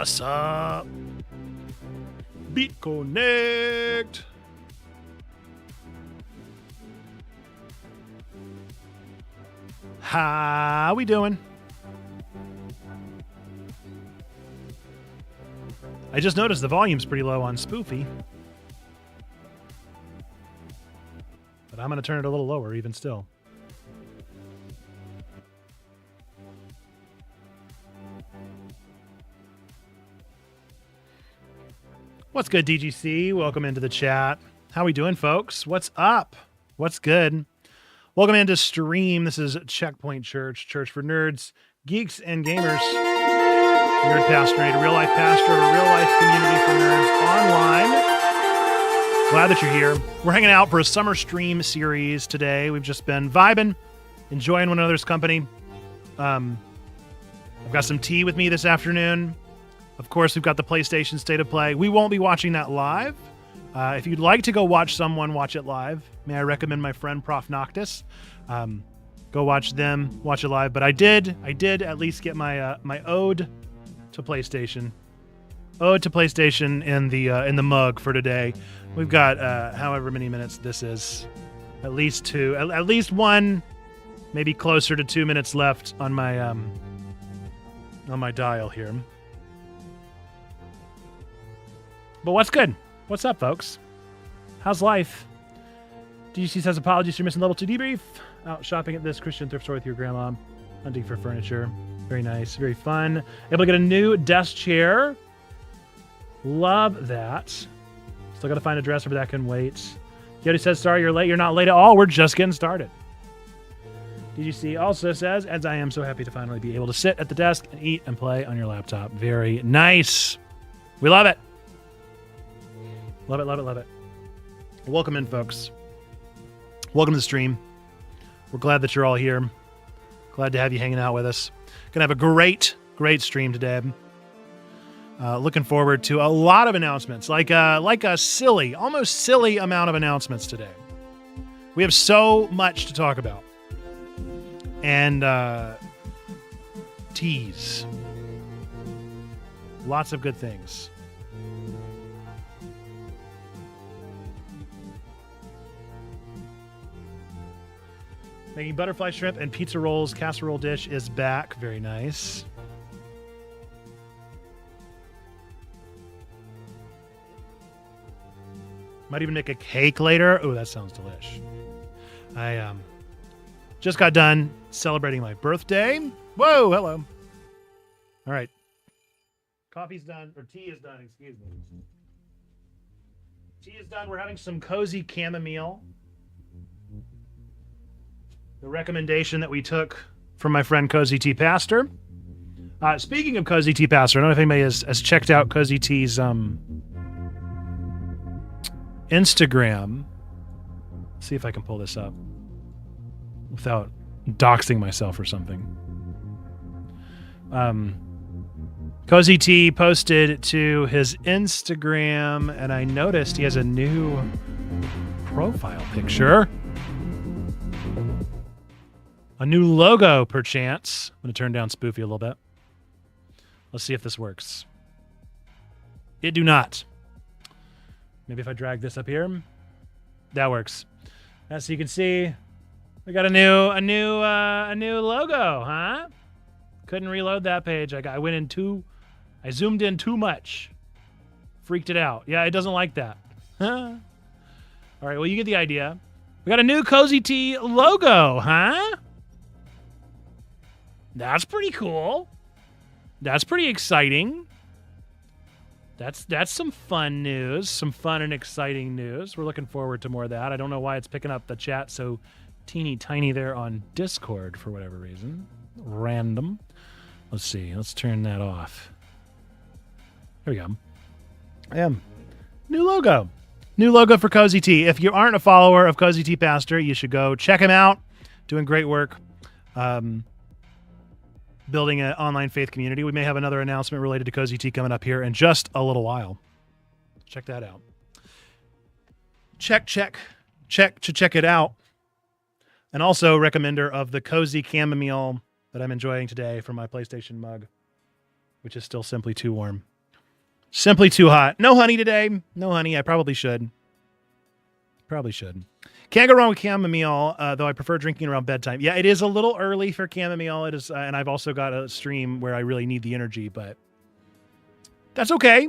What's up? Beat Connect. How we doing? I just noticed the volume's pretty low on Spoofy. But I'm going to turn it a little lower even still. What's good, DGC? Welcome into the chat. How we doing, folks? What's up? What's good? Welcome into stream. This is Checkpoint Church, Church for nerds, geeks, and gamers. Nerd Pastorator, real life pastor of a real life community for nerds online. Glad that you're here. We're hanging out for a summer stream series today. We've just been vibing, enjoying one another's company. I've got some tea with me this afternoon. Of course, we've got the PlayStation State of Play. We won't be watching that live. If you'd like to go watch someone watch it live, may I recommend my friend Prof Noctis. Go watch them, watch it live. But I did at least get my my ode to PlayStation in the mug for today. We've got however many minutes this is, at least one, maybe closer to 2 minutes left on my dial here. But what's good? What's up, folks? How's life? DGC says apologies for missing level 2 debrief. Out shopping at this Christian thrift store with your grandma, hunting for furniture. Very nice, very fun. Able to get a new desk chair. Love that. Still got to find a dresser, but that can wait. Yodi says, sorry you're late. You're not late at all. We're just getting started. DGC also says, as I am so happy to finally be able to sit at the desk and eat and play on your laptop. Very nice. We love it. Love it, love it, love it. Welcome in, folks. Welcome to the stream. We're glad that you're all here. Glad to have you hanging out with us. Gonna have a great stream today. Looking forward to a lot of announcements, like a silly, almost silly amount of announcements today. We have so much to talk about. And tease. Lots of good things. Making butterfly shrimp and pizza rolls casserole dish is back. Very nice. Might even make a cake later. Oh, that sounds delish. I just got done celebrating my birthday. Whoa, hello. All right. Coffee's done, or tea is done, excuse me. Tea is done. We're having some cozy chamomile. The recommendation that we took from my friend Cozy Tea Pastor. Speaking of Cozy Tea Pastor, I don't know if anybody has checked out Cozy Tea's Instagram. Let's see if I can pull this up without doxing myself or something. Cozy Tea posted to his Instagram, and I noticed he has a new profile picture. A new logo, perchance. I'm going to turn down Spoofy a little bit. Let's see if this works. It do not. Maybe if I drag this up here. That works. As you can see, we got a new logo, huh? Couldn't reload that page. I zoomed in too much. Freaked it out. Yeah, it doesn't like that. All right, well, you get the idea. We got a new Cozy Tea logo, huh? That's pretty cool. That's pretty exciting. That's some fun news. Some fun and exciting news. We're looking forward to more of that. I don't know why it's picking up the chat so teeny tiny there on Discord for whatever reason. Random. Let's see. Let's turn that off. There we go. New logo. New logo for Cozy Tea. If you aren't a follower of Cozy Tea Pastor, you should go check him out. Doing great work. Building an online faith community. We may have another announcement related to Cozy Tea coming up here in just a little while. Check that out. Check it out. And also recommender of the cozy chamomile that I'm enjoying today from my PlayStation mug, which is still simply too warm. Simply too hot. No honey today. No honey. I probably should. Can't go wrong with chamomile, though I prefer drinking around bedtime. Yeah, it is a little early for chamomile. It is, and I've also got a stream where I really need the energy, but that's okay.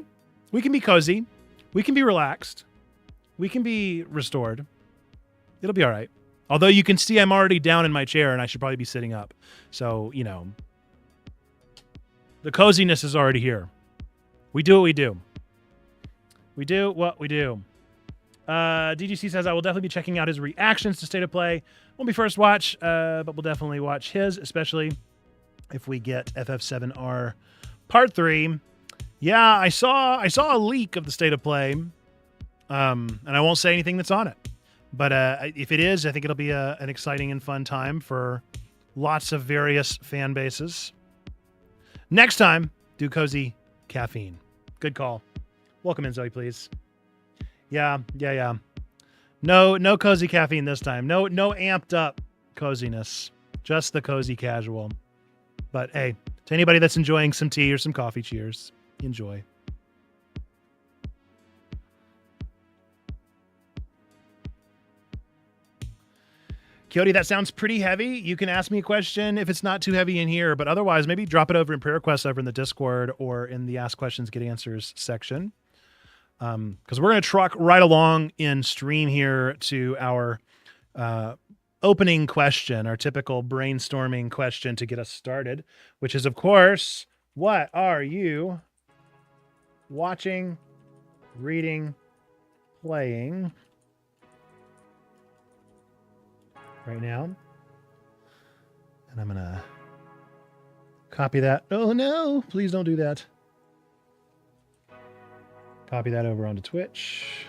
We can be cozy. We can be relaxed. We can be restored. It'll be all right. Although you can see I'm already down in my chair and I should probably be sitting up. So, the coziness is already here. We do what we do. We do what we do. DGC says, I will definitely be checking out his reactions to State of Play. Won't be first watch, but we'll definitely watch his, especially if we get FF7R Part 3. Yeah, I saw a leak of the state of play, and I won't say anything that's on it. But if it is, I think it'll be an exciting and fun time for lots of various fan bases. Next time, do cozy caffeine. Good call. Welcome in, Zoe, please. Yeah. No cozy caffeine this time. No amped up coziness. Just the cozy casual. But hey, to anybody that's enjoying some tea or some coffee, cheers. Enjoy. Coyote, that sounds pretty heavy. You can ask me a question if it's not too heavy in here, but otherwise maybe drop it over in prayer requests over in the Discord or in the Ask Questions, Get Answers section. Because we're going to truck right along in stream here to our opening question, our typical brainstorming question to get us started, which is, of course, what are you watching, reading, playing right now? And I'm going to copy that. Oh, no, please don't do that. Copy that over onto Twitch.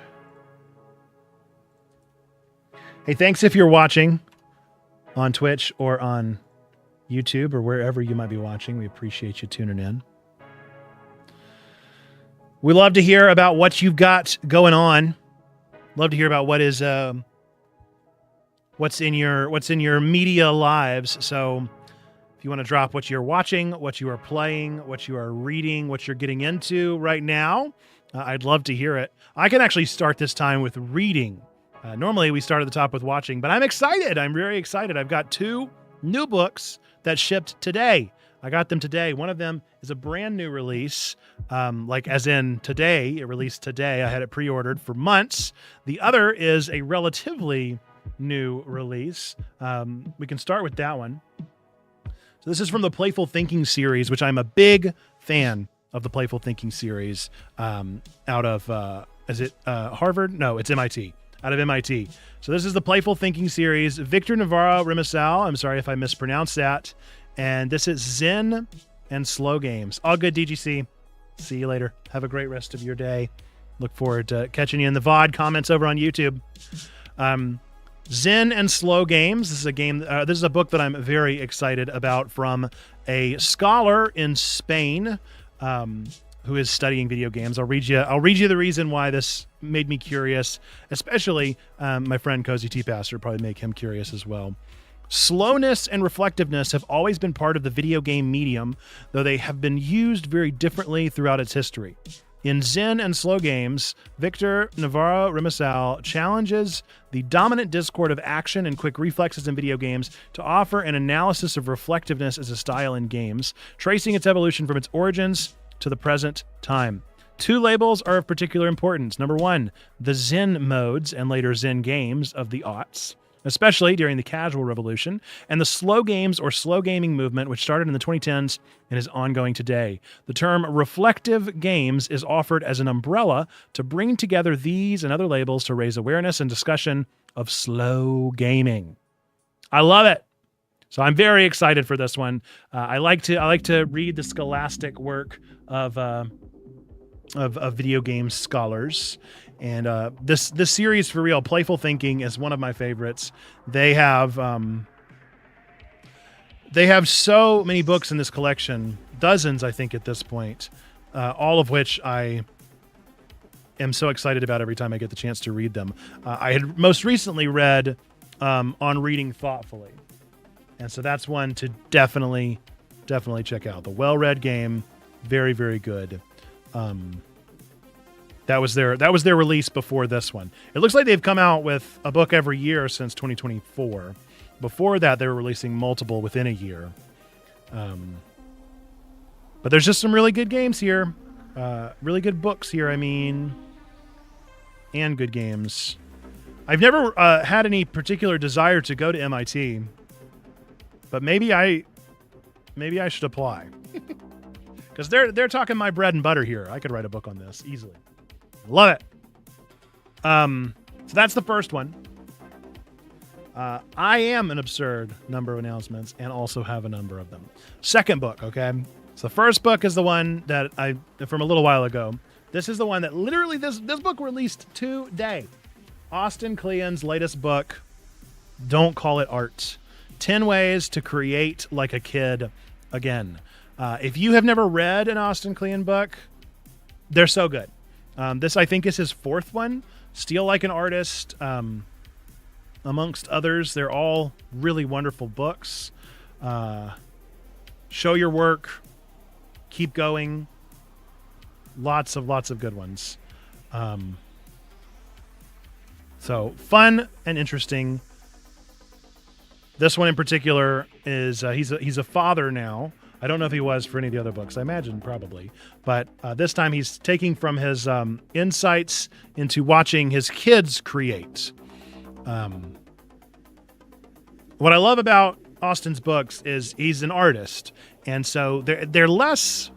Hey, thanks if you're watching on Twitch or on YouTube or wherever you might be watching. We appreciate you tuning in. We love to hear about what you've got going on. Love to hear about what is what's in your media lives. So if you want to drop what you're watching, what you are playing, what you are reading, what you're getting into right now, I'd love to hear it. I can actually start this time with reading. Normally we start at the top with watching, but I'm excited. I'm very excited. I've got 2 new books that shipped today. I got them today. One of them is a brand new release, like as in today. It released today. I had it pre-ordered for months. The other is a relatively new release. We can start with that one. So this is from the Playful Thinking series, which I'm a big fan of the Playful Thinking series out of, is it Harvard? No, it's MIT. Out of MIT. So this is the Playful Thinking series. Victor Navarro Rimasal. I'm sorry if I mispronounced that. And this is Zen and Slow Games. All good, DGC. See you later. Have a great rest of your day. Look forward to catching you in the VOD comments over on YouTube. Zen and Slow Games. This is a game. This is a book that I'm very excited about from a scholar in Spain who is studying video games. I'll read you the reason why this made me curious, especially my friend Cozy T Pastor probably make him curious as well. Slowness and reflectiveness have always been part of the video game medium, though they have been used very differently throughout its history. In Zen and Slow Games, Victor Navarro Rimasal challenges the dominant discord of action and quick reflexes in video games to offer an analysis of reflectiveness as a style in games, tracing its evolution from its origins to the present time. 2 labels are of particular importance. Number 1, the Zen modes and later Zen games of the aughts, especially during the casual revolution, and the slow games or slow gaming movement, which started in the 2010s and is ongoing today. The term reflective games is offered as an umbrella to bring together these and other labels to raise awareness and discussion of slow gaming. I love it. So I'm very excited for this one. I like to read the scholastic work of video game scholars. And this series, for real, Playful Thinking is one of my favorites. They have so many books in this collection, dozens, I think, at this point, all of which I am so excited about every time I get the chance to read them. I had most recently read On Reading Thoughtfully, and so that's one to definitely check out. The well-read game, very, very good. That was their release before this one. It looks like they've come out with a book every year since 2024. Before that, they were releasing multiple within a year. But there's just some really good games here. Really good books here, I mean. And good games. I've never had any particular desire to go to MIT. But maybe I should apply. Because they're talking my bread and butter here. I could write a book on this easily. Love it. So that's the first one. I am an absurd number of announcements and also have a number of them. Second book, okay? So the first book is the one that from a little while ago. This is the one that literally this book released today. Austin Kleon's latest book, Don't Call It Art. 10 Ways to Create Like a Kid Again. If you have never read an Austin Kleon book, they're so good. This, I think, is his fourth one. Steal Like an Artist, amongst others. They're all really wonderful books. Show Your Work. Keep Going. Lots of good ones. So fun and interesting. This one in particular is he's a father now. I don't know if he was for any of the other books. I imagine probably. But this time he's taking from his insights into watching his kids create. What I love about Austin's books is he's an artist. And so they're less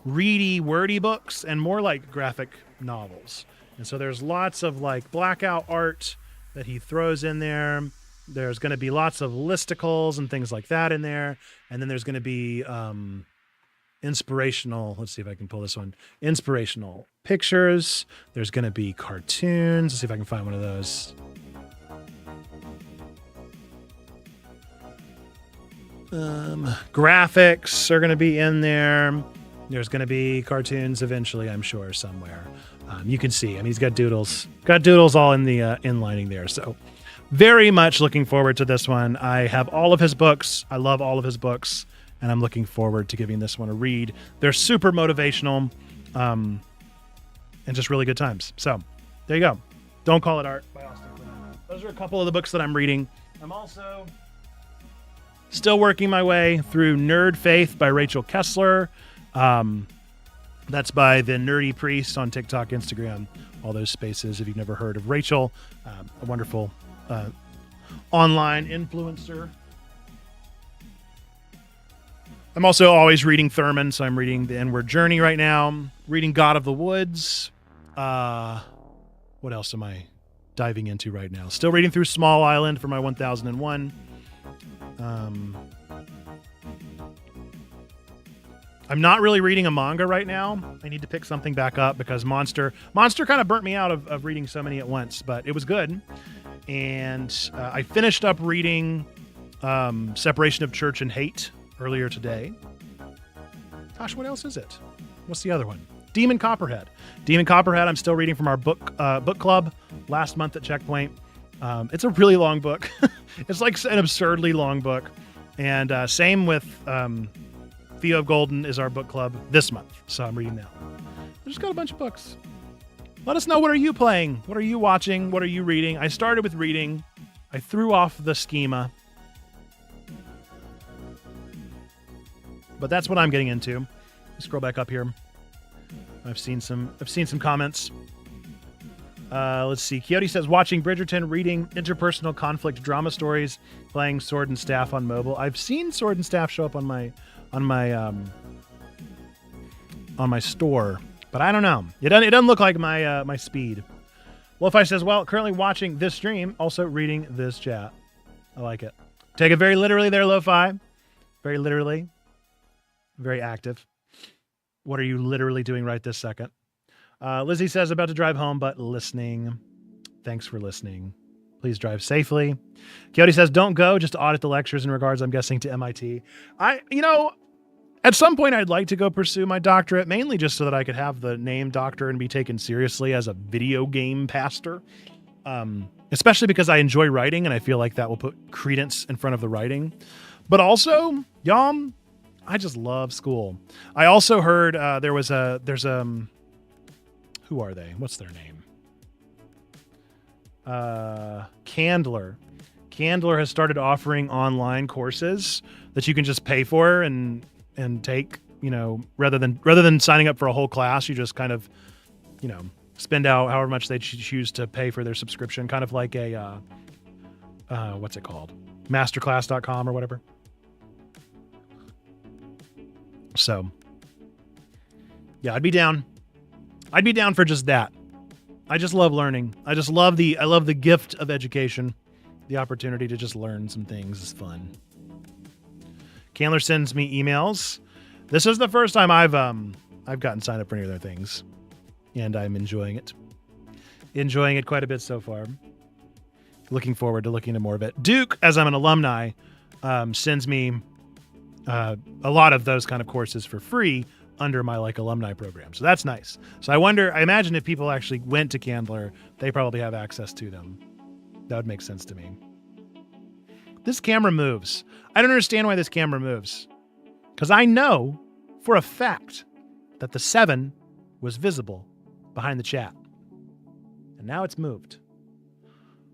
ready, wordy books and more like graphic novels. And so there's lots of like blackout art that he throws in there. There's going to be lots of listicles and things like that in there. And then there's going to be inspirational, let's see if I can pull this one, inspirational pictures. There's going to be cartoons. Let's see if I can find one of those. Graphics are going to be in there. There's going to be cartoons eventually, I'm sure, somewhere. You can see, I mean, he's got doodles all in the inlining there. So very much looking forward to this one. I have all of his books. I love all of his books, and I'm looking forward to giving this one a read. They're super motivational, and just really good times. So there you go. Don't Call It Art by Austin Kleon. Those are a couple of the books that I'm reading. I'm also still working my way through Nerd Faith by Rachel Kessler. That's by the Nerdy Priest on TikTok, Instagram, all those spaces. If you've never heard of Rachel, a wonderful online influencer. I'm also always reading Thurman, so I'm reading The Inward Journey right now. I'm reading God of the Woods. What else am I diving into right now? Still reading through Small Island for my 1001. I'm not really reading a manga right now. I need to pick something back up because Monster kind of burnt me out of reading so many at once, but it was good. And I finished up reading Separation of Church and Hate earlier today. Gosh, what else is it? What's the other one? Demon Copperhead. Demon Copperhead I'm still reading from our book club last month at Checkpoint. It's a really long book. It's like an absurdly long book. And same with Theo Golden is our book club this month. So I'm reading that. I just got a bunch of books. Let us know, what are you playing? What are you watching? What are you reading? I started with reading. I threw off the schema. But that's what I'm getting into. Scroll back up here. I've seen some comments. Let's see. Coyote says, watching Bridgerton, reading interpersonal conflict drama stories, playing Sword and Staff on mobile. I've seen Sword and Staff show up on my store, but I don't know. It doesn't look like my speed. Wolfeye says, well, currently watching this stream, also reading this chat. I like it. Take it very literally there, Lo-Fi. Very literally. Very active. What are you literally doing right this second? Lizzie says, about to drive home, but listening. Thanks for listening. Please drive safely. Coyote says, don't go, just audit the lectures in regards, I'm guessing, to MIT. At some point I'd like to go pursue my doctorate, mainly just so that I could have the name doctor and be taken seriously as a video game pastor. Especially because I enjoy writing and I feel like that will put credence in front of the writing. But also, y'all, I just love school. I also heard there's who are they? What's their name? Candler. Candler has started offering online courses that you can just pay for and take, rather than signing up for a whole class, you just kind of, spend out however much they choose to pay for their subscription, kind of like a, what's it called? Masterclass.com or whatever. So yeah, I'd be down for just that. I just love learning. I love the gift of education. The opportunity to just learn some things is fun. Candler sends me emails. This is the first time I've gotten signed up for any of their things, and I'm enjoying it. Enjoying it quite a bit so far. Looking forward to looking into more of it. Duke, as I'm an alumni, sends me a lot of those kind of courses for free under my alumni program. So that's nice. So I imagine if people actually went to Candler, they probably have access to them. That would make sense to me. This camera moves. I don't understand why this camera moves. Because I know for a fact that the 7 was visible behind the chat. And now it's moved.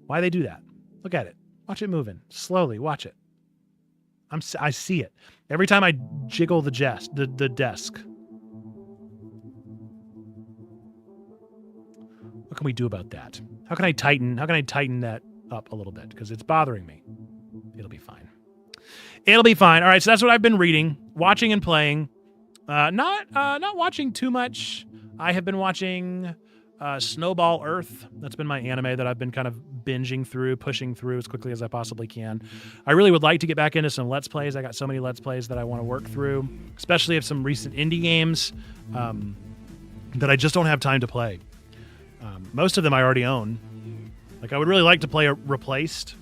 Why they do that? Look at it. Watch it moving. Slowly. Watch it. I see it. Every time I jiggle the desk. What can we do about that? How can I tighten that up a little bit? Because it's bothering me. It'll be fine. It'll be fine. All right, so that's what I've been reading, watching and playing. Not watching too much. I have been watching Snowball Earth. That's been my anime that I've been kind of binging through, pushing through as quickly as I possibly can. I really would like to get back into some Let's Plays. I got so many Let's Plays that I want to work through, especially of some recent indie games that I just don't have time to play. Most of them I already own. I would really like to play Replaced,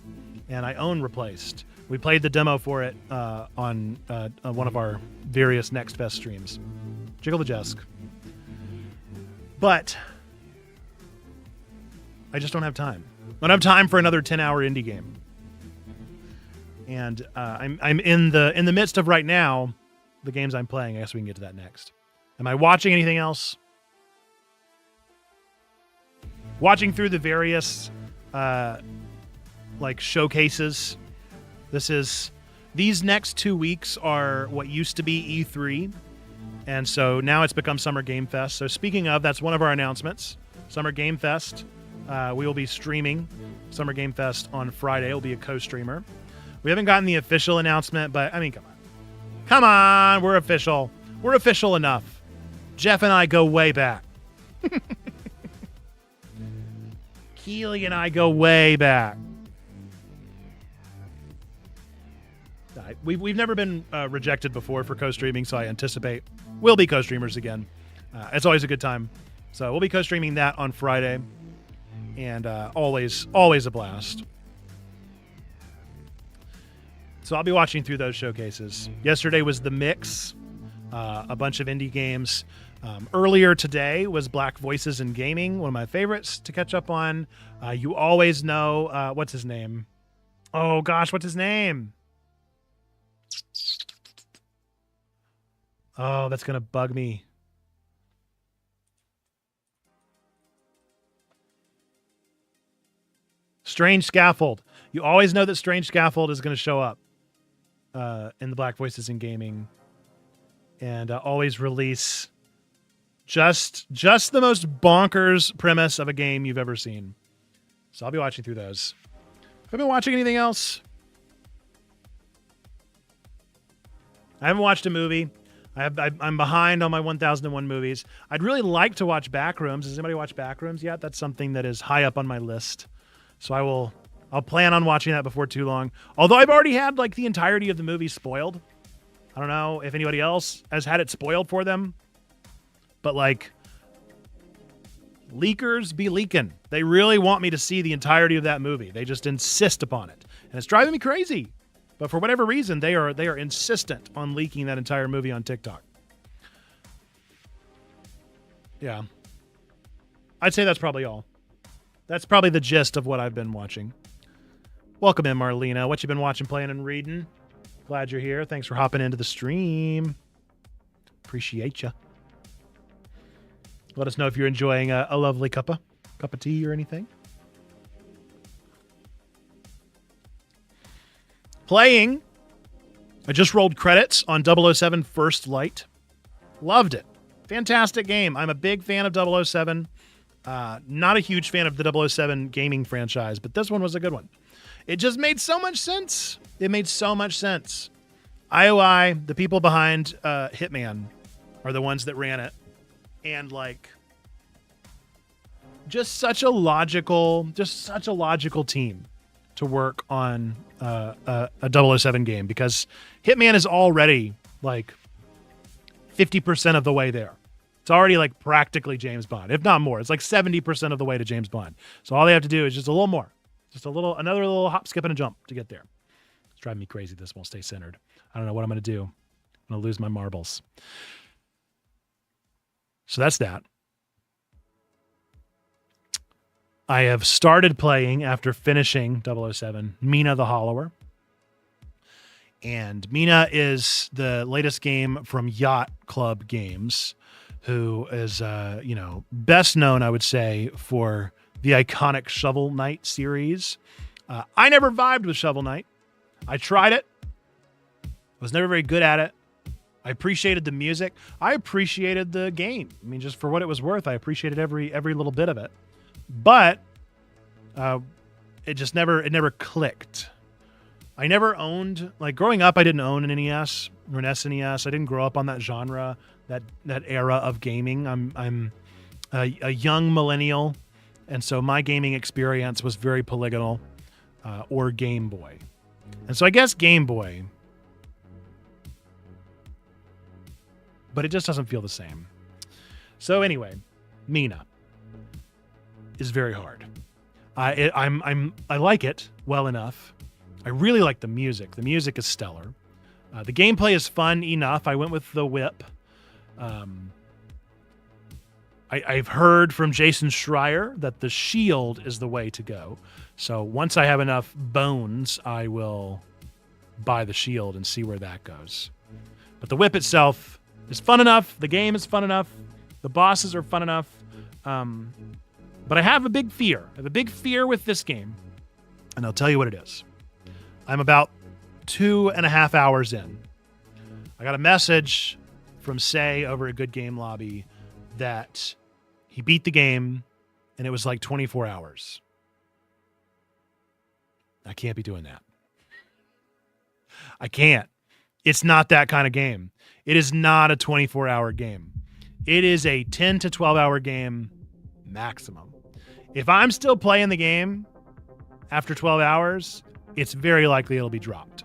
and I own Replaced. We played the demo for it on one of our various Next Fest streams. Jiggle the desk. But I just don't have time. I don't have time for another 10-hour indie game. And I'm in the midst of right now the games I'm playing. I guess we can get to that next. Am I watching anything else? Watching through the various showcases. These next 2 weeks are what used to be E3. And so now it's become Summer Game Fest. So speaking of, that's one of our announcements. Summer Game Fest. We will be streaming Summer Game Fest on Friday. It'll be a co-streamer. We haven't gotten the official announcement, but I mean, come on. Come on, we're official. We're official enough. Jeff and I go way back. Keely and I go way back. We've never been rejected before for co-streaming, so I anticipate we'll be co-streamers again. It's always a good time. So we'll be co-streaming that on Friday, and always a blast. So I'll be watching through those showcases. Yesterday was The Mix, a bunch of indie games. Earlier today was Black Voices in Gaming, one of my favorites to catch up on. You always know, what's his name? Oh gosh, what's his name? Oh, that's going to bug me. Strange Scaffold. You always know that Strange Scaffold is going to show up in the Black Voices in Gaming. And always release just the most bonkers premise of a game you've ever seen. So I'll be watching through those. Have I been watching anything else? I haven't watched a movie. I'm behind on my 1001 movies. I'd really like to watch Backrooms. Has anybody watched Backrooms yet? That's something that is high up on my list. So I'll plan on watching that before too long. Although I've already had the entirety of the movie spoiled. I don't know if anybody else has had it spoiled for them. But leakers be leaking. They really want me to see the entirety of that movie. They just insist upon it. And it's driving me crazy. But for whatever reason, they are insistent on leaking that entire movie on TikTok. Yeah. I'd say that's probably all. That's probably the gist of what I've been watching. Welcome in, Marlena. What you been watching, playing, and reading? Glad you're here. Thanks for hopping into the stream. Appreciate you. Let us know if you're enjoying a lovely cup of tea or anything. Playing. I just rolled credits on 007 First Light. Loved it. Fantastic game. I'm a big fan of 007. Not a huge fan of the 007 gaming franchise, but this one was a good one. It just made so much sense. It made so much sense. IOI, the people behind Hitman, are the ones that ran it. And just such a logical team to work on a 007 game, because Hitman is already 50% of the way there. It's already like practically James Bond, if not more. It's like 70% of the way to James Bond. So all they have to do is just a little more. Just another little hop, skip, and a jump to get there. It's driving me crazy. This won't stay centered. I don't know what I'm going to do. I'm going to lose my marbles. So that's that. I have started playing, after finishing 007, Mina the Hollower. And Mina is the latest game from Yacht Club Games, who is, best known, I would say, for the iconic Shovel Knight series. I never vibed with Shovel Knight. I tried it. Was never very good at it. I appreciated the music. I appreciated the game. I mean, just for what it was worth, I appreciated every little bit of it. But it never clicked. I never owned, like growing up, I didn't own an NES or an SNES. I didn't grow up on that genre, that era of gaming. I'm a young millennial, and so my gaming experience was very polygonal or Game Boy. And so I guess Game Boy, but it just doesn't feel the same. So anyway, Mina is very hard. I like it well enough. I really like the music. The music is stellar. The gameplay is fun enough. I went with the whip. I've heard from Jason Schreier that the shield is the way to go. So once I have enough bones, I will buy the shield and see where that goes. But the whip itself is fun enough. The game is fun enough. The bosses are fun enough. But I have a big fear. I have a big fear with this game. And I'll tell you what it is. I'm about 2.5 hours in. I got a message from Hsia over at Good Game Lobby that he beat the game and it was like 24 hours. I can't be doing that. I can't. It's not that kind of game. It is not a 24-hour game. It is a 10 to 12-hour game maximum. If I'm still playing the game after 12 hours, it's very likely it'll be dropped.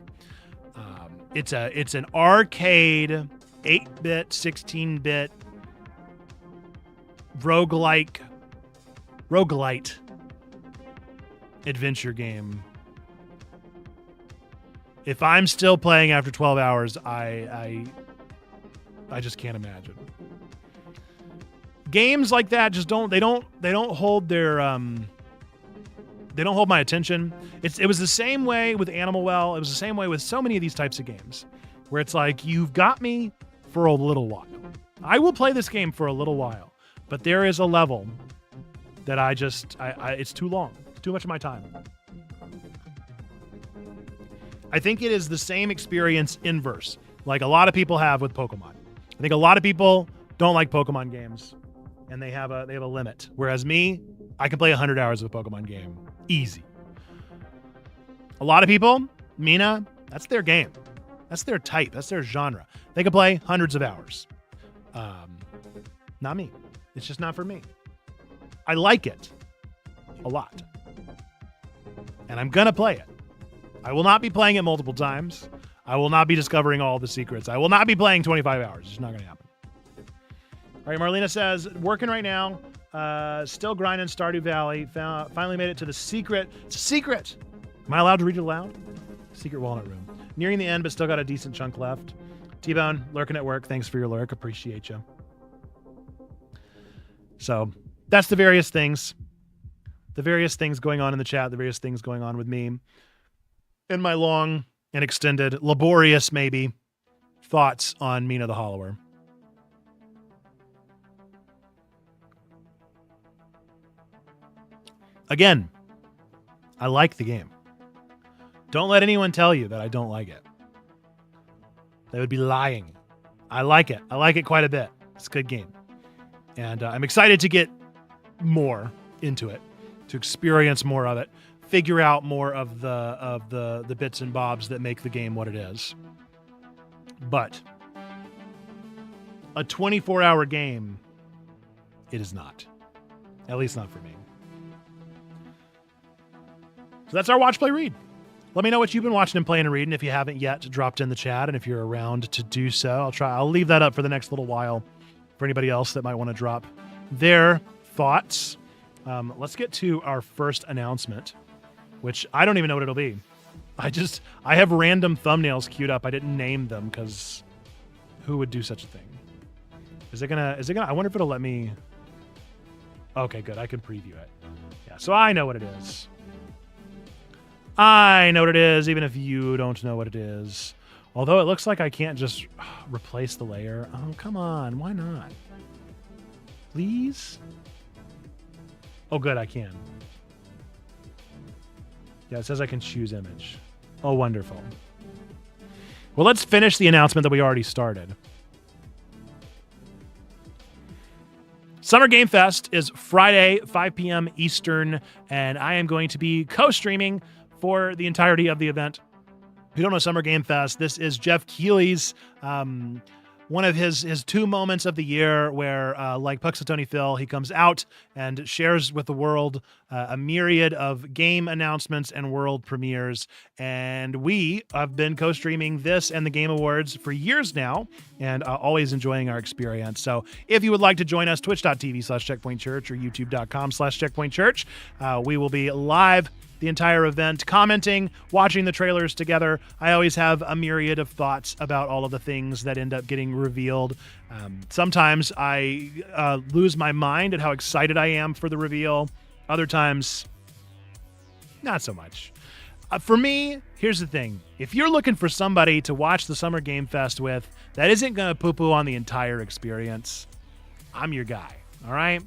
It's an arcade, 8-bit, 16-bit, roguelite adventure game. If I'm still playing after 12 hours, I just can't imagine. Games like that just don't hold their they don't hold my attention. It was the same way with Animal Well. It was the same way with so many of these types of games, where it's like, you've got me for a little while. I will play this game for a little while, but there is a level that I it's too long. It's too much of my time. I think it is the same experience inverse, like a lot of people have with Pokemon. I think a lot of people don't like Pokemon games, and they have a limit. Whereas me, I can play 100 hours of a Pokemon game. Easy. A lot of people, Mina, that's their game. That's their type. That's their genre. They can play hundreds of hours. Not me. It's just not for me. I like it a lot. And I'm going to play it. I will not be playing it multiple times. I will not be discovering all the secrets. I will not be playing 25 hours. It's not going to happen. All right, Marlena says, working right now. Still grinding Stardew Valley. Finally made it to the secret. It's a secret. Am I allowed to read it aloud? Secret Walnut Room. Nearing the end, but still got a decent chunk left. T-Bone, lurking at work. Thanks for your lurk. Appreciate you. So that's the various things. The various things going on in the chat. The various things going on with me. In my long and extended, laborious maybe, thoughts on Mina the Hollower. Again, I like the game. Don't let anyone tell you that I don't like it. They would be lying. I like it. I like it quite a bit. It's a good game. And I'm excited to get more into it, to experience more of it, figure out more of the bits and bobs that make the game what it is. But a 24-hour game, it is not. At least not for me. So that's our Watch, Play, Read. Let me know what you've been watching and playing and reading if you haven't yet dropped in the chat, and if you're around to do so. I'll leave that up for the next little while for anybody else that might want to drop their thoughts. Let's get to our first announcement, which I don't even know what it'll be. I have random thumbnails queued up. I didn't name them because who would do such a thing? Is it gonna, I wonder if it'll let me. Okay, good. I can preview it. Yeah, so I know what it is. I know what it is, even if you don't know what it is. Although it looks like I can't just replace the layer. Oh, come on. Why not? Please? Oh, good. I can. Yeah, it says I can choose image. Oh, wonderful. Well, let's finish the announcement that we already started. Summer Game Fest is Friday, 5 p.m. Eastern, and I am going to be co-streaming for the entirety of the event. If you don't know Summer Game Fest, this is Jeff Keighley's one of his two moments of the year where, like Puxatony Phil, he comes out and shares with the world a myriad of game announcements and world premieres. And we have been co-streaming this and the Game Awards for years now, and always enjoying our experience. So if you would like to join us, twitch.tv/checkpointchurch or youtube.com/checkpointchurch. We will be live the entire event, commenting, watching the trailers together. I always have a myriad of thoughts about all of the things that end up getting revealed. Sometimes I lose my mind at how excited I am for the reveal. Other times, not so much. For me, here's the thing. If you're looking for somebody to watch the Summer Game Fest with that isn't going to poo-poo on the entire experience, I'm your guy, all right?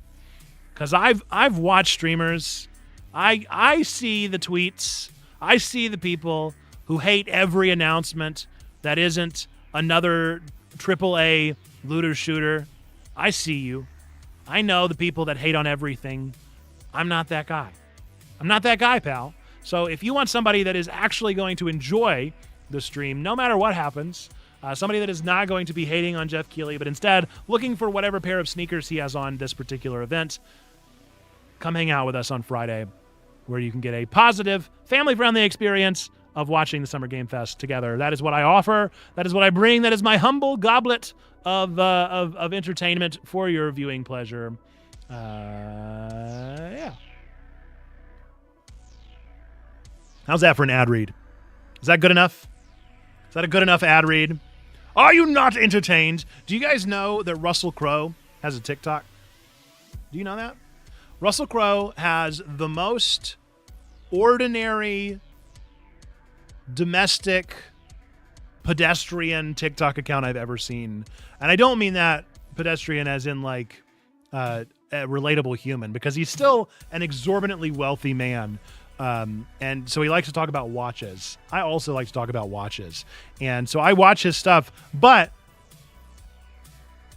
Because I've watched streamers. I see the tweets. I see the people who hate every announcement that isn't another AAA looter shooter. I see you. I know the people that hate on everything. I'm not that guy. I'm not that guy, pal. So if you want somebody that is actually going to enjoy the stream, no matter what happens, somebody that is not going to be hating on Jeff Keighley, but instead looking for whatever pair of sneakers he has on this particular event, come hang out with us on Friday, where you can get a positive, family-friendly experience of watching the Summer Game Fest together. That is what I offer. That is what I bring. That is my humble goblet of entertainment for your viewing pleasure. Yeah. How's that for an ad read? Is that good enough? Is that a good enough ad read? Are you not entertained? Do you guys know that Russell Crowe has a TikTok? Do you know that? Russell Crowe has the most ordinary, domestic, pedestrian TikTok account I've ever seen. And I don't mean that pedestrian as in like a relatable human, because he's still an exorbitantly wealthy man. And so he likes to talk about watches. I also like to talk about watches. And so I watch his stuff, but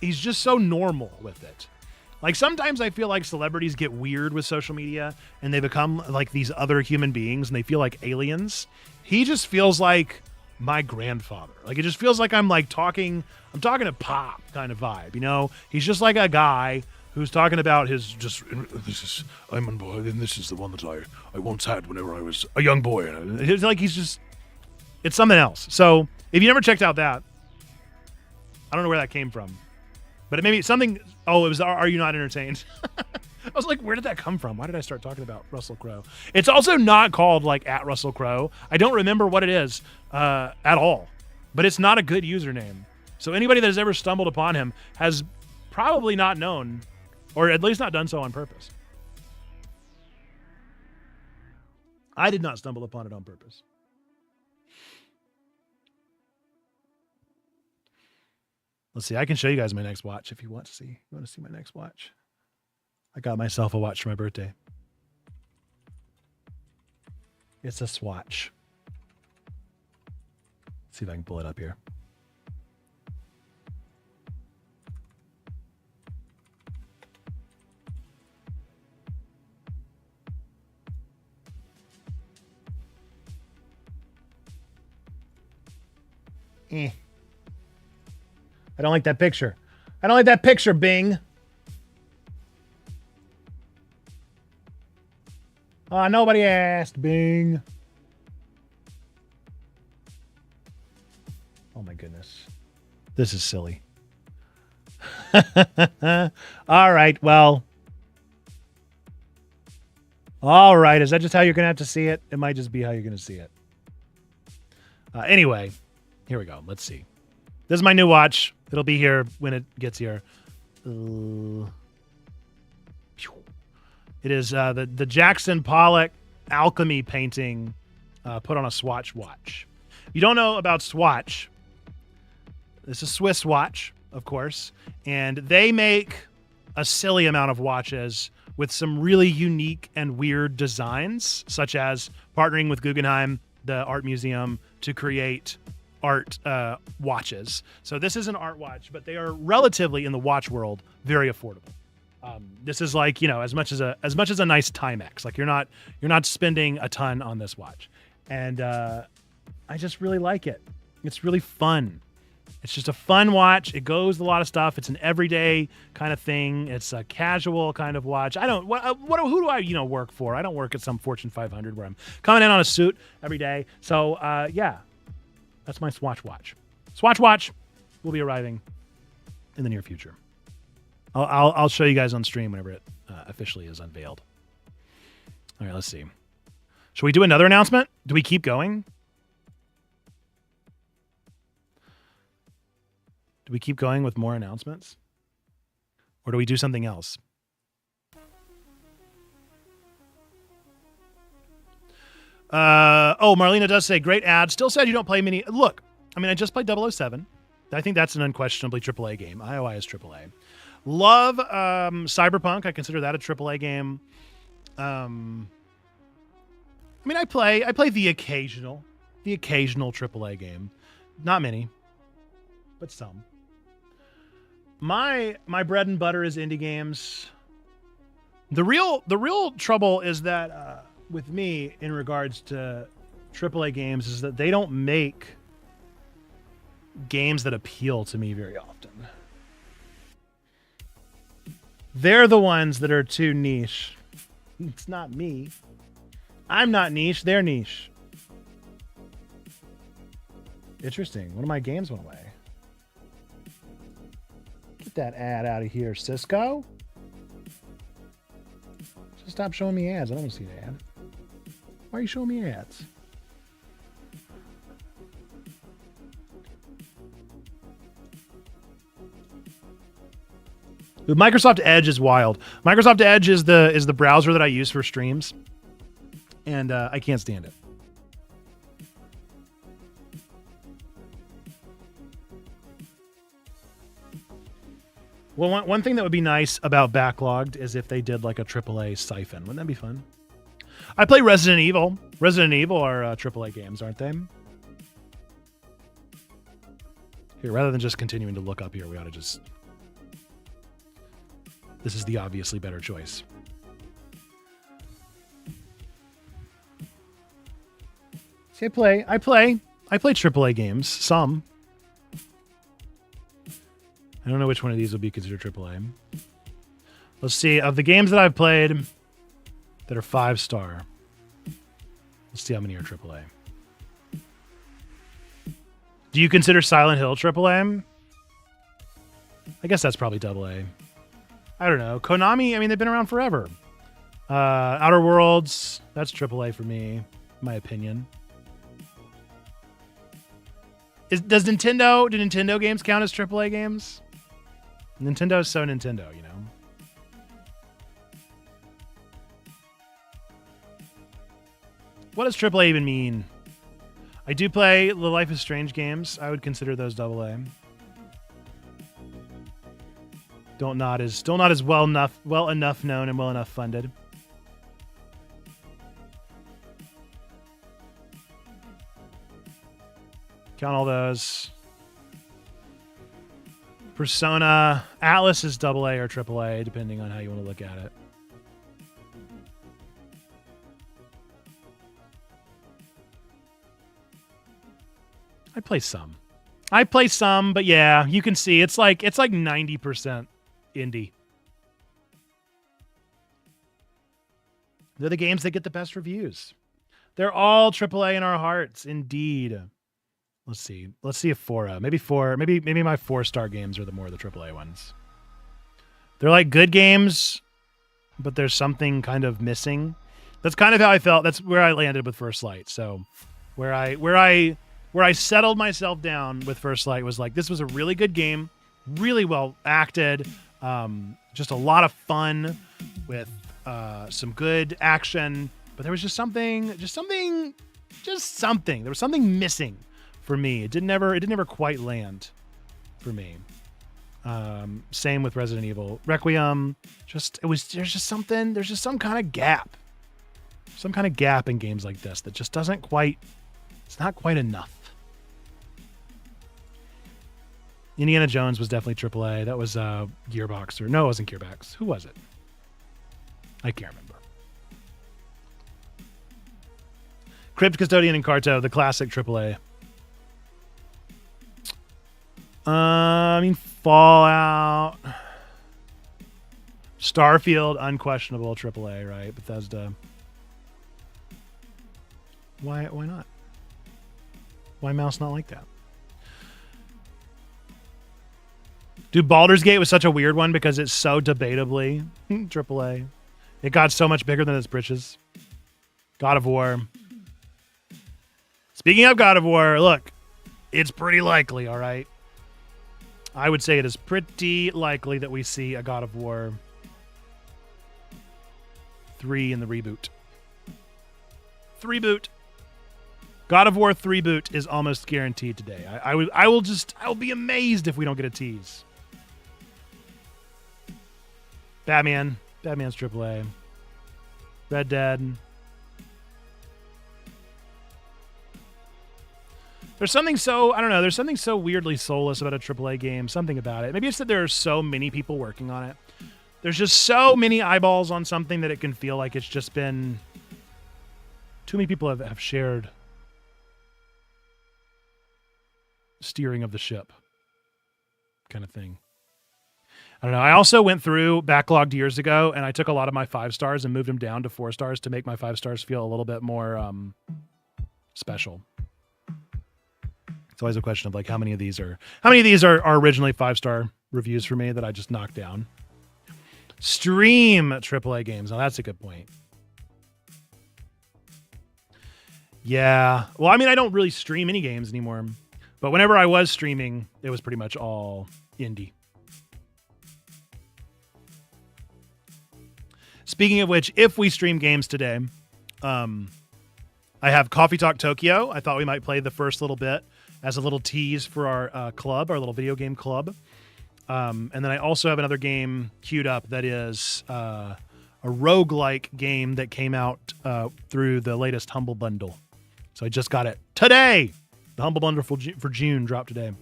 he's just so normal with it. Like sometimes I feel like celebrities get weird with social media and they become like these other human beings and they feel like aliens. He just feels like my grandfather. Like it just feels like I'm talking to Pop kind of vibe, you know? He's just like a guy who's talking about his I'm a boy, and this is the one that I once had whenever I was a young boy. It's like it's something else. So if you never checked out that, I don't know where that came from. But it may be something. Oh, it was Are You Not Entertained? I was like, where did that come from? Why did I start talking about Russell Crowe? It's also not called like @RussellCrowe. I don't remember what it is at all. But it's not a good username. So anybody that has ever stumbled upon him has probably not known, or at least not done so on purpose. I did not stumble upon it on purpose. Let's see. I can show you guys my next watch if you want to see. You want to see my next watch? I got myself a watch for my birthday. It's a Swatch. Let's see if I can pull it up here. I don't like that picture. I don't like that picture, Bing. Nobody asked, Bing. Oh my goodness. This is silly. All right, well. All right, is that just how you're going to have to see it? It might just be how you're going to see it. Anyway, here we go. Let's see. This is my new watch. It'll be here when it gets here. It is the Jackson Pollock alchemy painting put on a Swatch watch. If you don't know about Swatch, this is a Swiss watch, of course, and they make a silly amount of watches with some really unique and weird designs, such as partnering with Guggenheim, the art museum, to create art watches. So this is an art watch, but they are relatively, in the watch world, very affordable. This is like, you know, as much as a nice Timex. Like you're not spending a ton on this watch, and I just really like it. It's really fun. It's just a fun watch. It goes with a lot of stuff. It's an everyday kind of thing. It's a casual kind of watch. Who do I work for? I don't work at some Fortune 500 where I'm coming in on a suit every day. So yeah, that's my Swatch watch. Swatch watch will be arriving in the near future. I'll show you guys on stream whenever it officially is unveiled. All right, let's see. Should we do another announcement? Do we keep going? Do we keep going with more announcements? Or do we do something else? Marlena does say, great ad. Still said you don't play mini. Look, I mean, I just played 007. I think that's an unquestionably AAA game. IOI is AAA. Love Cyberpunk. I consider that a AAA game. I mean, I play the occasional AAA game. Not many, but some. My bread and butter is indie games. The real trouble is that with me in regards to AAA games is that they don't make games that appeal to me very often. They're the ones that are too niche. It's not me. I'm not niche. They're niche. Interesting. One of my games went away. Get that ad out of here, Cisco. Just stop showing me ads. I don't want to see an ad. Why are you showing me ads? The Microsoft Edge is wild. Microsoft Edge is the browser that I use for streams, and I can't stand it. Well, one thing that would be nice about Backloggd is if they did like a AAA siphon. Wouldn't that be fun? I play Resident Evil. Resident Evil are AAA games, aren't they? Here, rather than just continuing to look up here, we ought to just... This is the obviously better choice. See, I play AAA games. Some. I don't know which one of these will be considered AAA. Let's see. Of the games that I've played that are 5-star, let's see how many are AAA. Do you consider Silent Hill AAA? I guess that's probably AA. I don't know. Konami, I mean, they've been around forever. Outer Worlds, that's AAA for me, in my opinion. Do Nintendo games count as AAA games? Nintendo is so Nintendo, you know? What does AAA even mean? I do play the Life is Strange games. I would consider those AA. Still not as well enough known and well enough funded. Count all those. Persona, Atlas is AA or AAA, depending on how you want to look at it. I play some, but yeah, you can see it's like 90% indie. They're the games that get the best reviews. They're all AAA in our hearts, indeed. Let's see. Let's see if maybe my 4-star games are the AAA ones. They're like good games, but there's something kind of missing. That's kind of how I felt. That's where I landed with First Light. So where I settled myself down with First Light was like, this was a really good game, really well acted, just a lot of fun with some good action, but there was just something. There was something missing for me. It didn't ever quite land for me. Same with Resident Evil Requiem. There's just some kind of gap. Some kind of gap in games like this that just doesn't quite, it's not quite enough. Indiana Jones was definitely AAA. That was Gearbox, or no, it wasn't Gearbox. Who was it? I can't remember. Crypt Custodian and Carto, the classic AAA. I mean, Fallout, Starfield, unquestionable AAA, right? Bethesda. Why not? Why Mouse not like that? Dude, Baldur's Gate was such a weird one because it's so debatably AAA. It got so much bigger than its britches. God of War. Speaking of God of War, look, it's pretty likely, all right? I would say it is pretty likely that we see a God of War 3 in the reboot. 3-boot. God of War 3-boot is almost guaranteed today. I will be amazed if we don't get a tease. Batman's AAA. Red Dead. There's something so, I don't know, there's something so weirdly soulless about a AAA game. Something about it. Maybe it's that there are so many people working on it. There's just so many eyeballs on something that it can feel like it's just been... Too many people have shared steering of the ship kind of thing. I don't know. I also went through Backloggd years ago, and I took a lot of my 5 stars and moved them down to 4 stars to make my 5 stars feel a little bit more special. It's always a question of like how many of these are originally 5-star reviews for me that I just knocked down. Stream AAA games. Now that's a good point. Yeah. Well, I mean, I don't really stream any games anymore, but whenever I was streaming, it was pretty much all indie. Speaking of which, if we stream games today, I have Coffee Talk Tokyo. I thought we might play the first little bit as a little tease for our club, our little video game club. And then I also have another game queued up that is a roguelike game that came out through the latest Humble Bundle. So I just got it today. The Humble Bundle for June dropped today.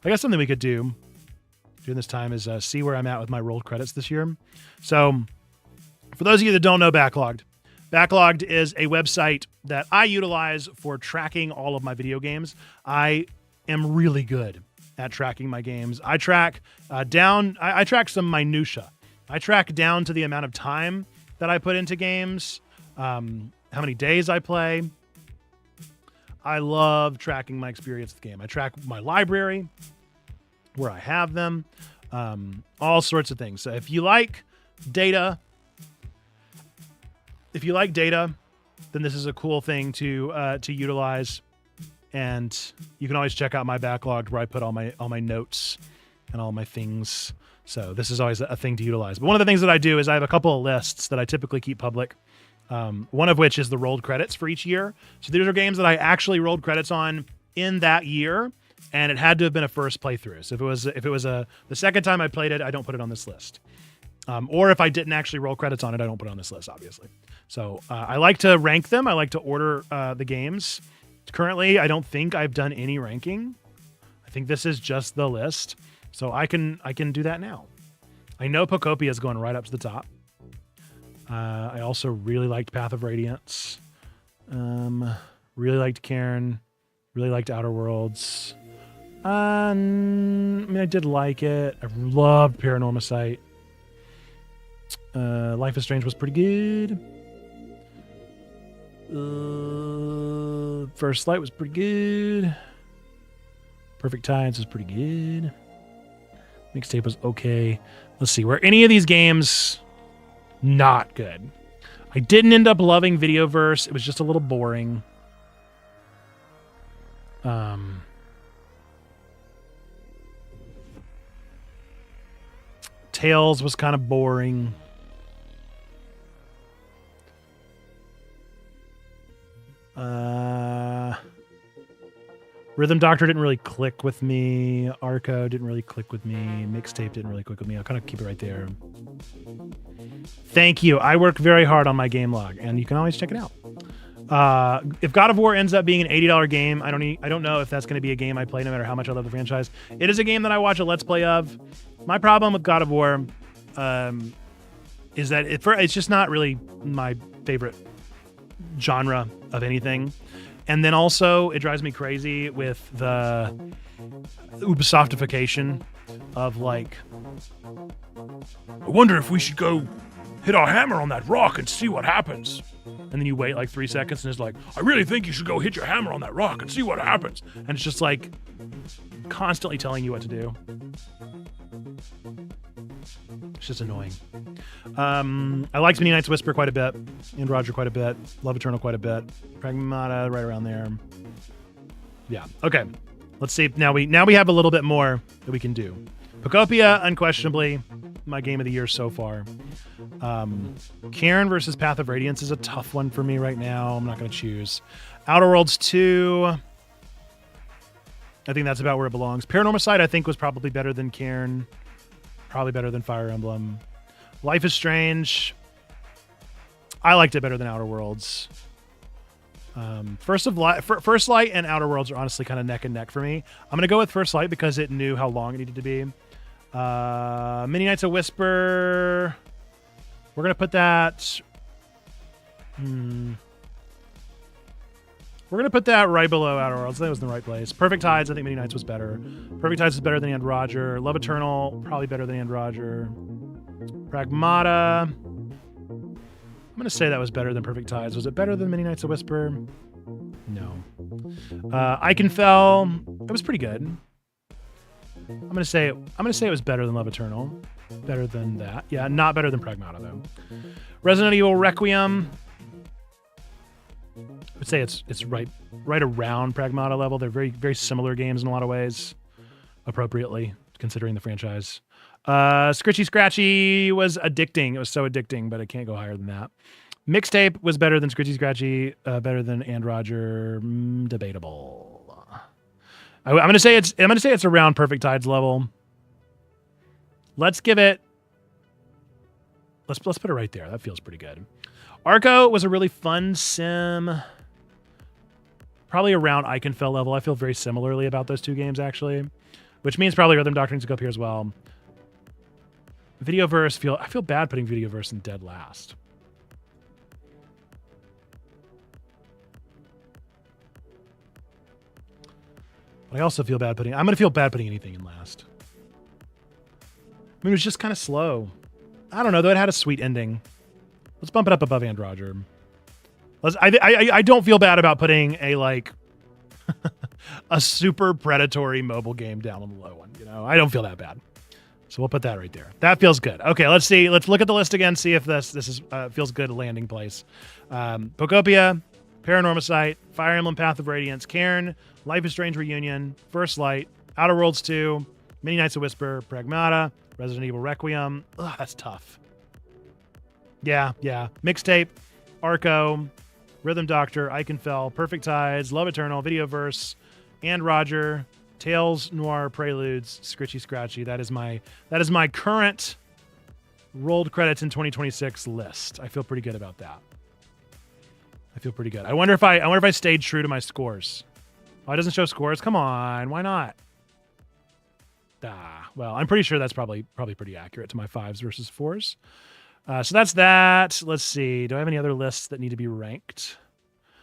I guess something we could do during this time is see where I'm at with my rolled credits this year. So for those of you that don't know Backloggd, Backloggd is a website that I utilize for tracking all of my video games. I am really good at tracking my games. I track I track some minutia. I track down to the amount of time that I put into games, how many days I play. I love tracking my experience with the game. I track my library, where I have them, all sorts of things. So if you like data, then this is a cool thing to utilize. And you can always check out my Backloggd where I put all my notes and all my things. So this is always a thing to utilize. But one of the things that I do is I have a couple of lists that I typically keep public. One of which is the rolled credits for each year. So these are games that I actually rolled credits on in that year, and it had to have been a first playthrough. So if it was the second time I played it, I don't put it on this list. Or if I didn't actually roll credits on it, I don't put it on this list, obviously. So I like to rank them. I like to order the games. Currently, I don't think I've done any ranking. I think this is just the list. So I can do that now. I know Pocopia is going right up to the top. I also really liked Path of Radiance. Really liked Cairn. Really liked Outer Worlds. I mean, I did like it. I loved Paranormasight. Life is Strange was pretty good. First Light was pretty good. Perfect Tides was pretty good. Mixtape was okay. Let's see. Were any of these games not good? I didn't end up loving Videoverse. It was just a little boring. Tales was kind of boring. Rhythm Doctor didn't really click with me. Arco didn't really click with me. Mixtape didn't really click with me. I'll kind of keep it right there. Thank you. I work very hard on my game log, and you can always check it out. If God of War ends up being an $80 game, I don't know if that's going to be a game I play no matter how much I love the franchise. It is a game that I watch a Let's Play of. My problem with God of War is that it's just not really my favorite genre of anything. And then also, it drives me crazy with the Ubisoftification of like, I wonder if we should go hit our hammer on that rock and see what happens. And then you wait like 3 seconds and it's like, I really think you should go hit your hammer on that rock and see what happens. And it's just like constantly telling you what to do. It's just annoying. I liked Many Night's Whisper quite a bit, and Roger quite a bit, Love Eternal quite a bit, Pragmata right around there. Yeah. Okay. Let's see. Now we have a little bit more that we can do. Pocopia, unquestionably, my game of the year so far. Karen versus Path of Radiance is a tough one for me right now. I'm not going to choose. Outer Worlds 2. I think that's about where it belongs. Paranormicide, I think, was probably better than Cairn. Probably better than Fire Emblem. Life is Strange. I liked it better than Outer Worlds. First Light and Outer Worlds are honestly kind of neck and neck for me. I'm going to go with First Light because it knew how long it needed to be. Many Nights of Whisper. We're going to put that... We're going to put that right below Outer Worlds. That was in the right place. Perfect Tides, I think Many Nights was better. Perfect Tides is better than And Roger. Love Eternal, probably better than And Roger. Pragmata. I'm going to say that was better than Perfect Tides. Was it better than Many Nights of Whisper? No. Iconfell, it was pretty good. I'm going to say it was better than Love Eternal. Better than that. Yeah, not better than Pragmata, though. Resident Evil Requiem. I would say it's right around Pragmata level. They're very, very similar games in a lot of ways, appropriately, considering the franchise. Scritchy Scratchy was addicting. It was so addicting, but it can't go higher than that. Mixtape was better than Scritchy Scratchy, better than And Roger. Debatable. I'm gonna say it's around Perfect Tides level. Let's give it. Let's put it right there. That feels pretty good. Arco was a really fun sim. Probably around Iconfell level. I feel very similarly about those two games, actually. Which means probably Rhythm Doctrine to go up here as well. Videoverse, I feel bad putting Videoverse in dead last. But I also feel bad putting... I'm going to feel bad putting anything in last. I mean, it was just kind of slow. I don't know, though. It had a sweet ending. Let's bump it up above And Roger. I don't feel bad about putting a like a super predatory mobile game down on the low one. You know, I don't feel that bad. So we'll put that right there. That feels good. Okay, let's see. Let's look at the list again. See if this is feels good landing place. Pocopia, Paranormicide, Fire Emblem Path of Radiance, Cairn, Life is Strange Reunion, First Light, Outer Worlds 2, Many Nights of Whisper, Pragmata, Resident Evil Requiem. Ugh, that's tough. Yeah. Mixtape, Arco, Rhythm Doctor, Iconfell, Perfect Tides, Love Eternal, Videoverse, And Roger, Tales, Noir, Preludes, Scritchy Scratchy. That is my current rolled credits in 2026 list. I feel pretty good about that. I feel pretty good. I wonder if I stayed true to my scores. Oh, it doesn't show scores. Come on, why not? Well, I'm pretty sure that's probably pretty accurate to my 5s versus 4s. So that's that. Let's see. Do I have any other lists that need to be ranked?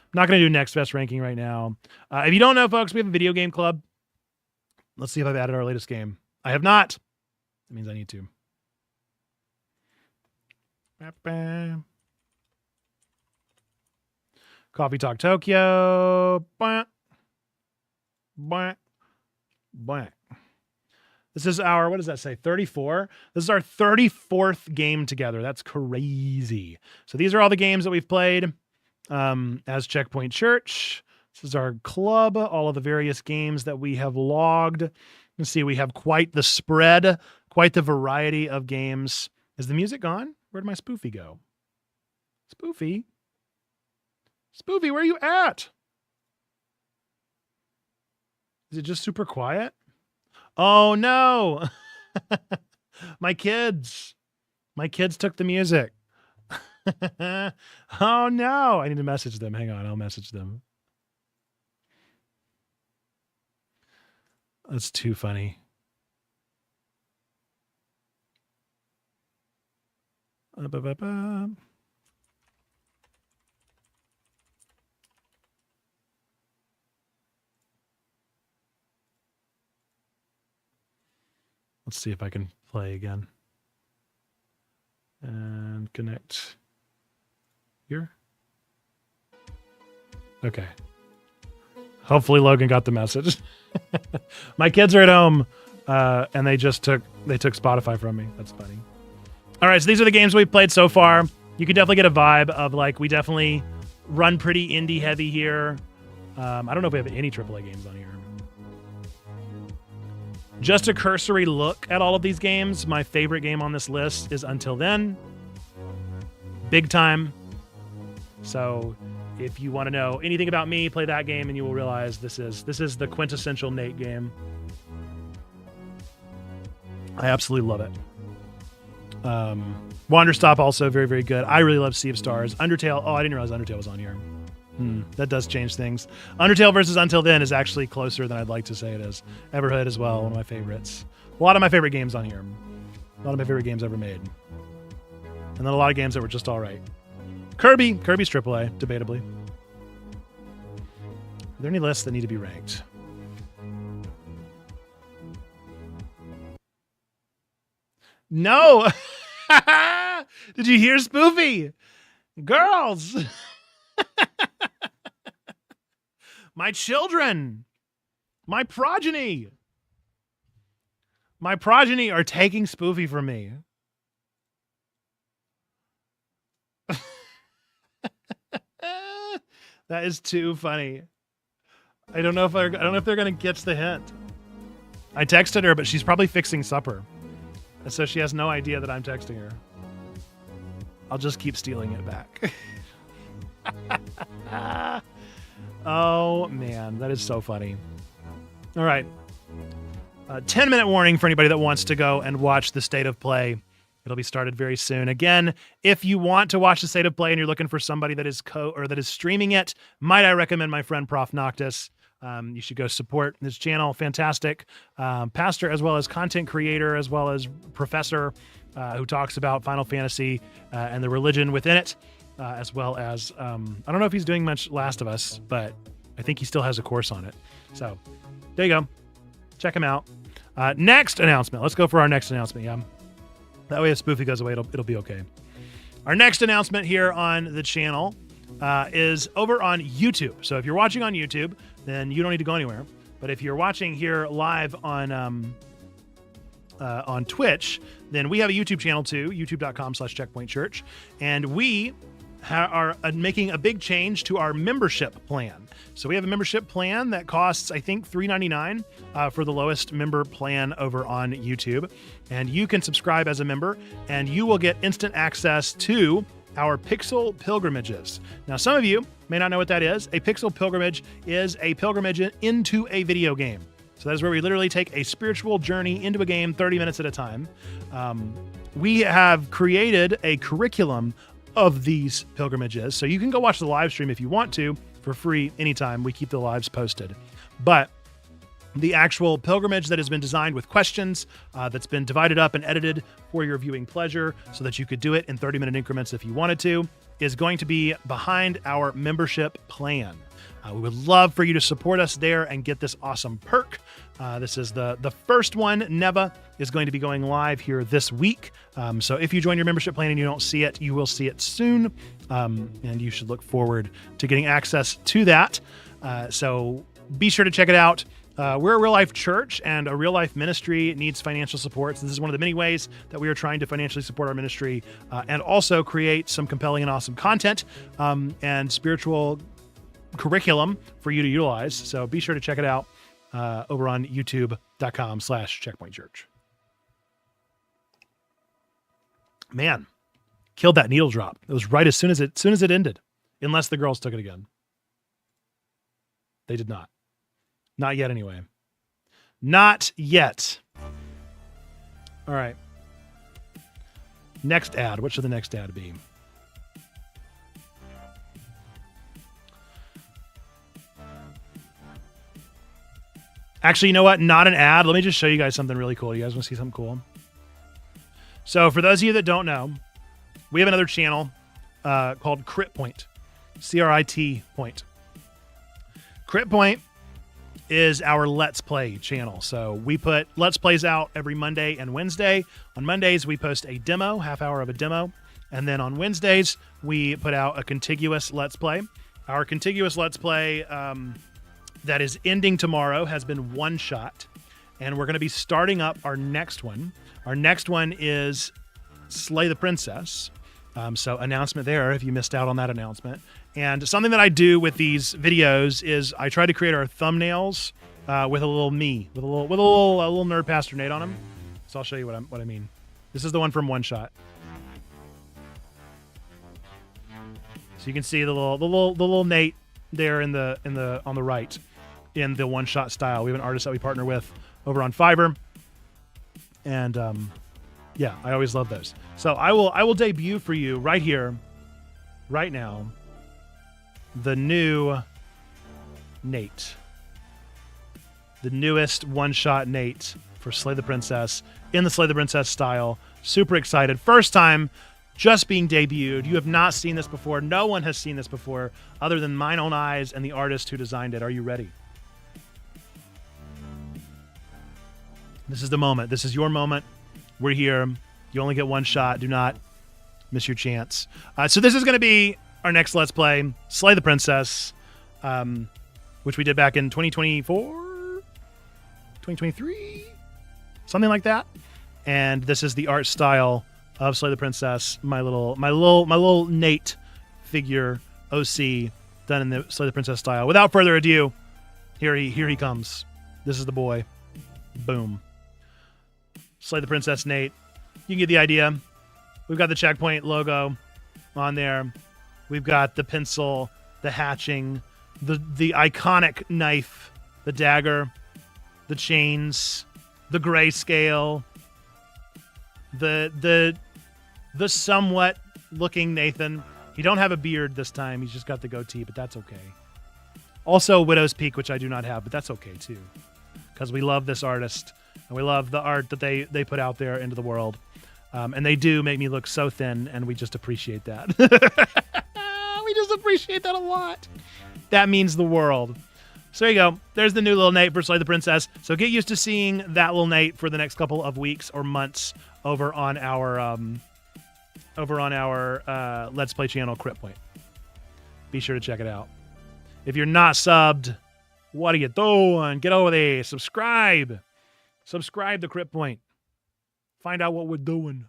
I'm not going to do next best ranking right now. If you don't know, folks, we have a video game club. Let's see if I've added our latest game. I have not. That means I need to. Coffee Talk Tokyo. Blank. This is our, what does that say? 34. This is our 34th game together. That's crazy. So these are all the games that we've played as Checkpoint Church. This is our club, all of the various games that we have logged. You can see we have quite the spread, quite the variety of games. Is the music gone? Where'd my spoofy go? Spoofy? Spoofy, where are you at? Is it just super quiet? Oh no. My kids took the music. Oh no. I need to message them. Hang on. I'll message them. That's too funny. Let's see if I can play again. And connect here. Okay. Hopefully Logan got the message. My kids are at home, and they took Spotify from me. That's funny. All right, so these are the games we've played so far. You can definitely get a vibe of like we definitely run pretty indie heavy here. I don't know if we have any AAA games on here. Just a cursory look at all of these games. My favorite game on this list is Until Then. Big time. So if you want to know anything about me, play that game and you will realize this is the quintessential Nate game. I absolutely love it. Wander Stop also very, very good. I really love Sea of Stars. Undertale. Oh, I didn't realize Undertale was on here. That does change things. Undertale versus Until Then is actually closer than I'd like to say it is. Everhood as well, one of my favorites. A lot of my favorite games on here. A lot of my favorite games ever made. And then a lot of games that were just all right. Kirby's AAA, debatably. Are there any lists that need to be ranked? No! Did you hear Spoofy? Girls! My children, my progeny are taking Spoofy from me. That is too funny. I don't know if they're gonna get the hint. I texted her, but she's probably fixing supper, and so she has no idea that I'm texting her. I'll just keep stealing it back. Oh man, that is so funny. All right. 10-minute warning for anybody that wants to go and watch the State of Play. It'll be started very soon. Again, if you want to watch the State of Play and you're looking for somebody that is that is streaming it, might I recommend my friend Prof Noctis. You should go support this channel. Fantastic pastor, as well as content creator, as well as professor who talks about Final Fantasy and the religion within it. As well as, I don't know if he's doing much Last of Us, but I think he still has a course on it. So there you go. Check him out. Next announcement. Let's go for our next announcement. Yeah. That way if Spoofy goes away, it'll be okay. Our next announcement here on the channel is over on YouTube. So if you're watching on YouTube, then you don't need to go anywhere. But if you're watching here live on Twitch, then we have a YouTube channel too, youtube.com/checkpointchurch. And we are making a big change to our membership plan. So we have a membership plan that costs, I think, $3.99 for the lowest member plan over on YouTube. And you can subscribe as a member and you will get instant access to our Pixel Pilgrimages. Now, some of you may not know what that is. A Pixel Pilgrimage is a pilgrimage into a video game. So that is where we literally take a spiritual journey into a game 30 minutes at a time. We have created a curriculum of these pilgrimages. So you can go watch the live stream if you want to for free anytime. We keep the lives posted. But the actual pilgrimage that has been designed with questions, that's been divided up and edited for your viewing pleasure so that you could do it in 30-minute increments if you wanted to, is going to be behind our membership plan. We would love for you to support us there and get this awesome perk. This is the first one. Neva is going to be going live here this week. So if you join your membership plan and you don't see it, you will see it soon. And you should look forward to getting access to that. So be sure to check it out. We're a real life church, and a real life ministry needs financial support. So this is one of the many ways that we are trying to financially support our ministry and also create some compelling and awesome content and spiritual curriculum for you to utilize. So be sure to check it out over on youtube.com/checkpointchurch. Man, killed that needle drop. It was right as soon as it ended, unless the girls took it again. They did not. Not yet, anyway. Not yet. All right. Next ad. What should the next ad be? Actually, you know what? Not an ad. Let me just show you guys something really cool. You guys want to see something cool? So for those of you that don't know, we have another channel called Crit Point. CRIT Point. Crit Point is our Let's Play channel. So we put Let's Plays out every Monday and Wednesday. On Mondays, we post a demo, half hour of a demo. And then on Wednesdays, we put out a contiguous Let's Play. Our contiguous Let's Play that is ending tomorrow has been one shot. And we're going to be starting up our next one. Our next one is Slay the Princess. So announcement there if you missed out on that announcement. And something that I do with these videos is I try to create our thumbnails with a little me, with a little nerd pastor Nate on them. So I'll show you what I mean. This is the one from One Shot. So you can see the little Nate there on the right in the One Shot style. We have an artist that we partner with over on Fiverr, and yeah, I always love those. So I will debut for you right here, right now, the new Nate, the newest one-shot Nate for Slay the Princess in the Slay the Princess style. Super excited. First time just being debuted. You have not seen this before. No one has seen this before other than mine own eyes and the artist who designed it. Are you ready? This is the moment. This is your moment. We're here. You only get one shot. Do not miss your chance. So this is going to be our next Let's Play, Slay the Princess, which we did back in 2024, 2023, something like that. And this is the art style of Slay the Princess. My little Nate figure OC done in the Slay the Princess style. Without further ado, here he comes. This is the boy. Boom. Slay the Princess Nate. You can get the idea. We've got the Checkpoint logo on there. We've got the pencil, the hatching, the iconic knife, the dagger, the chains, the grayscale, the somewhat looking Nathan. He don't have a beard this time. He's just got the goatee, but that's okay. Also Widow's Peak, which I do not have, but that's okay too, because we love this artist and we love the art that they put out there into the world. And they do make me look so thin, and we just appreciate that. We just appreciate that a lot. That means the world. So there you go. There's the new little Nate for Slay the Princess. So get used to seeing that little Nate for the next couple of weeks or months over on our Let's Play channel, Crit Point. Be sure to check it out. If you're not subbed, what are you doing? Get over there. Subscribe. Subscribe to Crit Point. Find out what we're doing.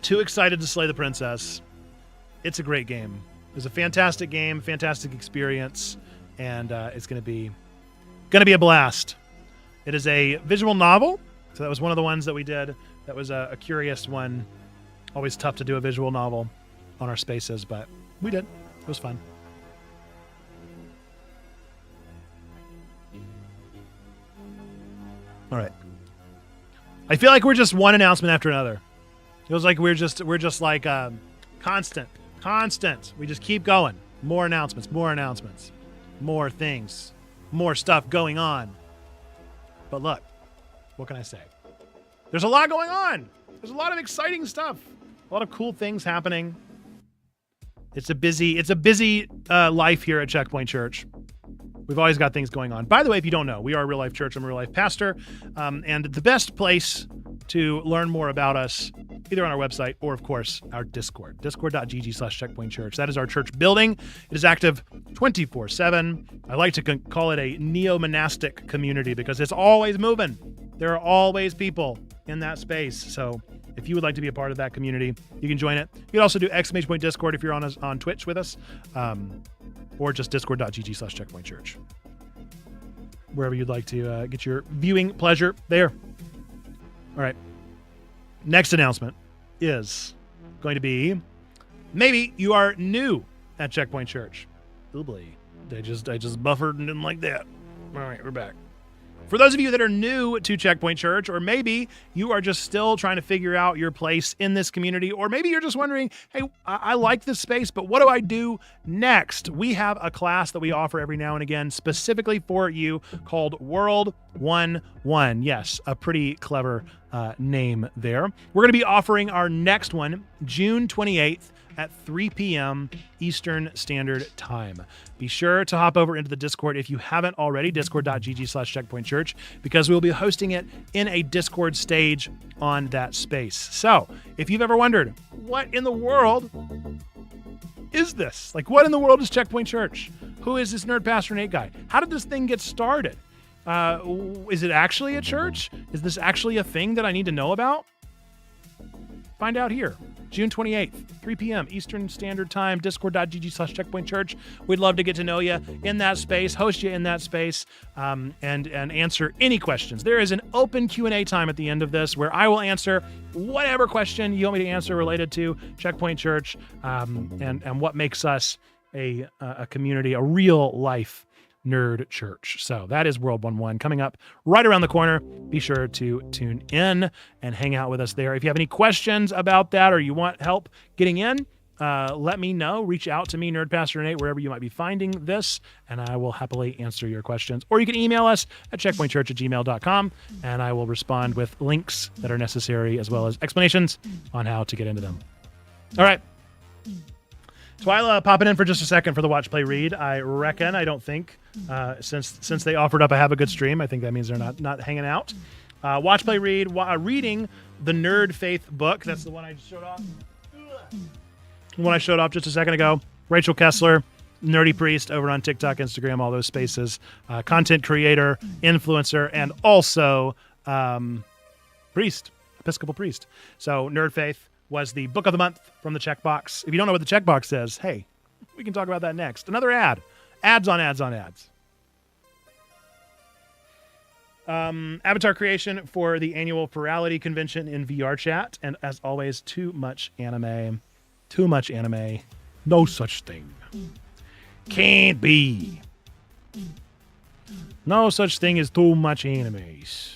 Too excited to Slay the Princess. It's a great game. It's a fantastic game, fantastic experience, and it's going to be a blast. It is a visual novel, so that was one of the ones that we did. That was a curious one. Always tough to do a visual novel on our spaces, but we did. It was fun. All right. I feel like we're just one announcement after another. It feels like we're just like constant. We just keep going. More announcements, more things, more stuff going on. But look, what can I say? There's a lot going on. There's a lot of exciting stuff. A lot of cool things happening. It's a busy life here at Checkpoint Church. We've always got things going on. By the way, if you don't know, we are a real life church. I'm a real life pastor. And the best place to learn more about us either on our website or, of course, our Discord, discord.gg/checkpointchurch. That is our church building. It is active 24/7. I like to call it a neo-monastic community because it's always moving. There are always people in that space. So if you would like to be a part of that community, you can join it. You can also do !Discord if you're on Twitch with us, or just discord.gg/checkpointchurch. Wherever you'd like to get your viewing pleasure there. All right. Next announcement is going to be, maybe you are new at Checkpoint Church. Oh boy, I just buffered and didn't like that. All right, we're back. For those of you that are new to Checkpoint Church, or maybe you are just still trying to figure out your place in this community, or maybe you're just wondering, hey, I like this space, but what do I do next? We have a class that we offer every now and again specifically for you called World 1-1. Yes, a pretty clever name there. We're going to be offering our next one June 28th at 3 p.m. Eastern Standard Time. Be sure to hop over into the Discord if you haven't already, discord.gg/checkpointchurch, because we'll be hosting it in a Discord stage on that space. So if you've ever wondered, what in the world is this? Like, what in the world is Checkpoint Church? Who is this Nerd Pastor Nate guy? How did this thing get started? Is it actually a church? Is this actually a thing that I need to know about? Find out here. June 28th, 3 p.m. Eastern Standard Time, discord.gg/checkpointchurch. We'd love to get to know you in that space, host you in that space, and answer any questions. There is an open Q&A time at the end of this where I will answer whatever question you want me to answer related to Checkpoint Church, and what makes us a community, a real life nerd church. So that is World 1-1 coming up right around the corner. Be sure to tune in and hang out with us there. If you have any questions about that or you want help getting in, let me know. Reach out to me, Nerd Pastor Nate, wherever you might be finding this, and I will happily answer your questions. Or you can email us at checkpointchurch@gmail.com, and I will respond with links that are necessary as well as explanations on how to get into them. All right. Twyla popping in for just a second for the watch, play, read. I reckon, I don't think, since they offered up a have a good stream, I think that means they're not hanging out. Watch, play, read, reading the Nerd Faith book. That's the one I just showed off. The one I showed off just a second ago. Rachel Kessler, Nerdy Priest over on TikTok, Instagram, all those spaces. Content creator, influencer, and also priest, Episcopal priest. So Nerd Faith was the book of the month from the Checkbox. If you don't know what the Checkbox is, hey, we can talk about that next. Another ad. Ads on ads on ads. Avatar creation for the annual Plurality Convention in VR chat. And as always, too much anime. Too much anime. No such thing. Can't be. No such thing as too much animes.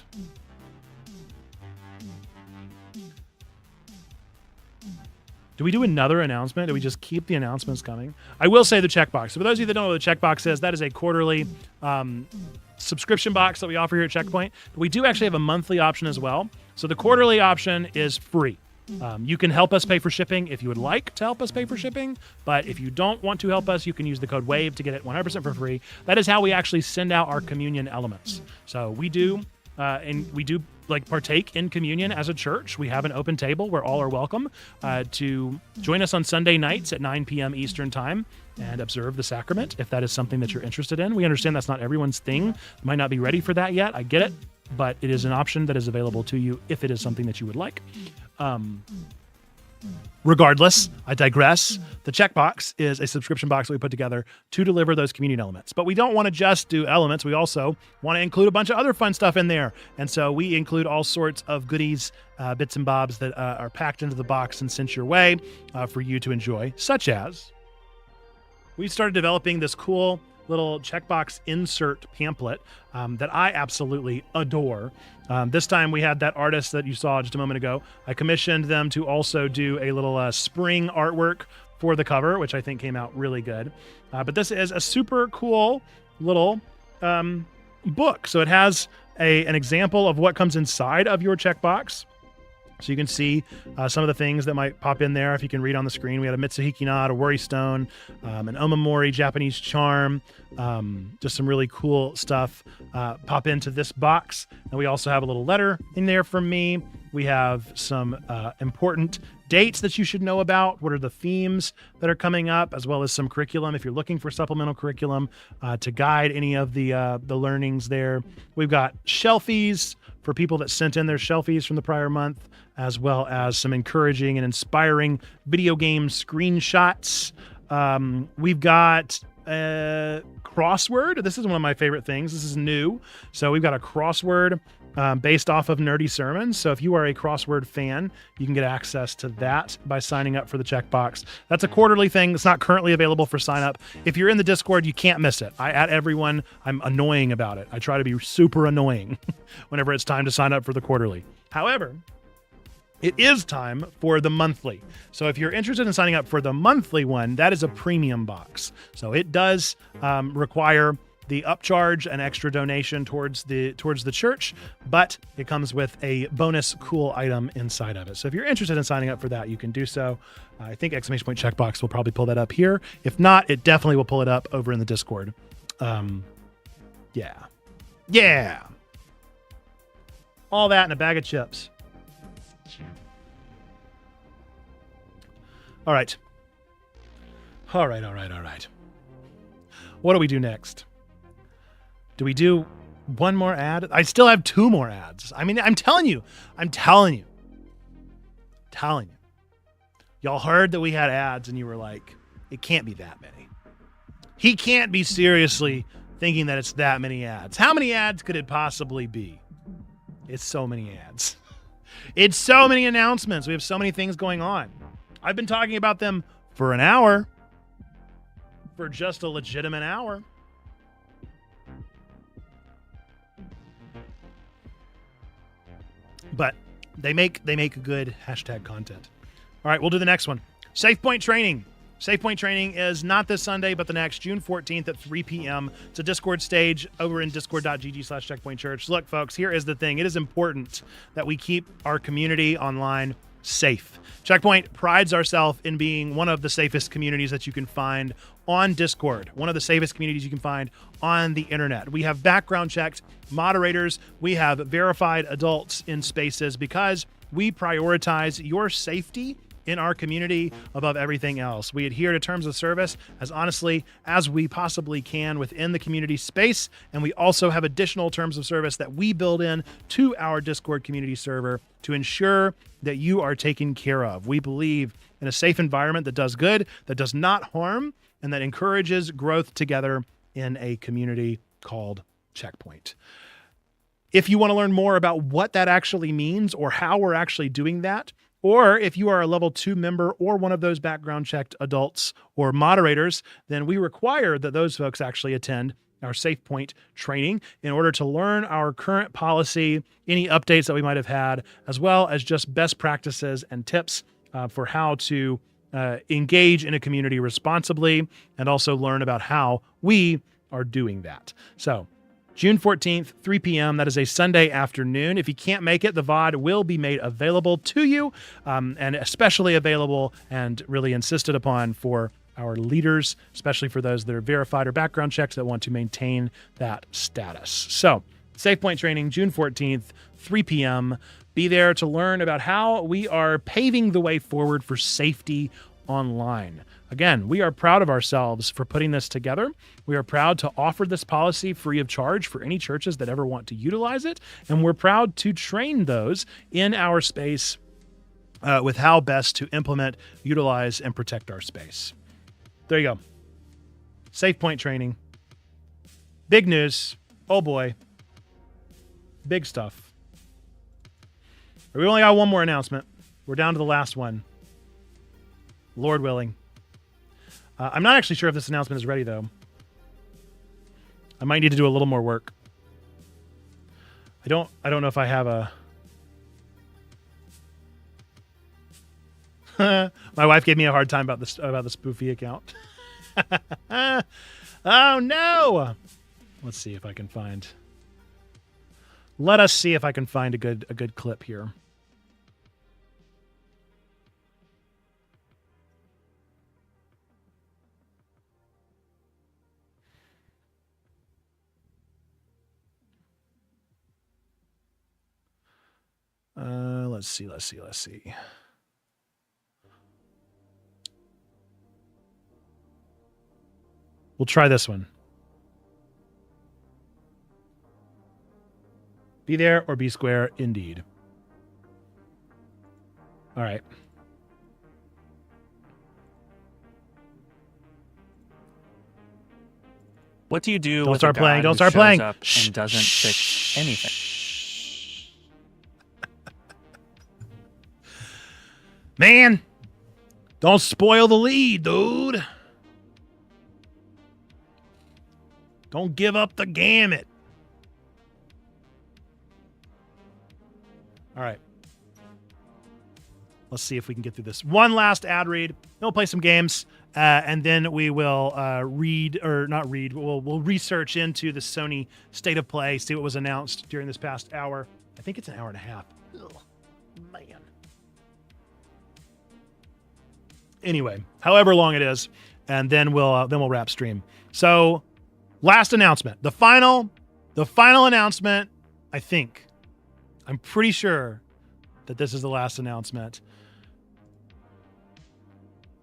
Do we do another announcement? Do we just keep the announcements coming? I will say the Checkbox. So for those of you that don't know what the Checkbox is, that is a quarterly subscription box that we offer here at Checkpoint. But we do actually have a monthly option as well. So the quarterly option is free. You can help us pay for shipping if you would like to help us pay for shipping. But if you don't want to help us, you can use the code WAVE to get it 100% for free. That is how we actually send out our communion elements. So we do partake in communion as a church. We have an open table where all are welcome to join us on Sunday nights at 9 p.m. Eastern Time and observe the sacrament if that is something that you're interested in. We understand that's not everyone's thing. You might not be ready for that yet. I get it, but it is an option that is available to you if it is something that you would like. Regardless, I digress. The Checkbox is a subscription box that we put together to deliver those communion elements. But we don't want to just do elements. We also want to include a bunch of other fun stuff in there. And so we include all sorts of goodies, bits and bobs that are packed into the box and sent your way for you to enjoy, such as we started developing this cool little Checkbox insert pamphlet that I absolutely adore. This time we had that artist that you saw just a moment ago. I commissioned them to also do a little spring artwork for the cover, which I think came out really good. But this is a super cool little book. So it has an example of what comes inside of your Checkbox. So you can see some of the things that might pop in there. If you can read on the screen, we had a Mitsuhiki knot, a worry stone, an omamori Japanese charm, just some really cool stuff pop into this box. And we also have a little letter in there from me. We have some important dates that you should know about. What are the themes that are coming up, as well as some curriculum if you're looking for supplemental curriculum to guide any of the learnings there. We've got shelfies for people that sent in their shelfies from the prior month, as well as some encouraging and inspiring video game screenshots. We've got crossword. This is one of my favorite things. This is new. So we've got a crossword based off of Nerdy Sermons. So if you are a crossword fan, you can get access to that by signing up for the Checkbox. That's a quarterly thing. It's not currently available for sign up. If you're in the Discord, you can't miss it. I at everyone. I'm annoying about it. I try to be super annoying whenever it's time to sign up for the quarterly. However, it is time for the monthly. So if you're interested in signing up for the monthly one, that is a premium box. So it does require the upcharge, an extra donation towards the church, but it comes with a bonus cool item inside of it. So if you're interested in signing up for that, you can do so. I think !Checkbox will probably pull that up here. If not, it definitely will pull it up over in the Discord. Yeah. All that in a bag of chips. All right. What do we do next? Do we do one more ad? I still have 2 more ads. I mean, I'm telling you. Y'all heard that we had ads and you were like, it can't be that many. He can't be seriously thinking that it's that many ads. How many ads could it possibly be? It's so many ads. It's so many announcements. We have so many things going on. I've been talking about them for an hour. For just a legitimate hour. But they make good hashtag content. All right, we'll do the next one. SafePoint Training. SafePoint Training is not this Sunday, but the next June 14th at 3 p.m. It's a Discord stage over in discord.gg/checkpointchurch. Look, folks, here is the thing. It is important that we keep our community online safe. Checkpoint prides ourselves in being one of the safest communities that you can find on Discord, one of the safest communities you can find on the internet. We have background checked moderators. We have verified adults in spaces because we prioritize your safety in our community above everything else. We adhere to terms of service as honestly as we possibly can within the community space, and we also have additional terms of service that we build in to our Discord community server to ensure that you are taken care of. We believe in a safe environment that does good, that does not harm, and that encourages growth together in a community called Checkpoint. If you want to learn more about what that actually means or how we're actually doing that, or if you are a level 2 member or one of those background checked adults or moderators, then we require that those folks actually attend our SafePoint training in order to learn our current policy, any updates that we might have had, as well as just best practices and tips for how to engage in a community responsibly and also learn about how we are doing that. So June 14th, 3 p.m. That is a Sunday afternoon. If you can't make it, the VOD will be made available to you and especially available and really insisted upon for our leaders, especially for those that are verified or background checks that want to maintain that status. So SafePoint training, June 14th, 3 p.m. Be there to learn about how we are paving the way forward for safety online. Again, we are proud of ourselves for putting this together. We are proud to offer this policy free of charge for any churches that ever want to utilize it. And we're proud to train those in our space with how best to implement, utilize, and protect our space. There you go. SafePoint training. Big news. Oh boy. Big stuff. We only got one more announcement. We're down to the last one. Lord willing. I'm not actually sure if this announcement is ready, though. I might need to do a little more work. I don't know if I have a... My wife gave me a hard time about the spoofy account. Oh, no! Let's see if I can find... Let us see if I can find a good clip here. Let's see. We'll try this one. Be there or be square, indeed. All right. What do you do Don't with start a playing. god Don't who start shows playing. up and doesn't fix anything? Man, don't spoil the lead, dude. Don't give up the gamut. All right. Let's see if we can get through this. One last ad read. Then we'll play some games, and then we will we'll research into the Sony State of Play, see what was announced during this past hour. I think it's an hour and a half. Ugh, man. Anyway, however long it is, and then we'll wrap stream. So, last announcement. The final announcement, I'm pretty sure that this is the last announcement.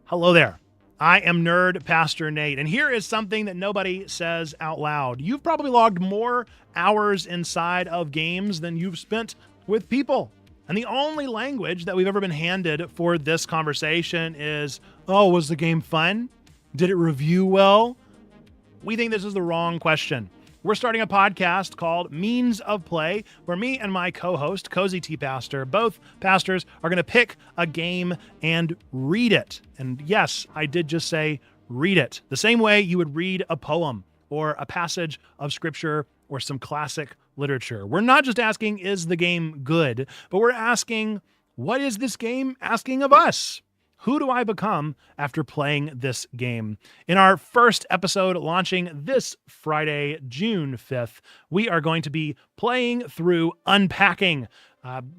Hello there. I am Nerd Pastor Nate, and here is something that nobody says out loud. You've probably logged more hours inside of games than you've spent with people. And the only language that we've ever been handed for this conversation is, oh, was the game fun? Did it review well? We think this is the wrong question. We're starting a podcast called Means of Play, where me and my co-host, Cozy T. Pastor, both pastors, are going to pick a game and read it. And yes, I did just say read it. The same way you would read a poem or a passage of scripture or some classic literature. We're not just asking, is the game good? But we're asking, what is this game asking of us? Who do I become after playing this game? In our first episode launching this Friday, June 5th, we are going to be playing through Unpacking.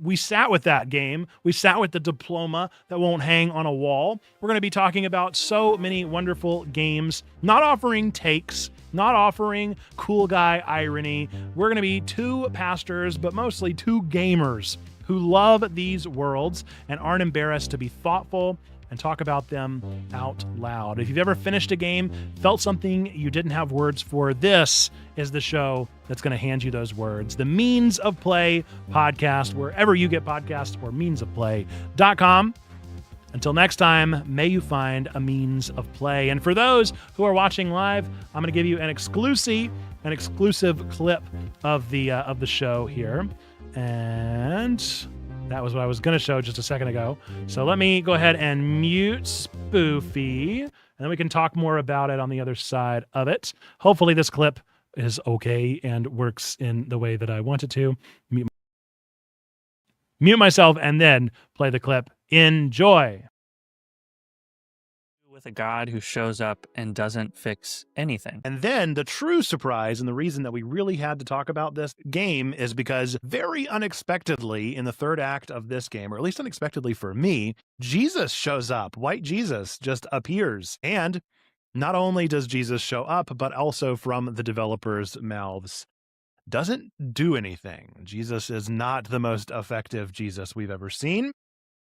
We sat with that game. We sat with the diploma that won't hang on a wall. We're going to be talking about so many wonderful games, not offering takes, not offering cool guy irony. We're going to be two pastors, but mostly two gamers who love these worlds and aren't embarrassed to be thoughtful and talk about them out loud. If you've ever finished a game, felt something you didn't have words for, this is the show that's going to hand you those words. The Means of Play podcast, wherever you get podcasts, or meansofplay.com. Until next time, may you find a means of play. And for those who are watching live, I'm going to give you an exclusive clip of the show here. And that was what I was going to show just a second ago. So let me go ahead and mute Spoofy, and then we can talk more about it on the other side of it. Hopefully this clip is okay and works in the way that I want it to. Mute myself and then play the clip. Enjoy. With a god who shows up and doesn't fix anything. And then the true surprise, and the reason that we really had to talk about this game, is because very unexpectedly in the third act of this game, or at least unexpectedly for me, Jesus shows up. White Jesus just appears. And not only does Jesus show up, but also from the developers' mouths doesn't do anything. Jesus is not the most effective Jesus we've ever seen.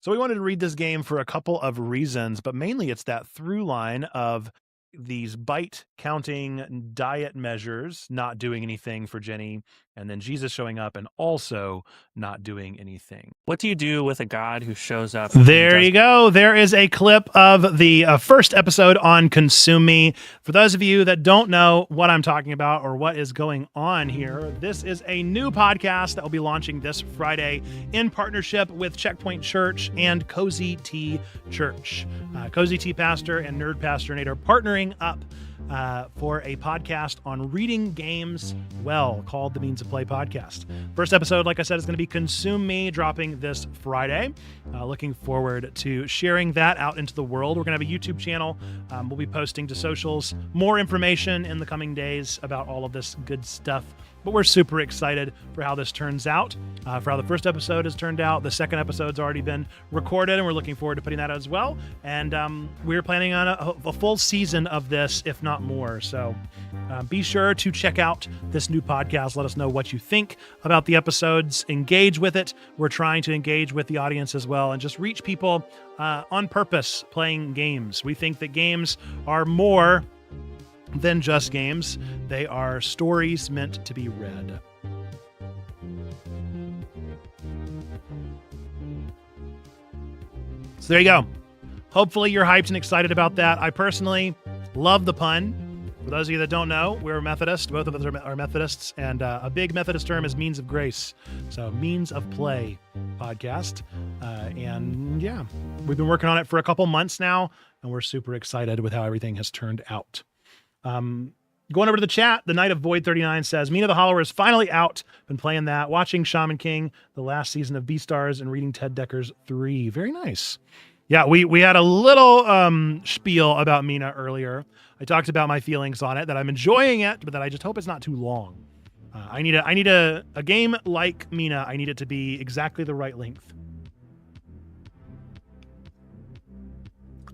So we wanted to read this game for a couple of reasons, but mainly it's that through line of these bite counting diet measures not doing anything for Jenny, and then Jesus showing up and also not doing anything. What do you do with a god who shows up? There you go. There is a clip of the first episode on Consume Me. For those of you that don't know what I'm talking about or what is going on here, this is a new podcast that will be launching this Friday in partnership with Checkpoint Church and Cozy T Church. Cozy T Pastor and Nerd Pastor Nate are partnering up for a podcast on reading games well called the Means of Play podcast. First episode, like I said, is going to be Consume Me, dropping this Friday. Looking forward to sharing that out into the world. We're going to have a YouTube channel. We'll be posting to socials more information in the coming days about all of this good stuff But we're super excited for how this turns out, for how the first episode has turned out. The second episode's already been recorded, and we're looking forward to putting that out as well. And we're planning on a full season of this, if not more. So be sure to check out this new podcast. Let us know what you think about the episodes. Engage with it. We're trying to engage with the audience as well and just reach people on purpose playing games. We think that games are more than just games. They are stories meant to be read. So there you go. Hopefully you're hyped and excited about that. I personally love the pun. For those of you that don't know, we're Methodist. Both of us are Methodists, and a big Methodist term is means of grace. So means of play podcast. And yeah, we've been working on it for a couple months now, and we're super excited with how everything has turned out. Going over to the chat, the Knight of Void 39 says, Mina the Hollower is finally out. Been playing that, watching Shaman King, the last season of Beastars, and reading Ted Decker's 3. Very nice. Yeah, we had a little spiel about Mina earlier. I talked about my feelings on it, that I'm enjoying it, but that I just hope it's not too long. I need a game like Mina. I need it to be exactly the right length.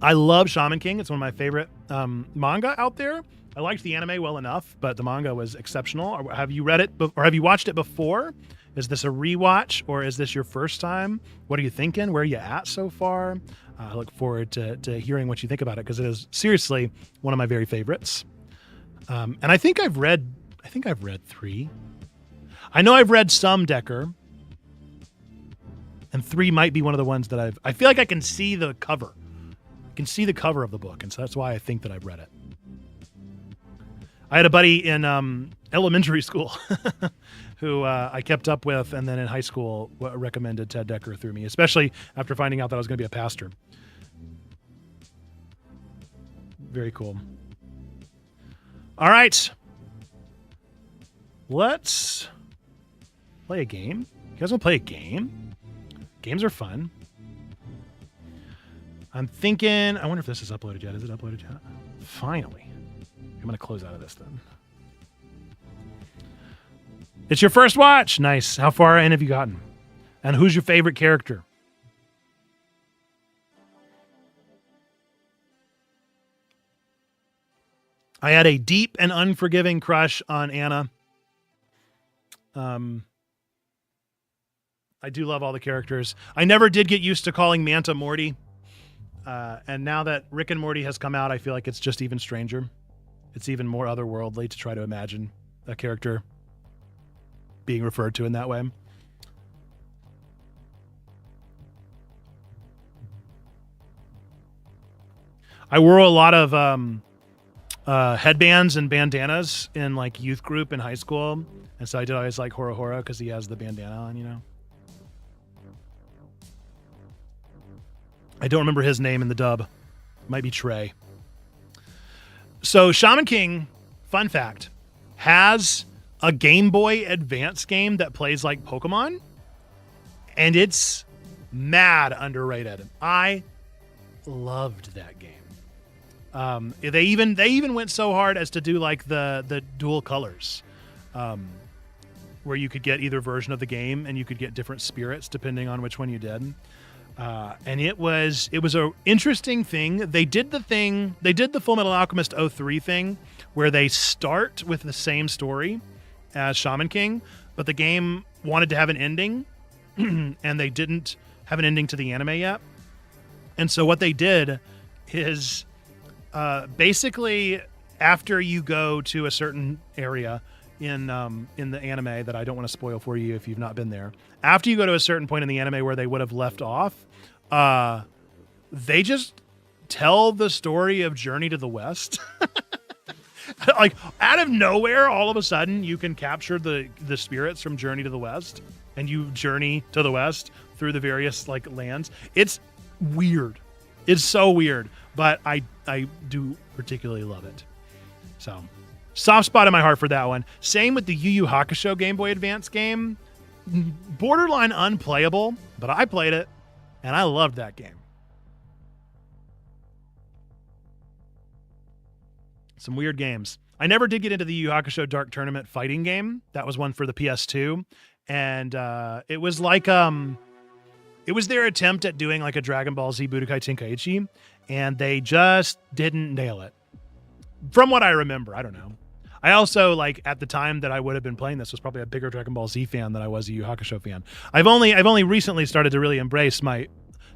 I love Shaman King. It's one of my favorite manga out there. I liked the anime well enough, but the manga was exceptional. Have you read it or have you watched it before? Is this a rewatch or is this your first time? What are you thinking? Where are you at so far? I look forward to hearing what you think about it because it is seriously one of my very favorites. And I think I've read 3. I know I've read some Decker, and 3 might be one of the ones that I feel like I can see the cover. I can see the cover of the book, and so that's why I think that I've read it. I had a buddy in elementary school who I kept up with, and then in high school recommended Ted Decker through me, especially after finding out that I was going to be a pastor. Very cool. All right. Let's play a game. You guys want to play a game? Games are fun. I'm thinking, I wonder if this is uploaded yet. Is it uploaded yet? Finally. I'm going to close out of this then. It's your first watch. Nice. How far in have you gotten? And who's your favorite character? I had a deep and unforgiving crush on Anna. I do love all the characters. I never did get used to calling Manta Morty. And now that Rick and Morty has come out, I feel like it's just even stranger. It's even more otherworldly to try to imagine a character being referred to in that way. I wore a lot of headbands and bandanas in like youth group in high school. And so I did always like Hora Hora because he has the bandana on, you know. I don't remember his name in the dub. Might be Trey. So Shaman King, fun fact, has a Game Boy Advance game that plays like Pokemon, and it's mad underrated. I loved that game. They even went so hard as to do like the dual colors, where you could get either version of the game and you could get different spirits depending on which one you did. And it was a interesting thing. They did the Full Metal Alchemist 03 thing where they start with the same story as Shaman King, but the game wanted to have an ending and they didn't have an ending to the anime yet. And so what they did is basically after you go to a certain area in the anime that I don't want to spoil for you if you've not been there, after you go to a certain point in the anime where they would have left off, they just tell the story of Journey to the West. Like out of nowhere, all of a sudden you can capture the spirits from Journey to the West and you journey to the West through the various like lands. It's weird. It's so weird, but I do particularly love it. So soft spot in my heart for that one. Same with the Yu Yu Hakusho Game Boy Advance game. Borderline unplayable, but I played it and I loved that game. Some weird games. I never did get into the Yu Yu Hakusho Dark Tournament fighting game. That was one for the PS2. And it was like it was their attempt at doing like a Dragon Ball Z Budokai Tenkaichi, and they just didn't nail it. From what I remember, I don't know. I also, like, at the time that I would have been playing this, was probably a bigger Dragon Ball Z fan than I was a Yu Yu Hakusho fan. I've only recently started to really embrace my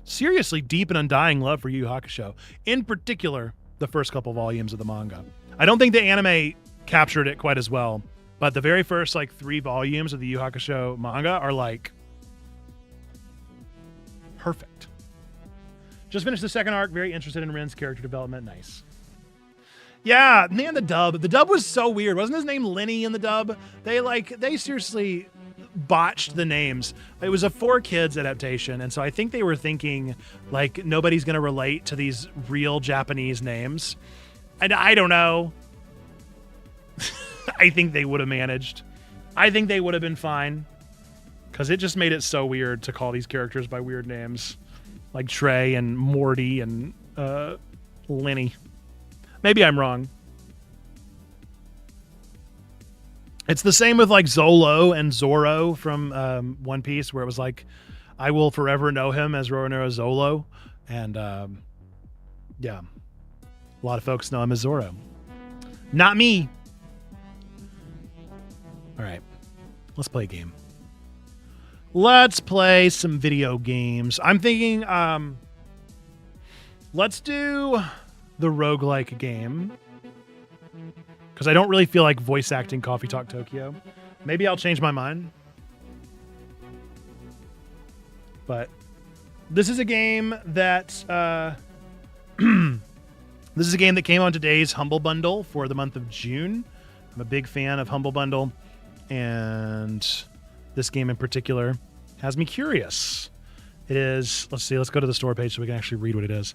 seriously deep and undying love for Yu Yu Hakusho. In particular, the first couple volumes of the manga. I don't think the anime captured it quite as well, but the very first, like, 3 volumes of the Yu Yu Hakusho manga are, like, perfect. Just finished the second arc. Very interested in Ren's character development. Nice. Yeah, man, the dub. The dub was so weird. Wasn't his name Lenny in the dub? They seriously botched the names. It was a 4Kids adaptation, and so I think they were thinking, like, nobody's going to relate to these real Japanese names. And I don't know. I think they would have managed. I think they would have been fine. Because it just made it so weird to call these characters by weird names. Like Trey and Morty and Lenny. Maybe I'm wrong. It's the same with like Zolo and Zoro from One Piece, where it was like, I will forever know him as Roronoa Zolo. And yeah, a lot of folks know him as Zoro. Not me. All right, let's play a game. Let's play some video games. I'm thinking, let's do the roguelike game, because I don't really feel like voice acting Coffee Talk Tokyo. Maybe I'll change my mind. But this is a game that this is a game that came on today's Humble Bundle for the month of June. I'm a big fan of Humble Bundle, and this game in particular has me curious. It is, let's go to the store page so we can actually read what it is.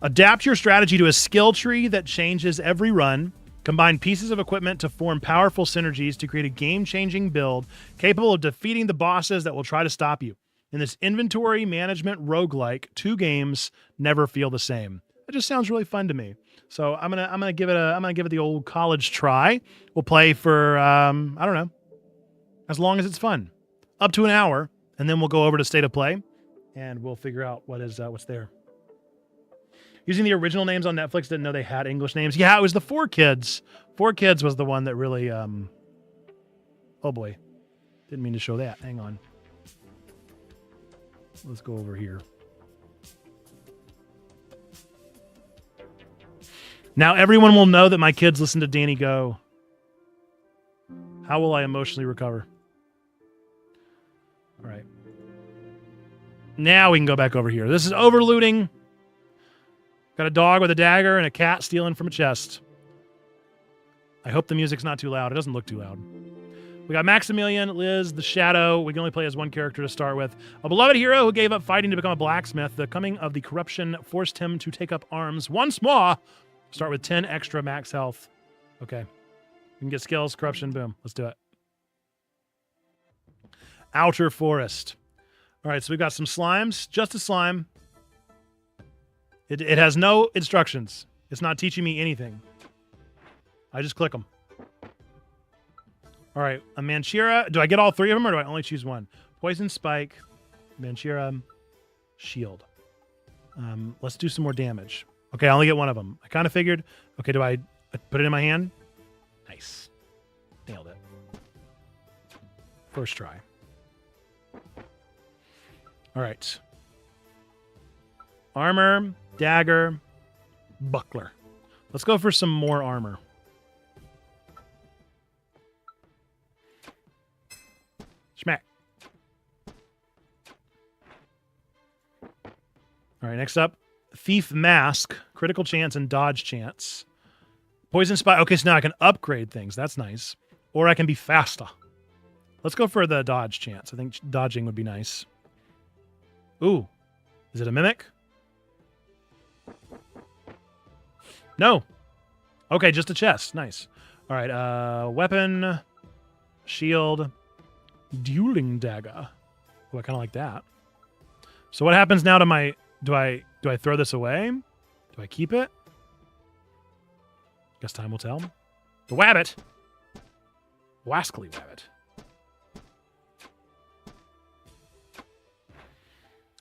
Adapt your strategy to a skill tree that changes every run. Combine pieces of equipment to form powerful synergies to create a game-changing build capable of defeating the bosses that will try to stop you. In this inventory management roguelike, 2 games never feel the same. It just sounds really fun to me. So I'm gonna give it the old college try. We'll play for I don't know, as long as it's fun, up to an hour, and then we'll go over to State of Play, and we'll figure out what's there. Using the original names on Netflix, didn't know they had English names. Yeah, it was the 4Kids. 4Kids was the one that really, oh boy, didn't mean to show that. Hang on. Let's go over here. Now everyone will know that my kids listen to Danny Go. How will I emotionally recover? All right. Now we can go back over here. This is Overlooting. Got a dog with a dagger and a cat stealing from a chest. I hope the music's not too loud. It doesn't look too loud. We got Maximilian, Liz, the Shadow. We can only play as one character to start with. A beloved hero who gave up fighting to become a blacksmith. The coming of the corruption forced him to take up arms once more. Start with 10 extra max health. Okay. We can get skills, corruption, boom. Let's do it. Outer Forest. All right, so we've got some slimes. Just a slime. It has no instructions. It's not teaching me anything. I just click them. All right, a Manchira. Do I get all 3 of them, or do I only choose one? Poison Spike, Manchira, Shield. Let's do some more damage. Okay, I only get one of them. I kind of figured. Okay, do I put it in my hand? Nice. Nailed it. First try. All right. Armor, dagger, buckler. Let's go for some more armor. Schmack. All right, next up, Thief Mask, critical chance and dodge chance. Poison Spike. Okay, so now I can upgrade things. That's nice. Or I can be faster. Let's go for the dodge chance. I think dodging would be nice. Ooh. Is it a mimic? No. Okay, just a chest. Nice. All right, weapon, shield, dueling dagger. Oh, I kind of like that. So what happens now to my... Do I throw this away? Do I keep it? Guess time will tell. The Wabbit. Wascally Wabbit.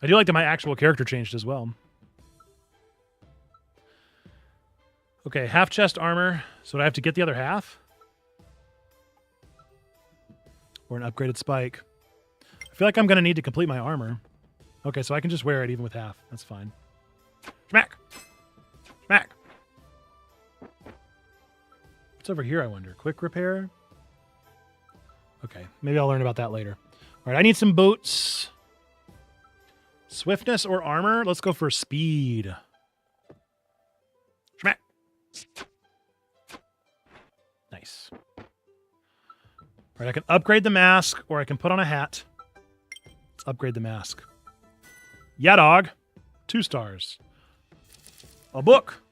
I do like that my actual character changed as well. Okay, half chest armor. So do I have to get the other half? Or an upgraded spike? I feel like I'm going to need to complete my armor. Okay, so I can just wear it even with half. That's fine. Smack! Smack! What's over here, I wonder? Quick repair? Okay, maybe I'll learn about that later. All right, I need some boots. Swiftness or armor? Let's go for speed. Smack! Nice. All right, I can upgrade the mask, or I can put on a hat. Let's upgrade the mask. Yeah, dog. 2 stars. A book.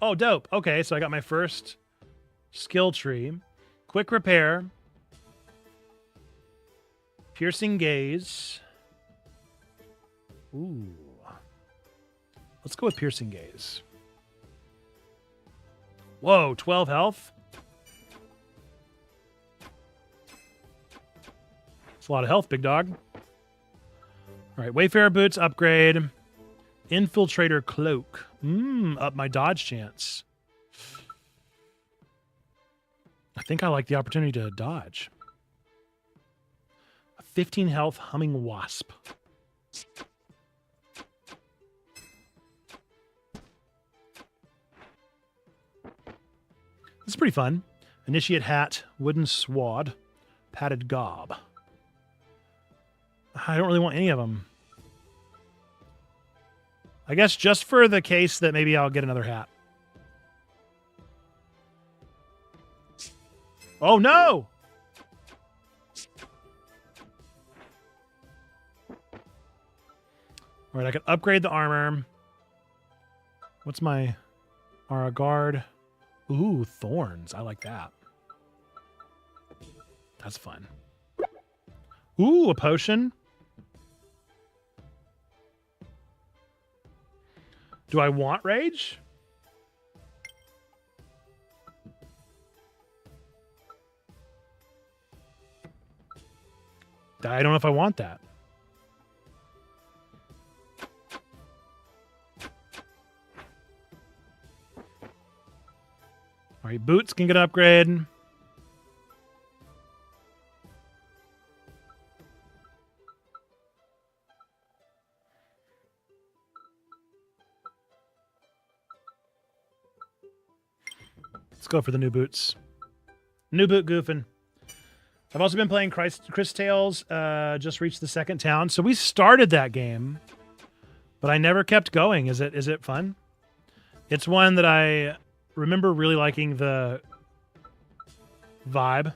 Oh, dope. Okay, so I got my first skill tree. Quick repair. Piercing gaze. Ooh. Let's go with piercing gaze. Whoa, 12 health. That's a lot of health, big dog. All right, Wayfarer boots, upgrade. Infiltrator cloak. Up my dodge chance. I think I like the opportunity to dodge. A 15 health humming wasp. This is pretty fun. Initiate hat, wooden swad, padded gob. I don't really want any of them. I guess just for the case that maybe I'll get another hat. Oh, no! All right, I can upgrade the armor. What's my aura guard? Ooh, thorns. I like that. That's fun. Ooh, a potion. Do I want rage? I don't know if I want that. All right, boots can get an upgrade. Let's go for the new boots. New boot goofing. I've also been playing Chris Tales. Just reached the 2nd town. So we started that game, but I never kept going. Is it fun? It's one that I remember really liking the vibe.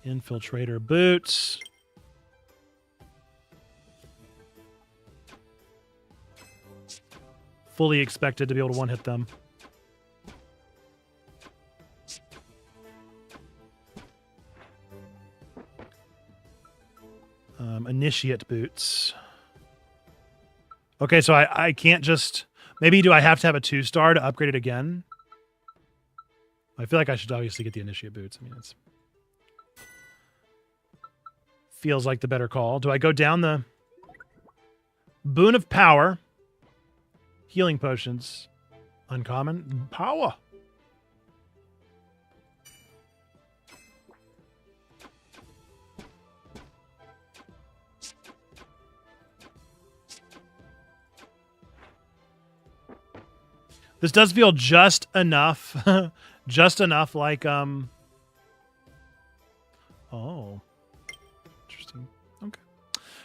Infiltrator boots. Fully expected to be able to one-hit them. Initiate boots. Okay, so I can't just... Maybe do I have to have a 2-star to upgrade it again? I feel like I should obviously get the initiate boots. I mean, it's... Feels like the better call. Do I go down the... Boon of Power. Healing potions. Uncommon. Power. This does feel just enough. Just enough like, Oh. Interesting. Okay.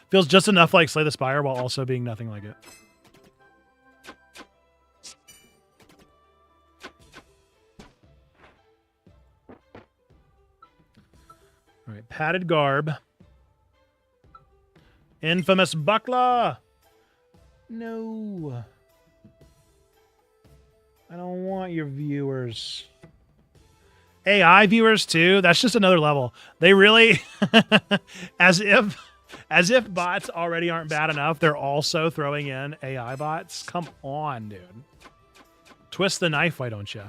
Feels just enough like Slay the Spire while also being nothing like it. All right, padded garb. Infamous buckler. No. I don't want your viewers. AI viewers too. That's just another level. They really, as if bots already aren't bad enough, they're also throwing in AI bots. Come on, dude. Twist the knife, why don't you?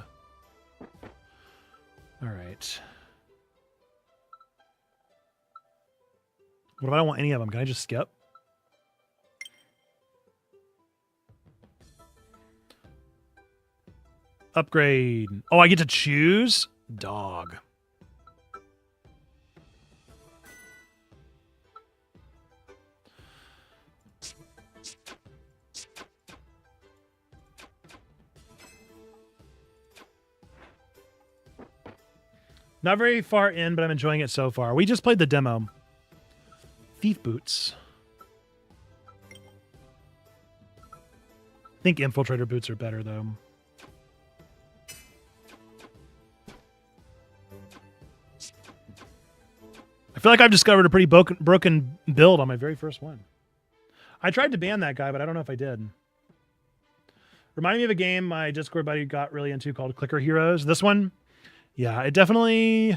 All right. What if I don't want any of them? Can I just skip? Upgrade. Oh, I get to choose? Dog. Not very far in, but I'm enjoying it so far. We just played the demo. Thief boots. I think infiltrator boots are better, though. I feel like I've discovered a pretty broken build on my very first one. I tried to ban that guy, but I don't know if I did. Reminding me of a game my Discord buddy got really into called Clicker Heroes. This one, yeah, it definitely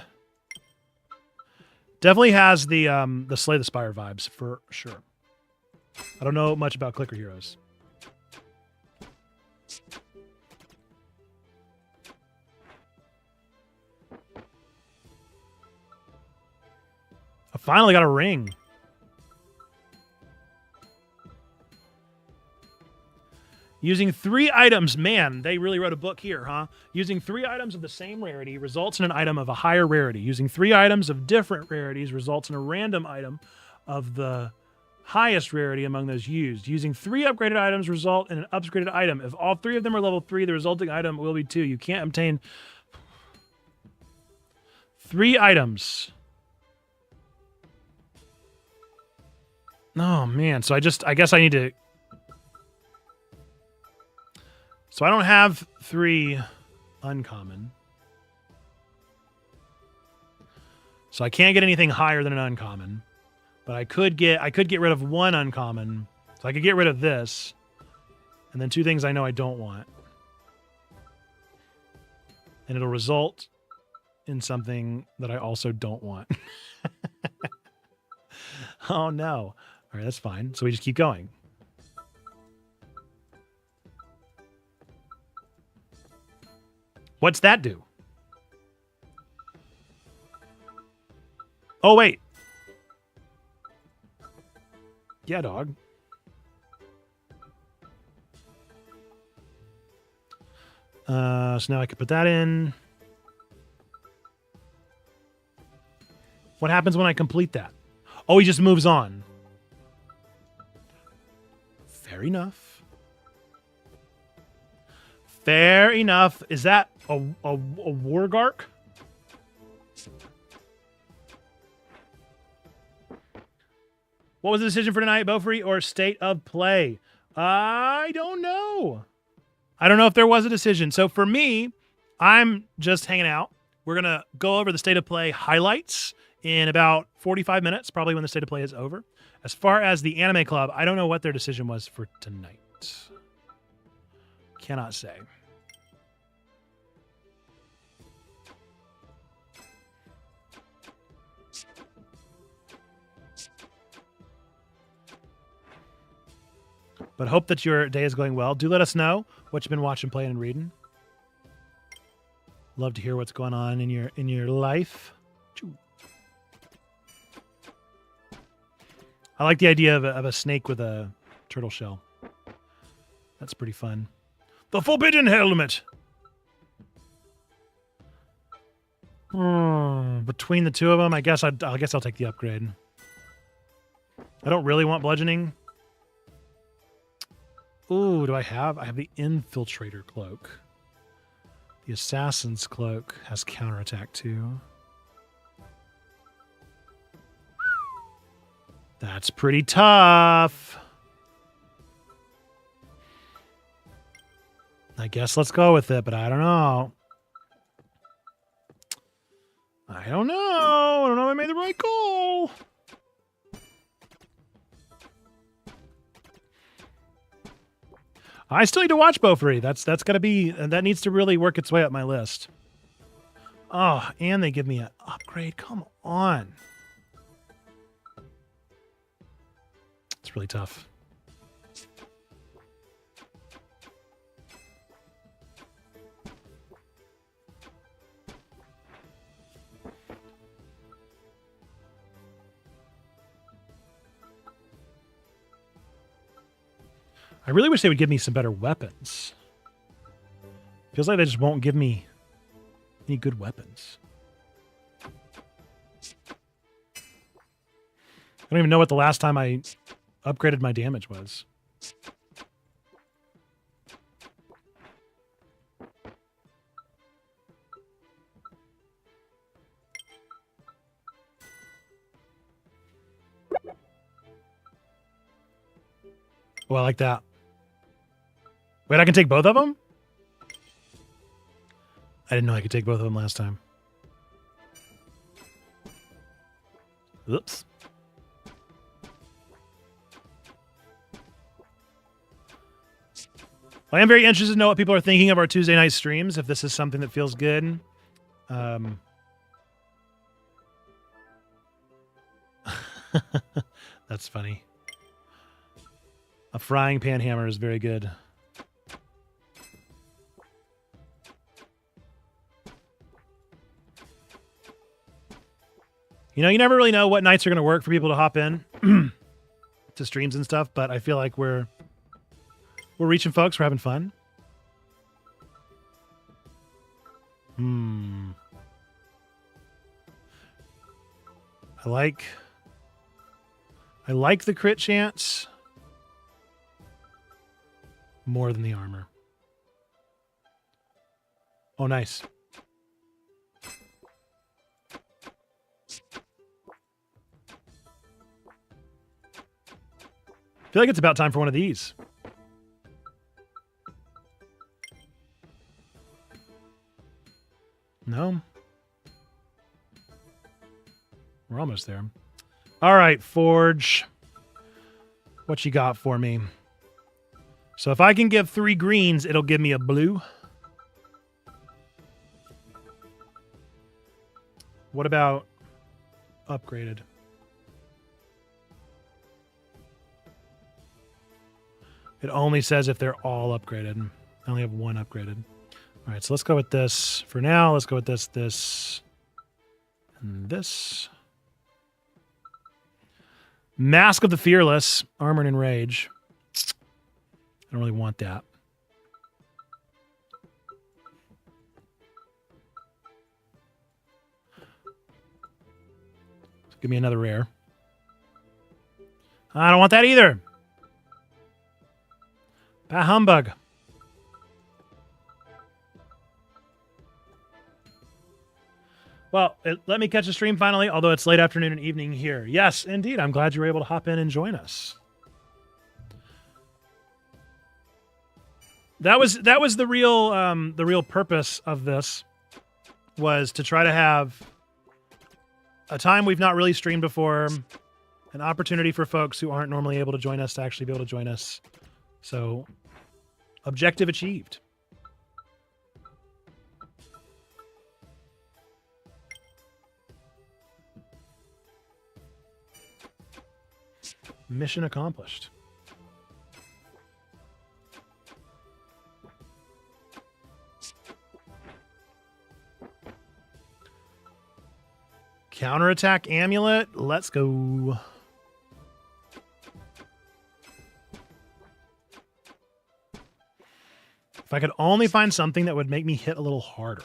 has the Slay the Spire vibes for sure. I don't know much about Clicker Heroes. I finally got a ring. Using 3 items, man, they really wrote a book here, huh? Using 3 items of the same rarity results in an item of a higher rarity. Using 3 items of different rarities results in a random item of the highest rarity among those used. Using 3 upgraded items result in an upgraded item. If all 3 of them are level 3, the resulting item will be 2. You can't obtain 3 items. Oh, man. So I guess I need to... So I don't have 3 uncommon. So I can't get anything higher than an uncommon. But I could get rid of 1 uncommon. So I could get rid of this. And then 2 things I know I don't want. And it'll result in something that I also don't want. Oh no. All right, that's fine. So we just keep going. What's that do? Oh, wait. Yeah, dog. So now I can put that in. What happens when I complete that? Oh, he just moves on. Fair enough. Fair enough. Is that a Wargark? What was the decision for tonight, Beaufry, or state of play? I don't know. I don't know if there was a decision. So for me, I'm just hanging out. We're going to go over the state of play highlights in about 45 minutes, probably when the state of play is over. As far as the anime club, I don't know what their decision was for tonight. Cannot say. But hope that your day is going well. Do let us know what you've been watching, playing, and reading. Love to hear what's going on in your life. I like the idea of a snake with a turtle shell. That's pretty fun. The forbidden helmet. Between the 2 of them, I guess I'll take the upgrade. I don't really want bludgeoning. Ooh, do I have? I have the infiltrator cloak. The assassin's cloak has counterattack too. That's pretty tough. I guess let's go with it, but I don't know. I don't know if I made the right call. I still need to watch Beaufry. That's gotta be, that needs to really work its way up my list. Oh, and they give me an upgrade. Come on. It's really tough. I really wish they would give me some better weapons. Feels like they just won't give me any good weapons. I don't even know what the last time I upgraded my damage was. Oh, I like that. Wait, I can take both of them? I didn't know I could take both of them last time. Oops. I am very interested to know what people are thinking of our Tuesday night streams, if this is something that feels good. That's funny. A frying pan hammer is very good. You know, you never really know what nights are going to work for people to hop in to streams and stuff, but I feel like we're reaching folks. We're having fun. I like the crit chance more than the armor. Oh, nice. I feel like it's about time for one of these. No. We're almost there. All right, Forge. What you got for me? So if I can give 3 greens, it'll give me a blue. What about upgraded? It only says if they're all upgraded. I only have 1 upgraded. All right, so let's go with this. For now, let's go with this, this, and this. Mask of the Fearless, Armor and Enrage. I don't really want that. Give me another rare. I don't want that either. Bah humbug. Well, let me catch a stream finally, although it's late afternoon and evening here. Yes, indeed. I'm glad you were able to hop in and join us. That was the real purpose of this, was to try to have a time we've not really streamed before, an opportunity for folks who aren't normally able to join us to actually be able to join us. So, objective achieved. Mission accomplished. Counterattack amulet. Let's go. If I could only find something that would make me hit a little harder.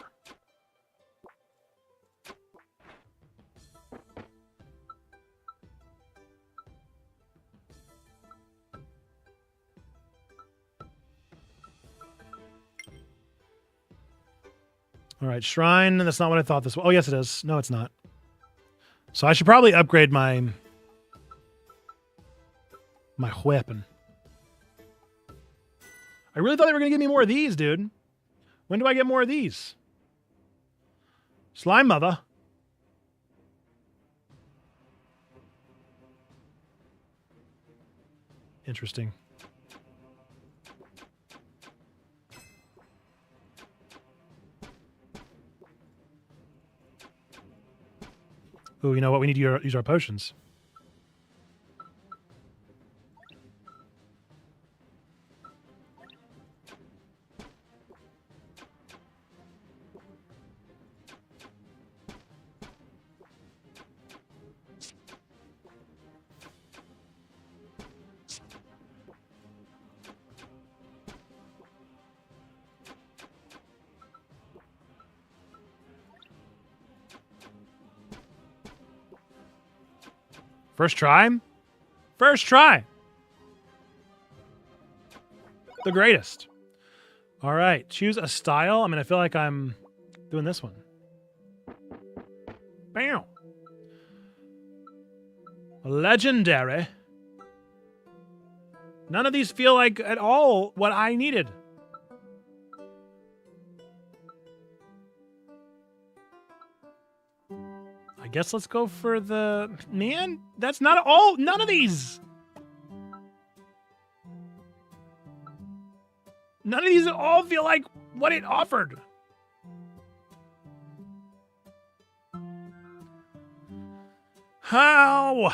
All right, shrine. That's not what I thought this was. Oh, yes, it is. No, it's not. So I should probably upgrade my weapon. I really thought they were going to give me more of these, dude. When do I get more of these? Slime mother. Interesting. Ooh, you know what? We need to use our potions. First try? First try. The greatest. All right, choose a style. I mean, I feel like I'm doing this one. Bam. Legendary. None of these feel like at all what I needed. I guess let's go for the... Man, that's not all... None of these! None of these at all feel like what it offered. How?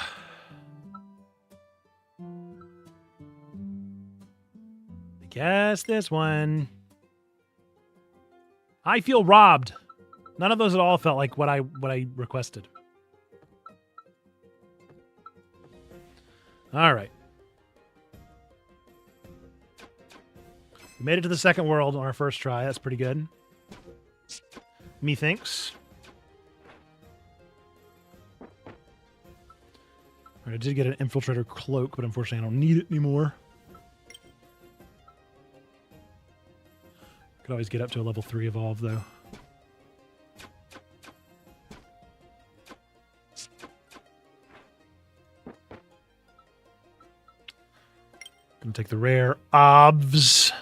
I guess this one. I feel robbed. None of those at all felt like what I requested. All right. We made it to the second world on our first try. That's pretty good. Methinks. All right, I did get an infiltrator cloak, but unfortunately I don't need it anymore. Could always get up to a level 3 evolve, though. Gonna take the rare obvs.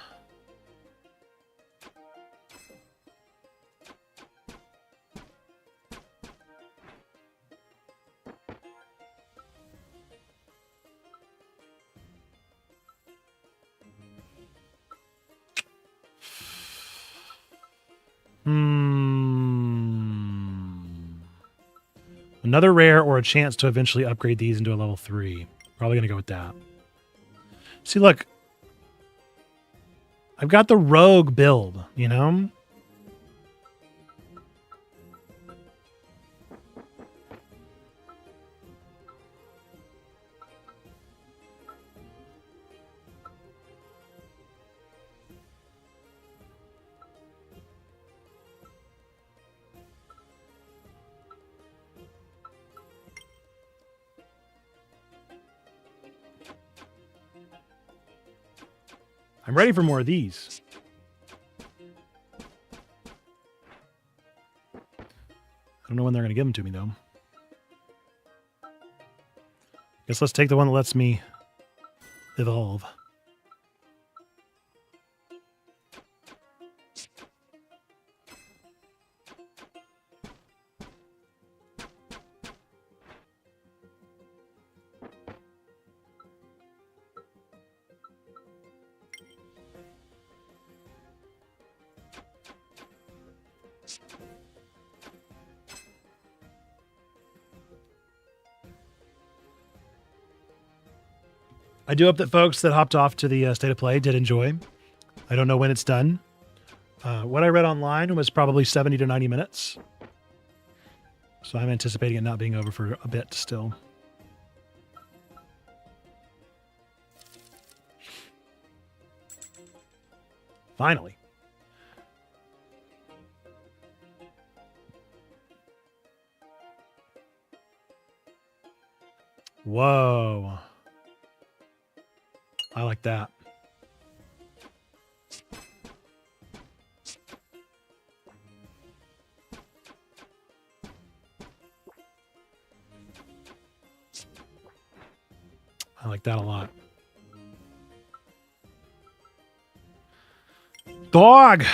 Another rare or a chance to eventually upgrade these into a level 3. Probably gonna go with that. See, look. I've got the rogue build, you know? I'm ready for more of these. I don't know when they're going to give them to me, though. Guess let's take the one that lets me evolve. I do hope that folks that hopped off to the State of Play did enjoy. I don't know when it's done. What I read online was probably 70 to 90 minutes. So I'm anticipating it not being over for a bit still. Finally. Whoa. I like that. I like that a lot. Dog!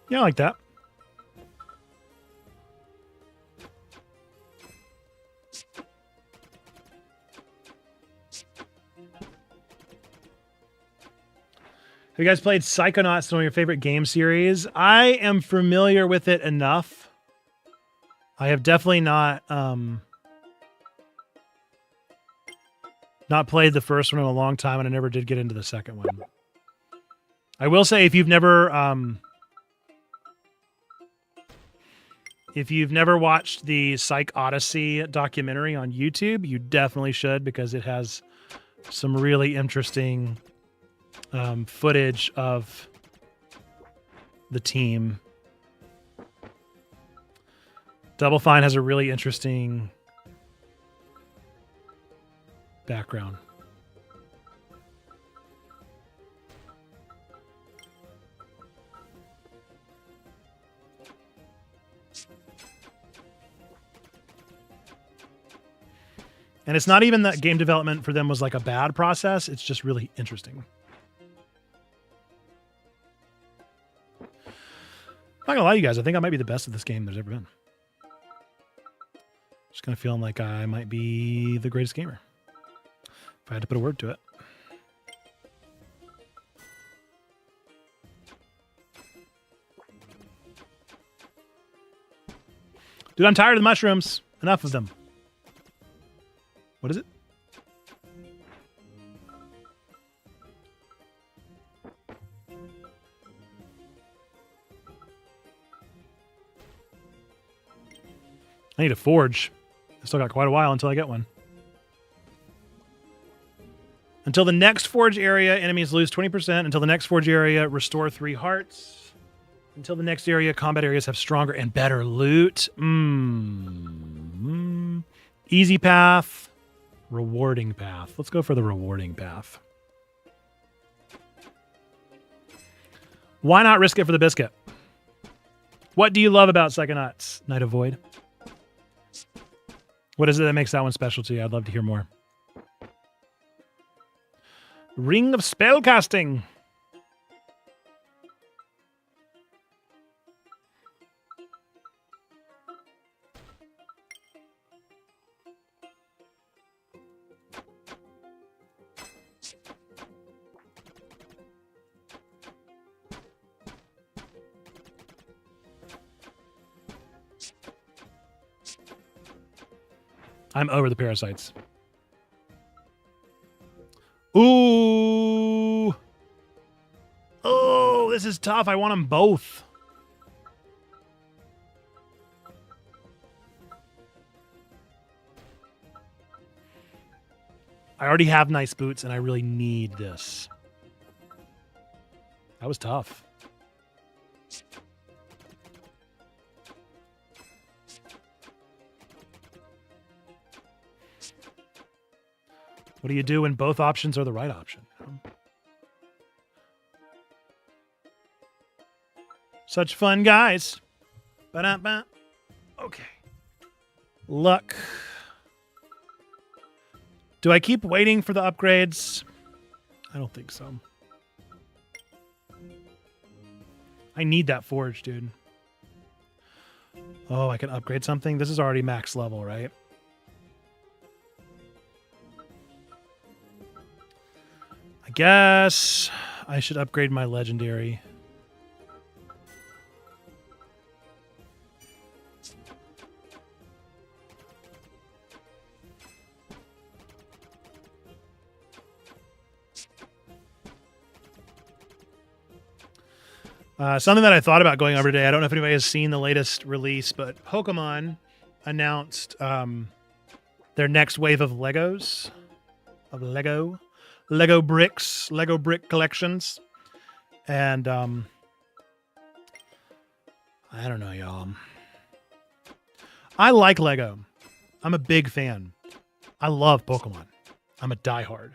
Yeah, I like that. Have you guys played Psychonauts, one of your favorite game series? I am familiar with it enough. I have definitely not played the first one in a long time, and I never did get into the second one. I will say, if you've never If you've never watched the Psych Odyssey documentary on YouTube, you definitely should, because it has some really interesting footage of the team. Double Fine has a really interesting background. And it's not even that game development for them was like a bad process. It's just really interesting. I'm not gonna lie to you guys. I think I might be the best at this game there's ever been. Just kind of feeling like I might be the greatest gamer, if I had to put a word to it. Dude, I'm tired of the mushrooms. Enough of them. What is it? I need a forge. I still got quite a while until I get one. Until the next forge area, enemies lose 20%. Until the next forge area, restore 3 hearts. Until the next area, combat areas have stronger and better loot. Easy path. Rewarding path. Let's go for the rewarding path. Why not risk it for the biscuit? What do you love about Psychonauts, Night of Void? What is it that makes that one special to you? I'd love to hear more. Ring of Spellcasting. I'm over the parasites. Ooh. Oh, this is tough. I want them both. I already have nice boots, and I really need this. That was tough. What do you do when both options are the right option? Such fun, guys. Ba-da-ba. Okay. Luck. Do I keep waiting for the upgrades? I don't think so. I need that forge, dude. Oh, I can upgrade something? This is already max level, right? I guess I should upgrade my legendary. Something that I thought about going over today. I don't know if anybody has seen the latest release, but Pokemon announced their next wave of Legos, Lego bricks, Lego brick collections. And I don't know, y'all. I like Lego. I'm a big fan. I love Pokemon. I'm a diehard.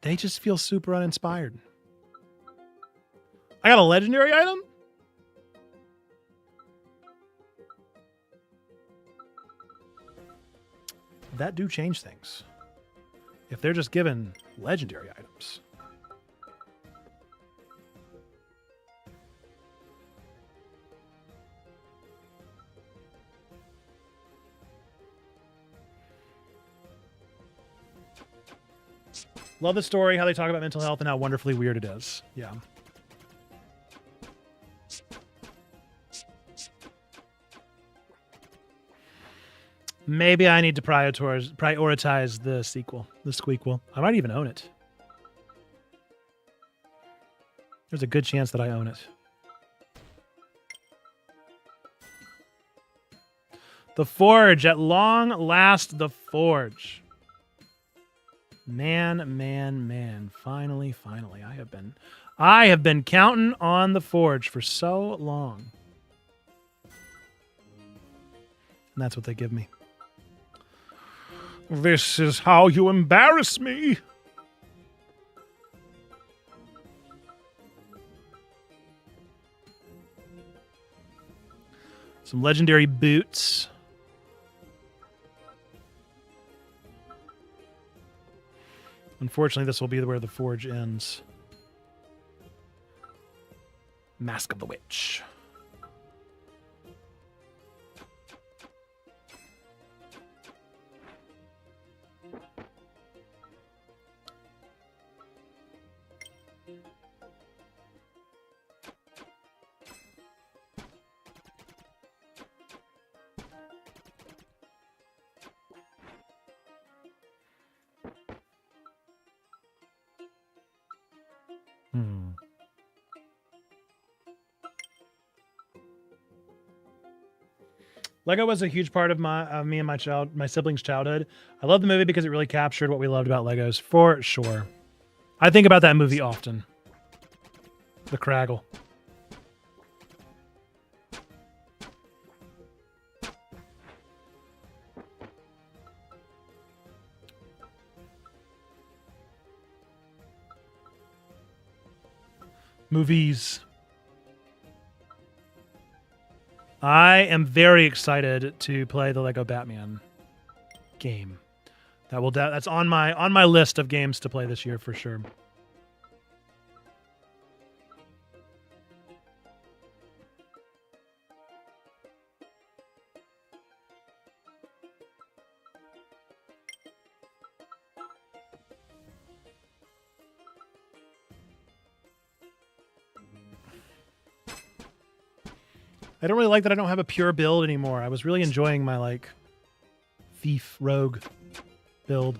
They just feel super uninspired. I got a legendary item? That do change things. If they're just given legendary items. Love the story, how they talk about mental health and how wonderfully weird it is. Yeah. Maybe I need to prioritize the sequel, the squeakquel. I might even own it. There's a good chance that I own it. The Forge, at long last, The Forge. Man. Finally. I have been counting on The Forge for so long. And that's what they give me. This is how you embarrass me. Some legendary boots. Unfortunately, this will be where the Forge ends. Mask of the Witch. Lego was a huge part of me and my siblings' childhood. I love the movie because it really captured what we loved about Legos, for sure. I think about that movie often. The Craggle. Movies. I am very excited to play the Lego Batman game. That's on my list of games to play this year for sure. I don't really like that I don't have a pure build anymore. I was really enjoying my, like, thief rogue build.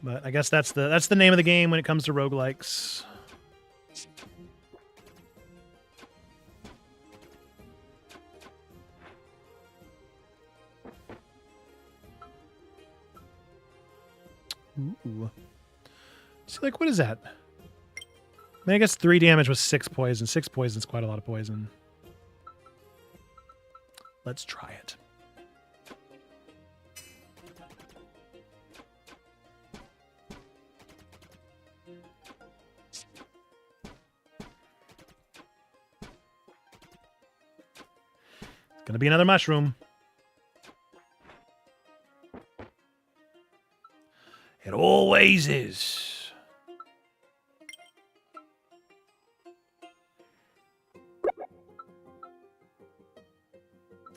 But I guess that's the name of the game when it comes to roguelikes. Ooh. So, like, what is that? I mean, I guess 3 damage was 6 poison. 6 poison is quite a lot of poison. Let's try it. It's gonna be another mushroom. It always is.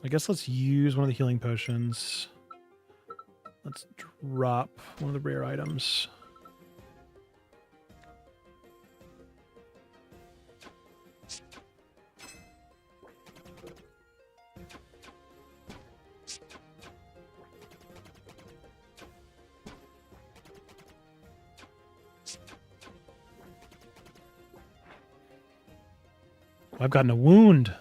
I guess let's use one of the healing potions. Let's drop one of the rare items. I've gotten a wound.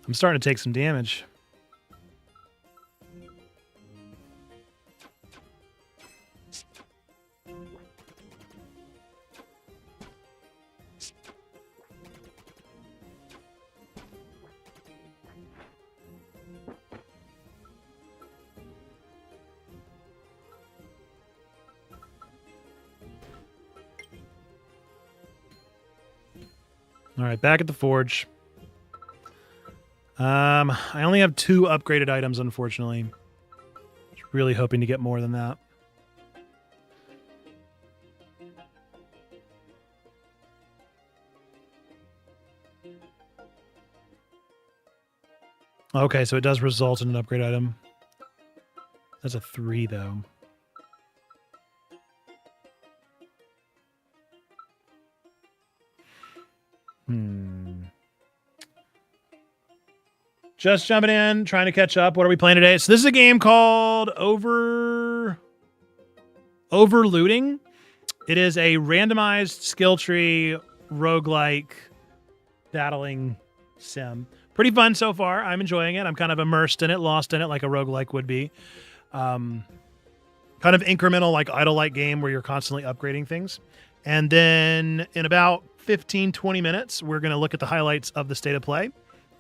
I'm starting to take some damage. All right, back at the forge. I only have 2 upgraded items, unfortunately. Just really hoping to get more than that. Okay, so it does result in an upgrade item. That's a 3, though. Just jumping in, trying to catch up. What are we playing today? So this is a game called Overlooting. It is a randomized skill tree roguelike battling sim. Pretty fun so far. I'm enjoying it. I'm kind of immersed in it, lost in it like a roguelike would be. Kind of incremental, like idle-like game where you're constantly upgrading things. And then in about 15, 20 minutes, we're going to look at the highlights of the state of play.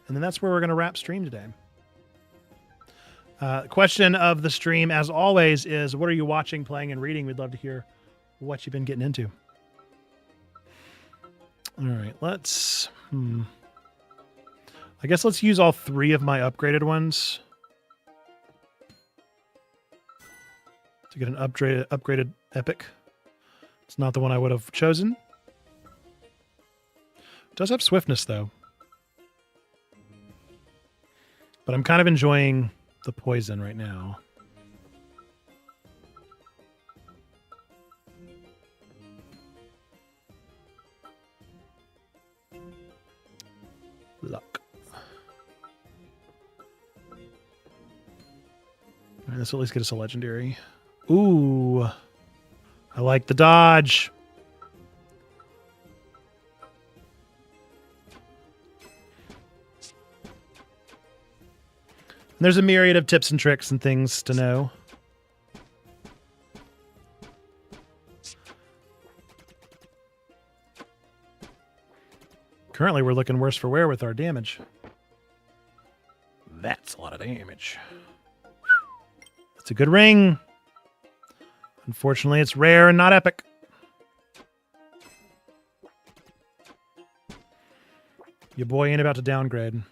And then that's where we're going to wrap stream today. Question of the stream, as always, is what are you watching, playing, and reading? We'd love to hear what you've been getting into. All right, let's... I guess let's use all 3 of my upgraded ones to get an upgraded epic. It's not the one I would have chosen. It does have swiftness, though. But I'm kind of enjoying the poison right now. Luck. All right, let's at least get us a legendary. Ooh. I like the dodge. There's a myriad of tips and tricks and things to know. Currently, we're looking worse for wear with our damage. That's a lot of damage. It's a good ring. Unfortunately, it's rare and not epic. Your boy ain't about to downgrade.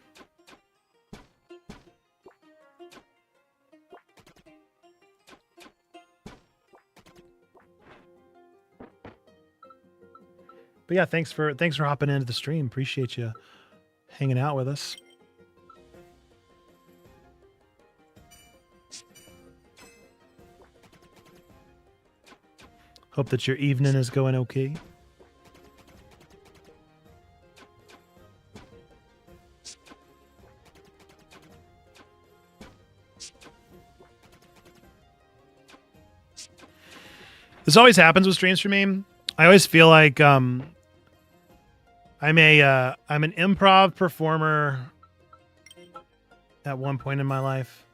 But yeah, thanks for hopping into the stream. Appreciate you hanging out with us. Hope that your evening is going okay. This always happens with streams for me. I always feel like I'm an improv performer at one point in my life.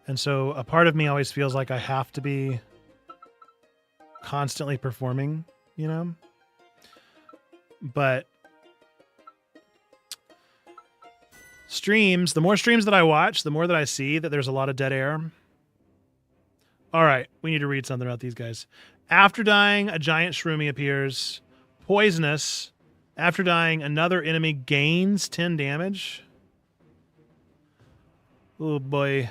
And so a part of me always feels like I have to be constantly performing, you know? But streams, the more streams that I watch, the more that I see that there's a lot of dead air. All right, we need to read something about these guys. After dying, a giant shroomy appears. Poisonous. After dying, another enemy gains 10 damage. Oh boy.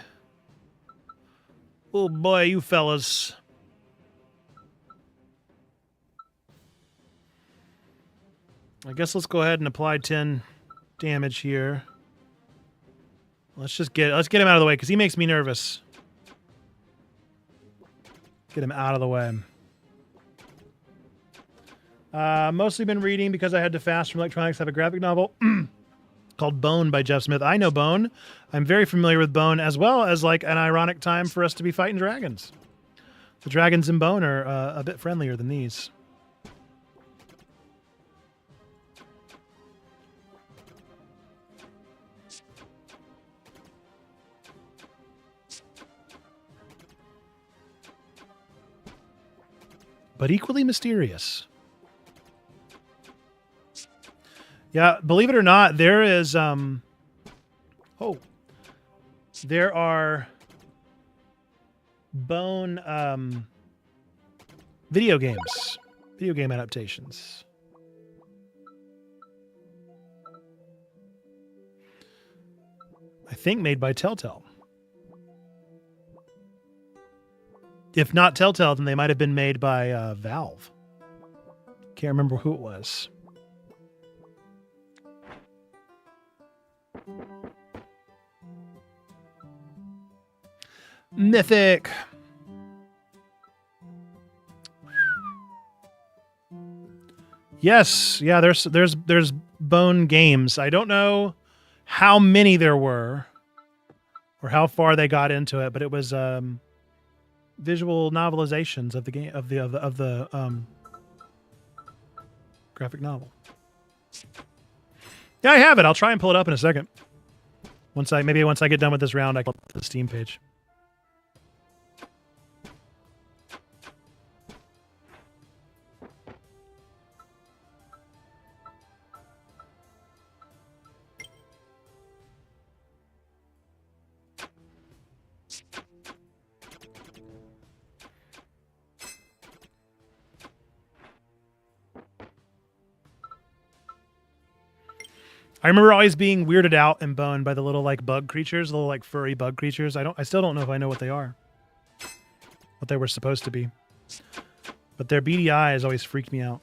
Oh boy, you fellas. I guess let's go ahead and apply 10 damage here. Let's get him out of the way because he makes me nervous. Get him out of the way. Mostly been reading because I had to fast from electronics. I have a graphic novel called Bone by Jeff Smith. I know Bone. I'm very familiar with Bone, as well as like an ironic time for us to be fighting dragons. The dragons in Bone are a bit friendlier than these. But equally mysterious. Yeah, believe it or not, there is there are Bone video game adaptations. I think made by Telltale. If not Telltale, then they might have been made by Valve. Can't remember who it was. Mythic. Yes, yeah, there's Bone Games. I don't know how many there were or how far they got into it, but it was visual novelizations of the game of the graphic novel. Yeah, I have it. I'll try and pull it up in a second. Once I get done with this round, I can pull up the Steam page. I remember always being weirded out and boned by the little like bug creatures, little like furry bug creatures. I still don't know if I know what they are. What they were supposed to be. But their beady eyes always freaked me out.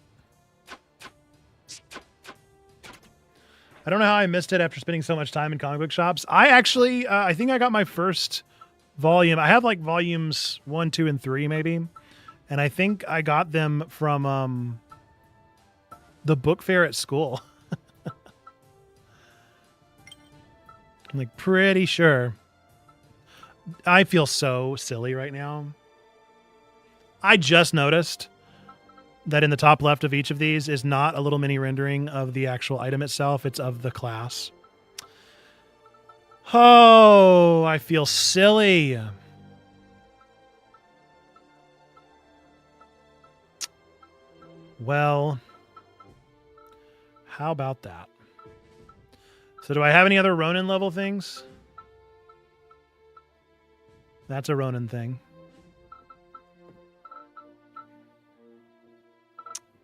I don't know how I missed it after spending so much time in comic book shops. I actually, I think I got my first volume. I have like volumes 1, 2, and 3 maybe. And I think I got them from the book fair at school. I'm like pretty sure. I feel so silly right now. I just noticed that in the top left of each of these is not a little mini rendering of the actual item itself. It's of the class. Oh, I feel silly. Well, how about that? So do I have any other Ronin level things? That's a Ronin thing.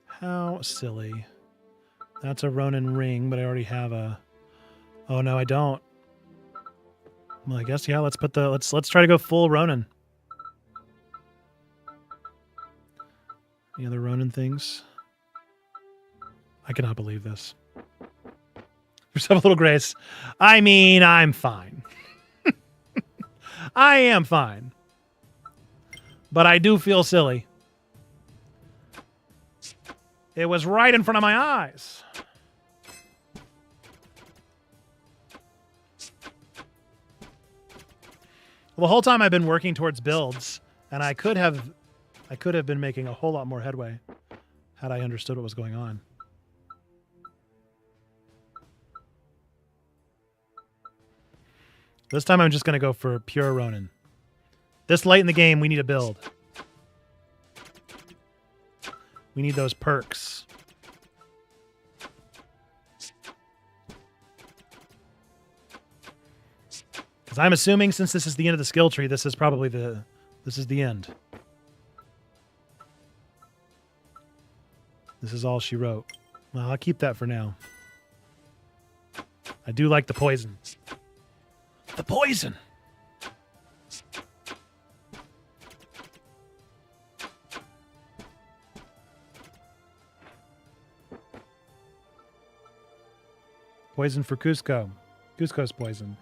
How silly. That's a Ronin ring, but I already have a... Oh, no, I don't. Well, I guess, yeah, let's try to go full Ronin. Any other Ronin things? I cannot believe this. Yourself a little grace. I mean, I'm fine. I am fine. But I do feel silly. It was right in front of my eyes. Well, the whole time I've been working towards builds, and I could have been making a whole lot more headway had I understood what was going on. This time I'm just going to go for pure Ronin. This late in the game, we need a build. We need those perks. Because I'm assuming since this is the end of the skill tree, this is probably the end. This is all she wrote. Well, I'll keep that for now. I do like the poison. The poison! Poison for Cusco. Cusco's poison.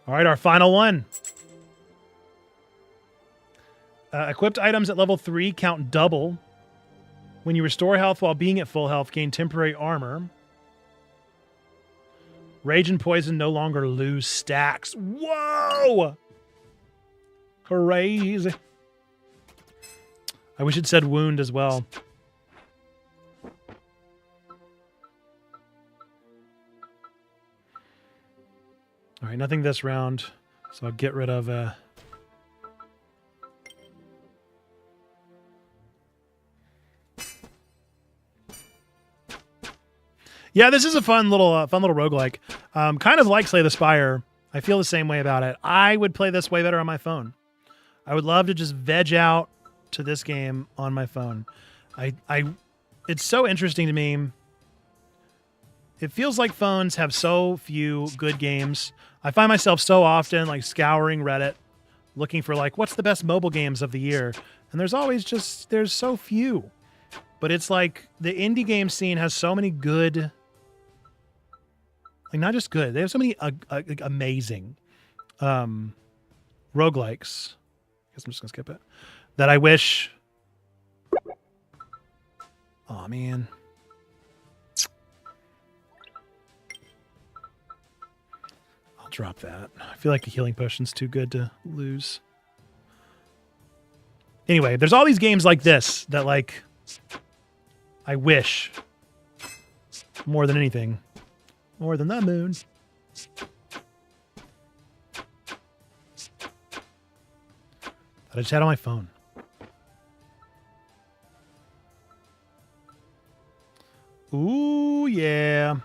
All right, our final one. Equipped items at level 3 count double. When you restore health while being at full health, gain temporary armor. Rage and poison no longer lose stacks. Whoa! Crazy. I wish it said wound as well. All right, nothing this round, so I'll get rid of... Yeah, this is a fun little roguelike. Kind of like Slay the Spire. I feel the same way about it. I would play this way better on my phone. I would love to just veg out to this game on my phone. It's so interesting to me. It feels like phones have so few good games. I find myself so often like scouring Reddit, looking for like, what's the best mobile games of the year? And there's always just, there's so few. But it's like the indie game scene has so many good Like, not just good. They have so many amazing roguelikes. I guess I'm just gonna skip it. That I wish. Oh man. I'll drop that. I feel like the healing potion's too good to lose. Anyway, there's all these games like this that, like, I wish more than anything. More than the moon. I just had on my phone. Ooh, yeah.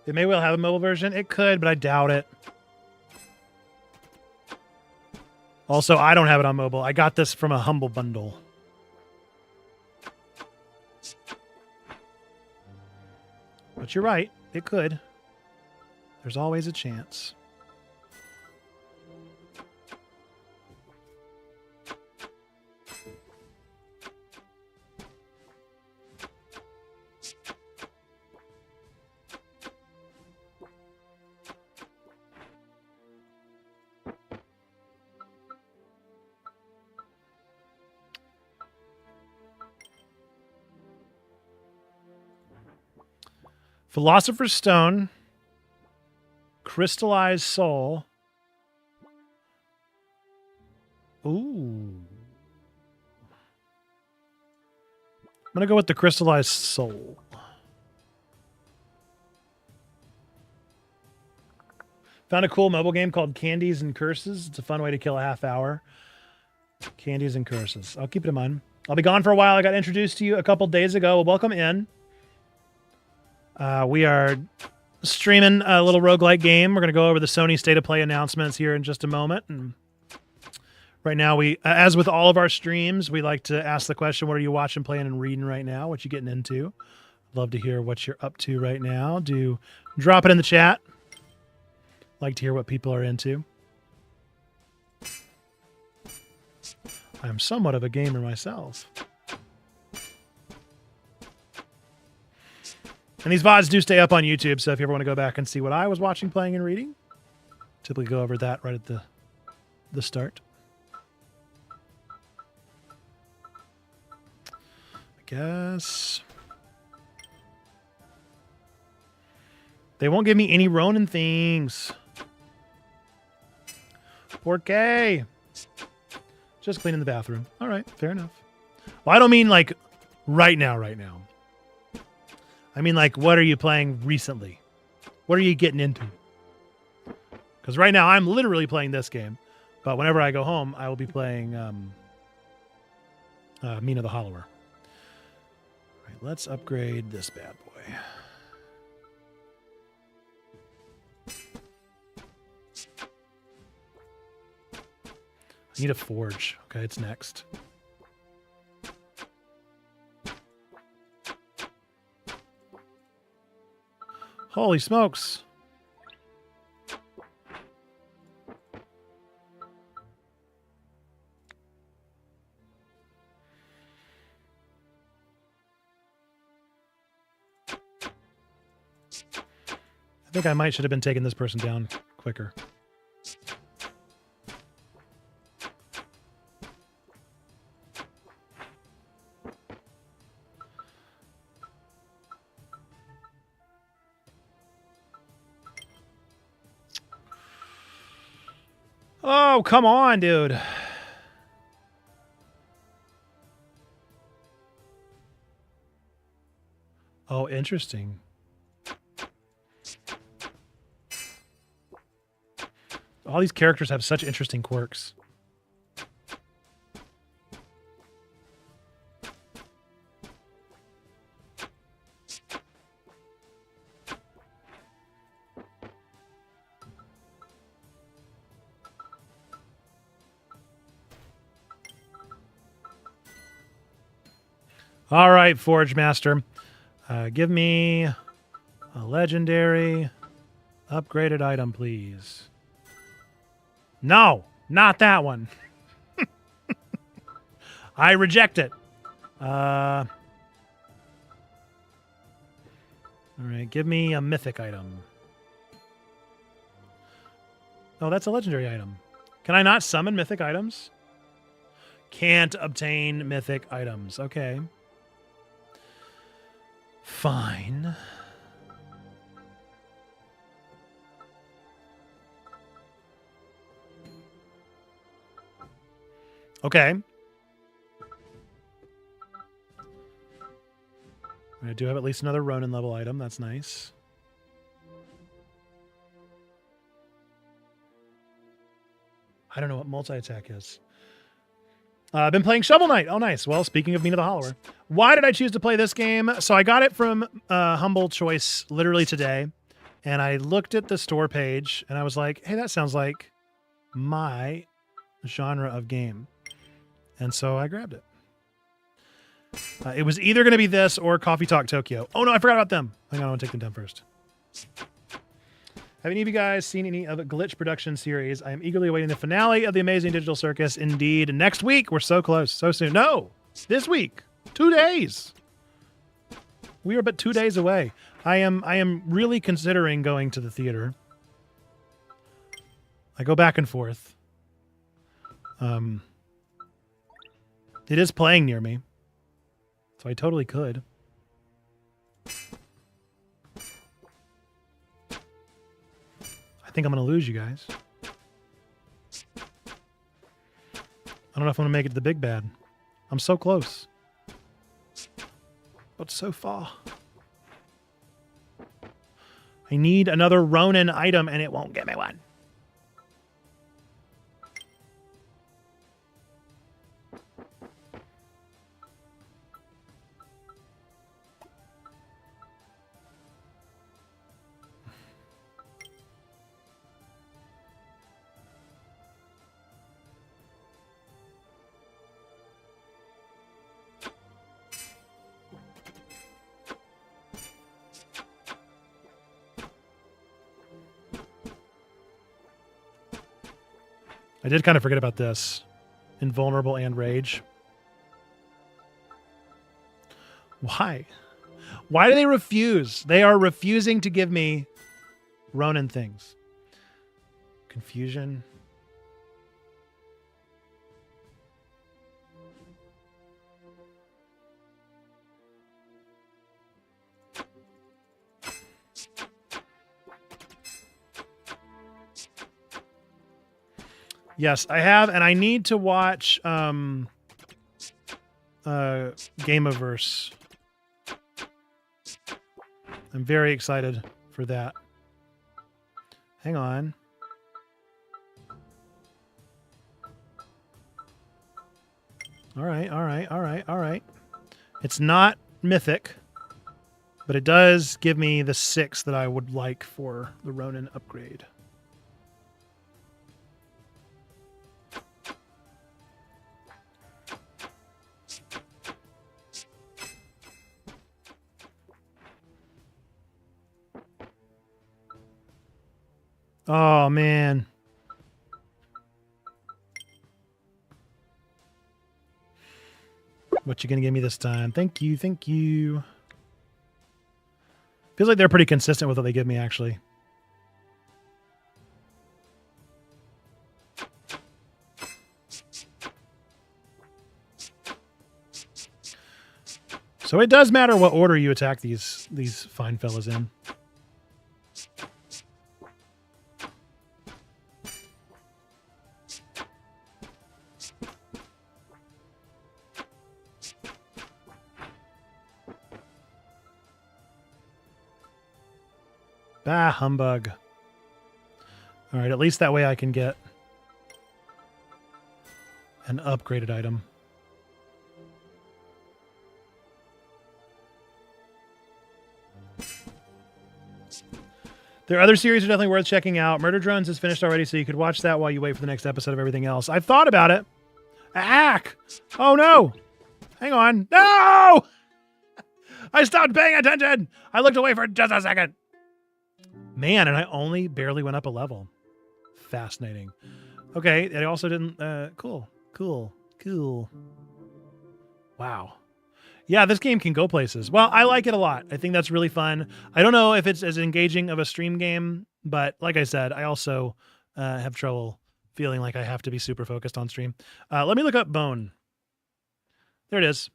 It may well have a mobile version. It could, but I doubt it. Also, I don't have it on mobile. I got this from a Humble Bundle. But you're right. It could. There's always a chance. Philosopher's Stone, Crystallized Soul. Ooh. I'm going to go with the Crystallized Soul. Found a cool mobile game called Candies and Curses. It's a fun way to kill a half hour. Candies and Curses. I'll keep it in mind. I'll be gone for a while. I got introduced to you a couple days ago. Well, welcome in. We are streaming a little roguelike game. We're going to go over the Sony State of Play announcements here in just a moment. And right now, we, as with all of our streams, we like to ask the question, what are you watching, playing, and reading right now? What you getting into? Love to hear what you're up to right now. Do drop it in the chat. Like to hear what people are into. I'm somewhat of a gamer myself. And these VODs do stay up on YouTube, so if you ever want to go back and see what I was watching, playing, and reading, typically go over that right at the start. I guess. They won't give me any Ronin things. 4K. Just cleaning the bathroom. All right, fair enough. Well, I don't mean like right now. I mean, like, what are you playing recently? What are you getting into? Because right now, I'm literally playing this game. But whenever I go home, I will be playing Mina the Hollower. All right, let's upgrade this bad boy. I need a forge. Okay, it's next. Holy smokes. I think I should have been taking this person down quicker. Oh, come on, dude. Oh, interesting. All these characters have such interesting quirks. All right, Forge Master. Give me a legendary upgraded item, please. No, not that one. I reject it. All right, give me a mythic item. Oh, that's a legendary item. Can I not summon mythic items? Can't obtain mythic items. Okay. Fine. Okay. I do have at least another Ronin level item. That's nice. I don't know what multi-attack is. I've been playing Shovel Knight. Oh, nice. Well, speaking of Mina the Hollower, why did I choose to play this game? So I got it from Humble Choice literally today, and I looked at the store page, and I was like, hey, that sounds like my genre of game. And so I grabbed it. It was either going to be this or Coffee Talk Tokyo. Oh, no, I forgot about them. Hang on, I want to take them down first. Have any of you guys seen any of Glitch production series? I am eagerly awaiting the finale of the Amazing Digital Circus. Indeed, next week. We're so close, so soon. No, this week. 2 days. We are but 2 days away. I am really considering going to the theater. I go back and forth. It is playing near me, so I totally could. I think I'm going to lose you guys. I don't know if I'm going to make it to the big bad. I'm so close. But so far. I need another Ronin item, and it won't give me one. I did kind of forget about this. Invulnerable and Rage. Why? Why do they refuse? They are refusing to give me Ronin things. Confusion. Yes, I have, and I need to watch Gameoverse. I'm very excited for that. Hang on. All right. It's not mythic, but it does give me the 6 that I would like for the Ronin upgrade. Oh, man. What you gonna give me this time? Thank you, thank you. Feels like they're pretty consistent with what they give me, actually. So it does matter what order you attack these fine fellas in. Bah, humbug. All right, at least that way I can get an upgraded item. There are other series that are definitely worth checking out. Murder Drones is finished already, so you could watch that while you wait for the next episode of everything else. I've thought about it. Ack! Oh, no! Hang on. No! I stopped paying attention! I looked away for just a second. Man, and I only barely went up a level. Fascinating. Okay, it also didn't... Cool. Wow. Yeah, this game can go places. Well, I like it a lot. I think that's really fun. I don't know if it's as engaging of a stream game, but like I said, I also have trouble feeling like I have to be super focused on stream. Let me look up Bone. There it is.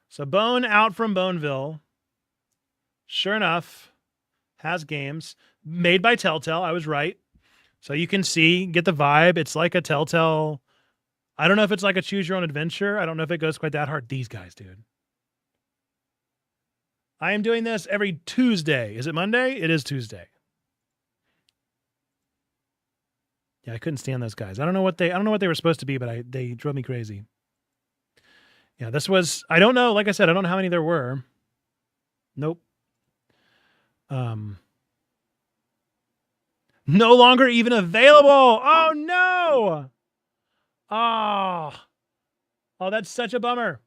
So Bone out from Boneville. Sure enough, has games made by Telltale. I was right. So you can see, get the vibe. It's like a Telltale. I don't know if it's like a choose your own adventure. I don't know if it goes quite that hard. These guys, dude. I am doing this every Tuesday. Is it Monday? It is Tuesday. Yeah, I couldn't stand those guys. I don't know what they were supposed to be, but they drove me crazy. Yeah, this was, I don't know. Like I said, I don't know how many there were. Nope. No longer even available. Oh no. Oh, that's such a bummer.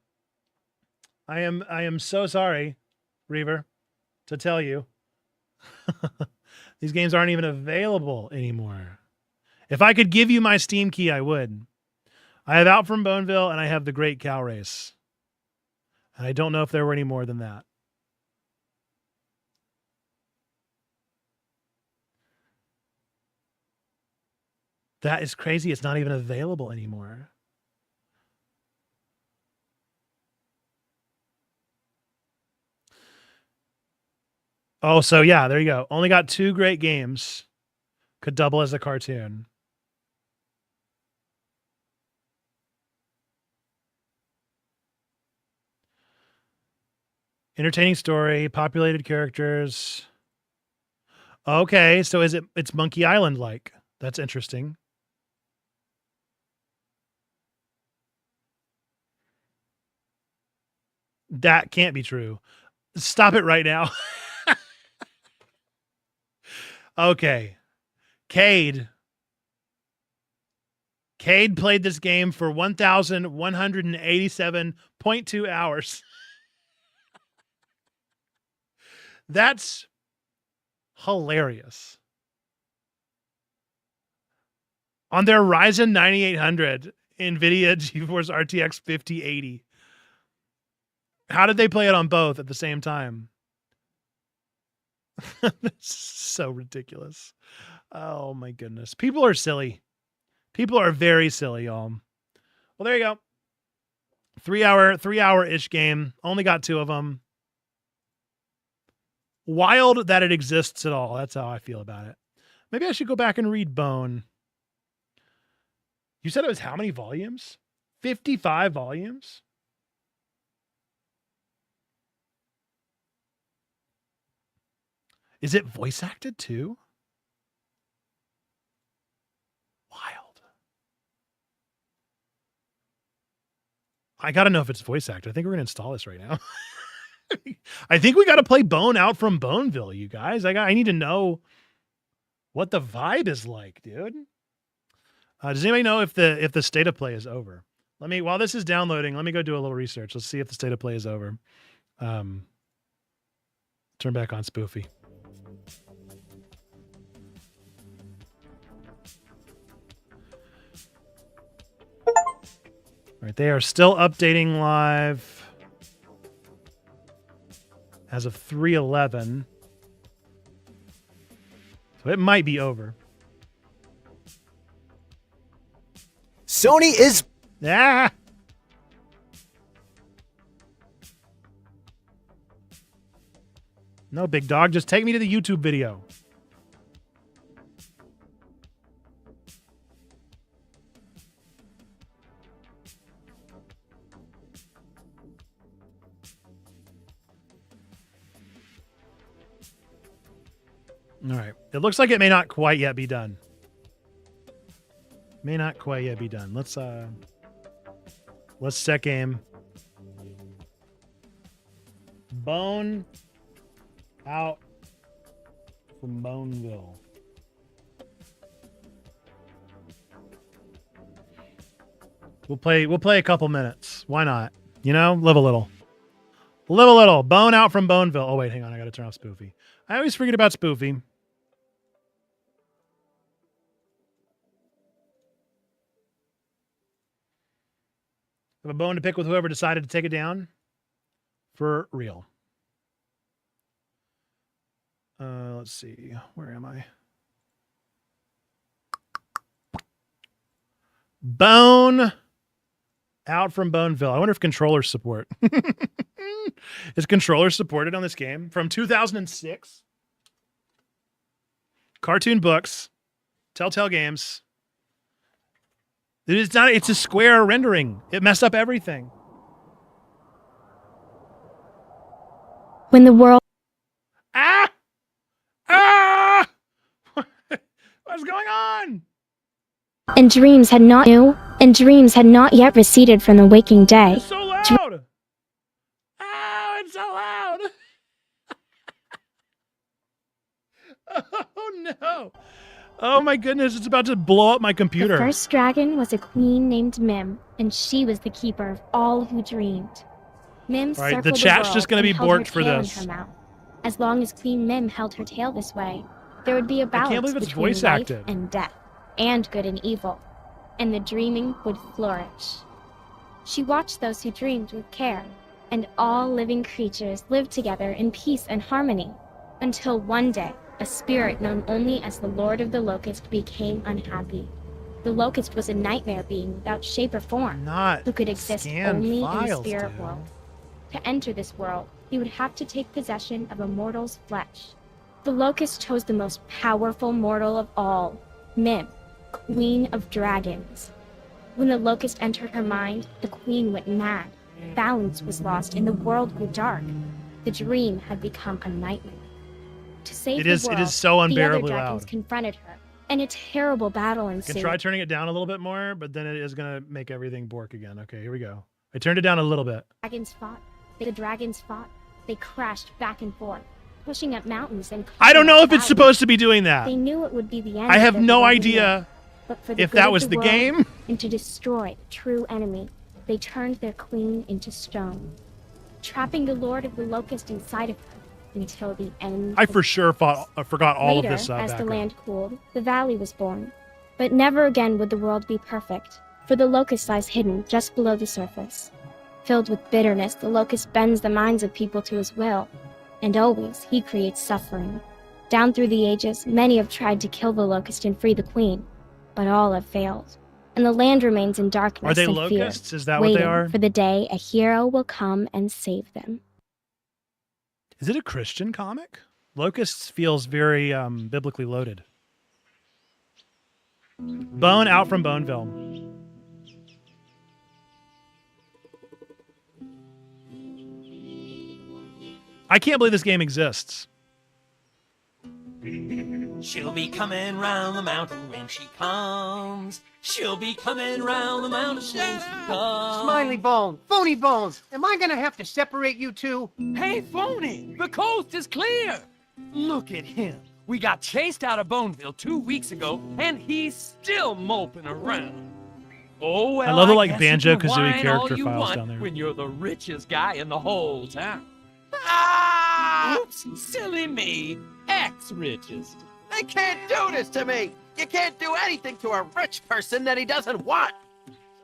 I am so sorry, Reaver, to tell you. These games aren't even available anymore. If I could give you my Steam key, I would. I have Out from Boneville and I have The Great Cow Race. And I don't know if there were any more than that. That is crazy. It's not even available anymore. Oh, so yeah, there you go. Only got 2 great games. Could double as a cartoon. Entertaining story, populated characters. Okay, so it's Monkey Island like. That's interesting. That can't be true. Stop it right now. Okay. Cade played this game for 1,187.2 hours. That's hilarious. On their Ryzen 9800 NVIDIA GeForce RTX 5080. How did they play it on both at the same time? That's so ridiculous. Oh my goodness. People are silly. People are very silly, y'all. Well, there you go. 3-hour-ish game. Only got 2 of them. Wild that it exists at all. That's how I feel about it. Maybe I should go back and read Bone. You said it was how many volumes? 55 volumes? Is it voice acted too? Wild. I got to know if it's voice acted. I think we're going to install this right now. I think we got to play Bone Out from Boneville, you guys. I need to know what the vibe is like, dude. Does anybody know if the state of play is over? While this is downloading, let me go do a little research. Let's see if the state of play is over. Turn back on Spoofy. All right, they are still updating live as of 3:11. So it might be over. Sony is... Ah! No, big dog, just take me to the YouTube video. All right. It looks like it may not quite yet be done. May not quite yet be done. Let's set game. Bone Out from Boneville. We'll play a couple minutes. Why not? You know, live a little. Live a little. Bone Out from Boneville. Oh wait, hang on. I got to turn off Spoofy. I always forget about Spoofy. Have a bone to pick with whoever decided to take it down. For real. Let's see. Where am I? Bone. Out from Boneville. I wonder if controllers support. Is controllers supported on this game? From 2006. Cartoon books. Telltale Games. It's a square rendering. It messed up everything. When the world Ah! What's going on? and dreams had not yet receded from the waking day. It's so loud. Oh, it's so loud. Oh no. Oh my goodness, it's about to blow up my computer. The first dragon was a queen named Mim, and she was the keeper of all who dreamed. Mim All right, circled the chat's world just going to be and held her borked for tail in this. her mouth. As long as Queen Mim held her tail this way, there would be a balance can't believe it's between voice life acted. and death, and good and evil, and the dreaming would flourish. She watched those who dreamed with care, and all living creatures lived together in peace and harmony, until one day, a spirit known only as the Lord of the Locust became unhappy. The Locust was a nightmare being without shape or form, who could exist only in the spirit world. To enter this world, he would have to take possession of a mortal's flesh. The Locust chose the most powerful mortal of all, Mim, Queen of Dragons. When the Locust entered her mind, the Queen went mad. Balance was lost and the world grew dark. The dream had become a nightmare. To save the world, it is so unbearably the other dragons loud. confronted her, and a terrible battle I ensued. can try turning it down a little bit more, but then it is going to make everything bork again. Okay, here we go. I turned it down a little bit. The dragons fought. They crashed back and forth, pushing up mountains and I don't know if it's valleys. supposed to be doing that. They knew it would be the end. I have of their no beloved idea world. But for the if good that of was the world, game. And to destroy the true enemy, they turned their queen into stone, trapping the Lord of the Locust inside of her until the end. I for sure forgot all Later, of this as the background. land cooled, the valley was born. But never again would the world be perfect, for the Locust lies hidden just below the surface. Filled with bitterness, the Locust bends the minds of people to his will, and always he creates suffering. Down through the ages, many have tried to kill the Locust and free the queen, but all have failed, and the land remains in darkness Are they and locusts? fear, Is that what waiting they are? for the day a hero will come and save them. Is it a Christian comic? Locusts feels very biblically loaded. Bone out from Boneville. I can't believe this game exists. She'll be coming round the mountain when she comes. She'll be coming round the mountain when she comes. Smiley Bone, Phony Bones, am I gonna have to separate you two? Hey, Phony, the coast is clear. Look at him. We got chased out of Boneville 2 weeks ago, and he's still moping around. Oh, well, I love the, like, guess you can Banjo-Kazooie whine character all you files want down there. when you're the richest guy in the whole town. Ah! Oops, silly me. Ex-richest. They can't do this to me! You can't do anything to a rich person that he doesn't want!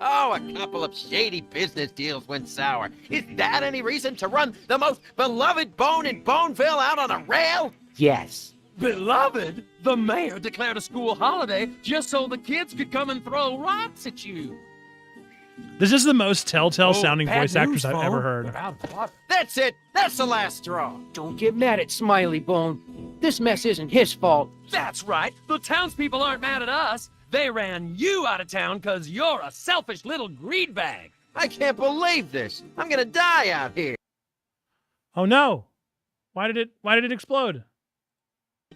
Oh, a couple of shady business deals went sour. Is that any reason to run the most beloved bone in Boneville out on a rail? Yes. Beloved, the mayor declared a school holiday just so the kids could come and throw rocks at you. This is the most Telltale sounding bad voice actors news, I've ever Phone. heard. We're out of water. That's it! That's the last straw! Don't get mad at Smiley Bone. This mess isn't his fault. That's right. The townspeople aren't mad at us. They ran you out of town because you're a selfish little greed bag. I can't believe this! I'm gonna die out here! Oh no! Why did it explode?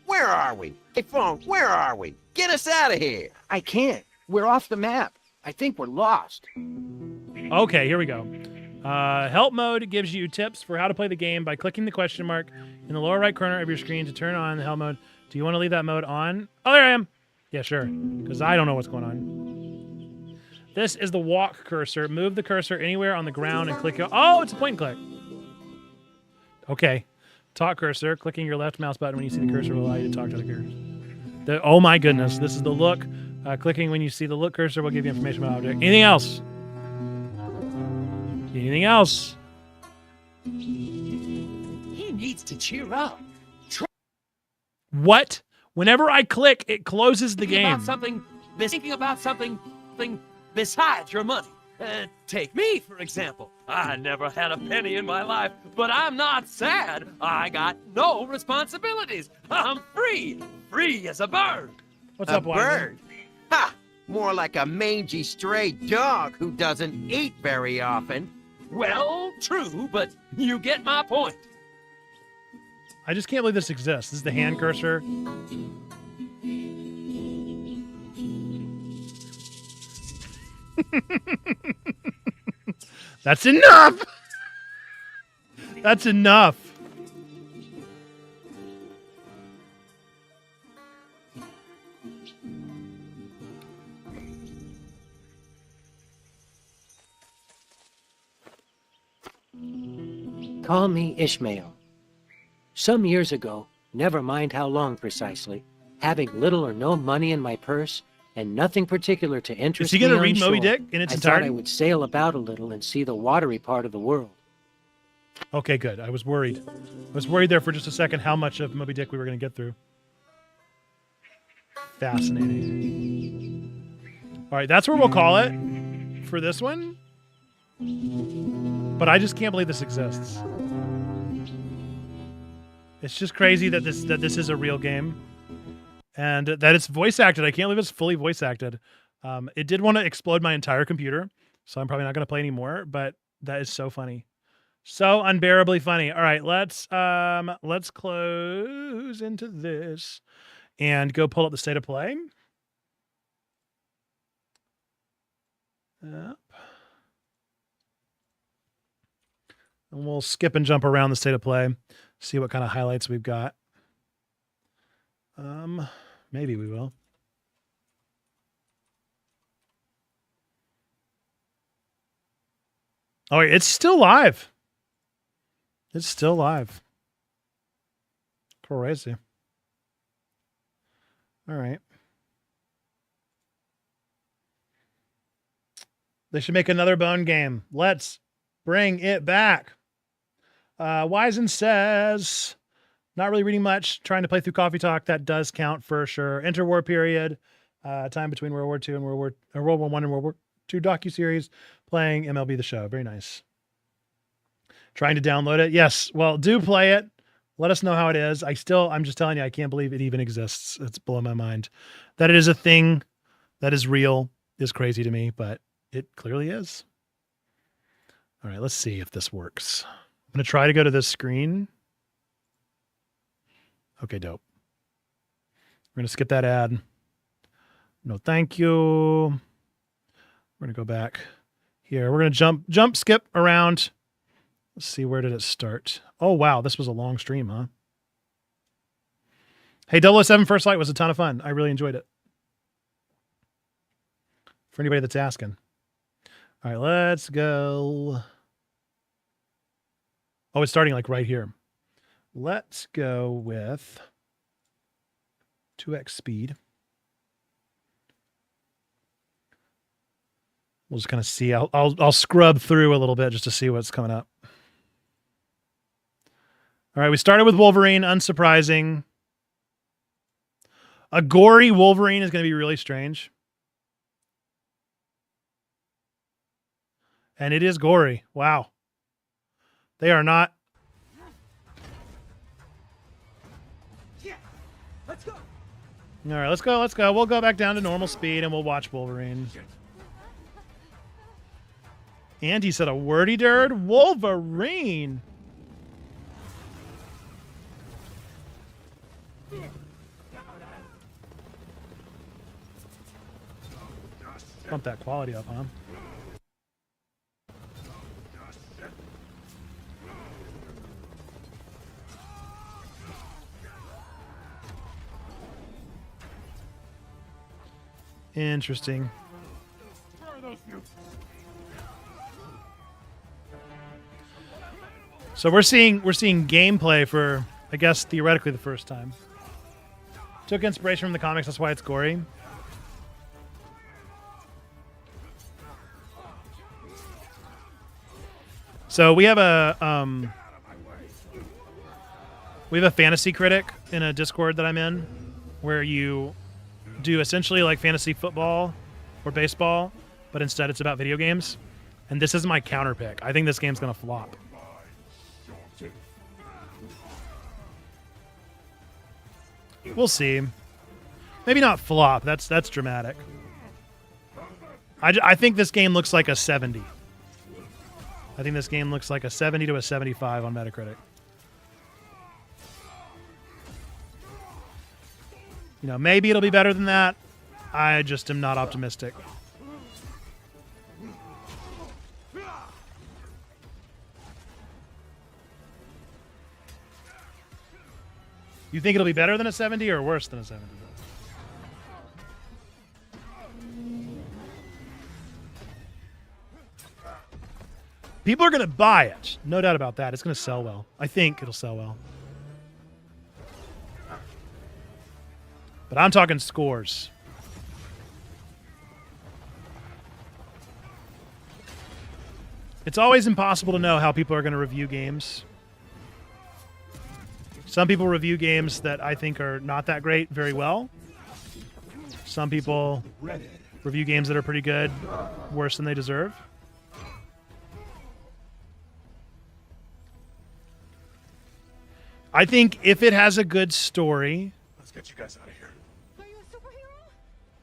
Where are we? Hey, Phone, where are we? Get us out of here! I can't. We're off the map. I think we're lost. Okay, here we go. Help mode gives you tips for how to play the game by clicking the question mark in the lower right corner of your screen to turn on the help mode. Do you want to leave that mode on? Oh, there I am. Yeah, sure. Because I don't know what's going on. This is the walk cursor. Move the cursor anywhere on the ground and click it. Oh, it's a point and click. Okay. Talk cursor. Clicking your left mouse button when you see the cursor will allow you to talk to the cursor. Oh my goodness. This is the look. Clicking when you see the look cursor will give you information about object. Anything else? Anything else? needs to cheer up. What? Whenever I click, it closes the Thinking game. about something besides your money. Take me, for example. I never had a penny in my life, but I'm not sad. I got no responsibilities. I'm free as a bird. What's A up, Wiseman? bird? Ha! More like a mangy stray dog who doesn't eat very often. Well, true, but you get my point. I just can't believe this exists. This is the hand cursor. That's enough! That's enough. Call me Ishmael. Some years ago, never mind how long precisely, having little or no money in my purse and nothing particular to interest Is he me gonna on read Moby shore, Dick in its I entirety? thought I would sail about a little and see the watery part of the world. Okay, good. I was worried. I was worried there for just a second how much of Moby Dick we were going to get through. Fascinating. All right, that's where we'll call it for this one. But I just can't believe this exists. It's just crazy that this is a real game, and that it's voice acted. I can't believe it's fully voice acted. It did want to explode my entire computer, so I'm probably not going to play anymore. But that is so funny, so unbearably funny. All right, let's close into this and go pull up the state of play. Yep. And we'll skip and jump around the state of play, see what kind of highlights we've got. Maybe we will. Oh, it's still live. It's still live. Crazy. All right. They should make another Bone game. Let's bring it back. Wisen says, not really reading much, trying to play through Coffee Talk. That does count for sure. Interwar period, time between World War II and World War I and World War II docuseries, playing MLB The Show. Very nice. Trying to download it. Yes. Well, do play it. Let us know how it is. I'm just telling you, I can't believe it even exists. It's blowing my mind. That it is a thing that is real is crazy to me, but it clearly is. All right, let's see if this works. I'm going to try to go to this screen. Okay, dope. We're going to skip that ad. No, thank you. We're going to go back here. We're going to jump, skip around. Let's see, where did it start? Oh, wow, this was a long stream, huh? Hey, 007 First Light was a ton of fun. I really enjoyed it. For anybody that's asking. All right, let's go. Oh, it's starting like right here. Let's go with 2x speed. We'll just kind of see. I'll scrub through a little bit just to see what's coming up. All right, we started with Wolverine, unsurprising. A gory Wolverine is going to be really strange. And it is gory. Wow. They are not. Yeah, let's go. All right, let's go. Let's go. We'll go back down to normal speed and we'll watch Wolverine. And he said a wordy dirt. Wolverine. Bump that quality up, huh? Interesting. So we're seeing gameplay for, I guess, theoretically the first time. Took inspiration from the comics, that's why it's gory. So we have a We have a fantasy critic in a Discord that I'm in, where you do essentially like fantasy football or baseball, but instead it's about video games. And this is my counter pick. I think this game's gonna flop. We'll see. Maybe not flop. That's dramatic. I think this game looks like a 70. I think this game looks like a 70 to a 75 on Metacritic. You know, maybe it'll be better than that. I just am not optimistic. You think it'll be better than a 70 or worse than a 70? People are going to buy it. No doubt about that. It's going to sell well. I think it'll sell well. But I'm talking scores. It's always impossible to know how people are going to review games. Some people review games that I think are not that great very well. Some people review games that are pretty good worse than they deserve. I think if it has a good story, Let's get you guys out of here. Are you a superhero?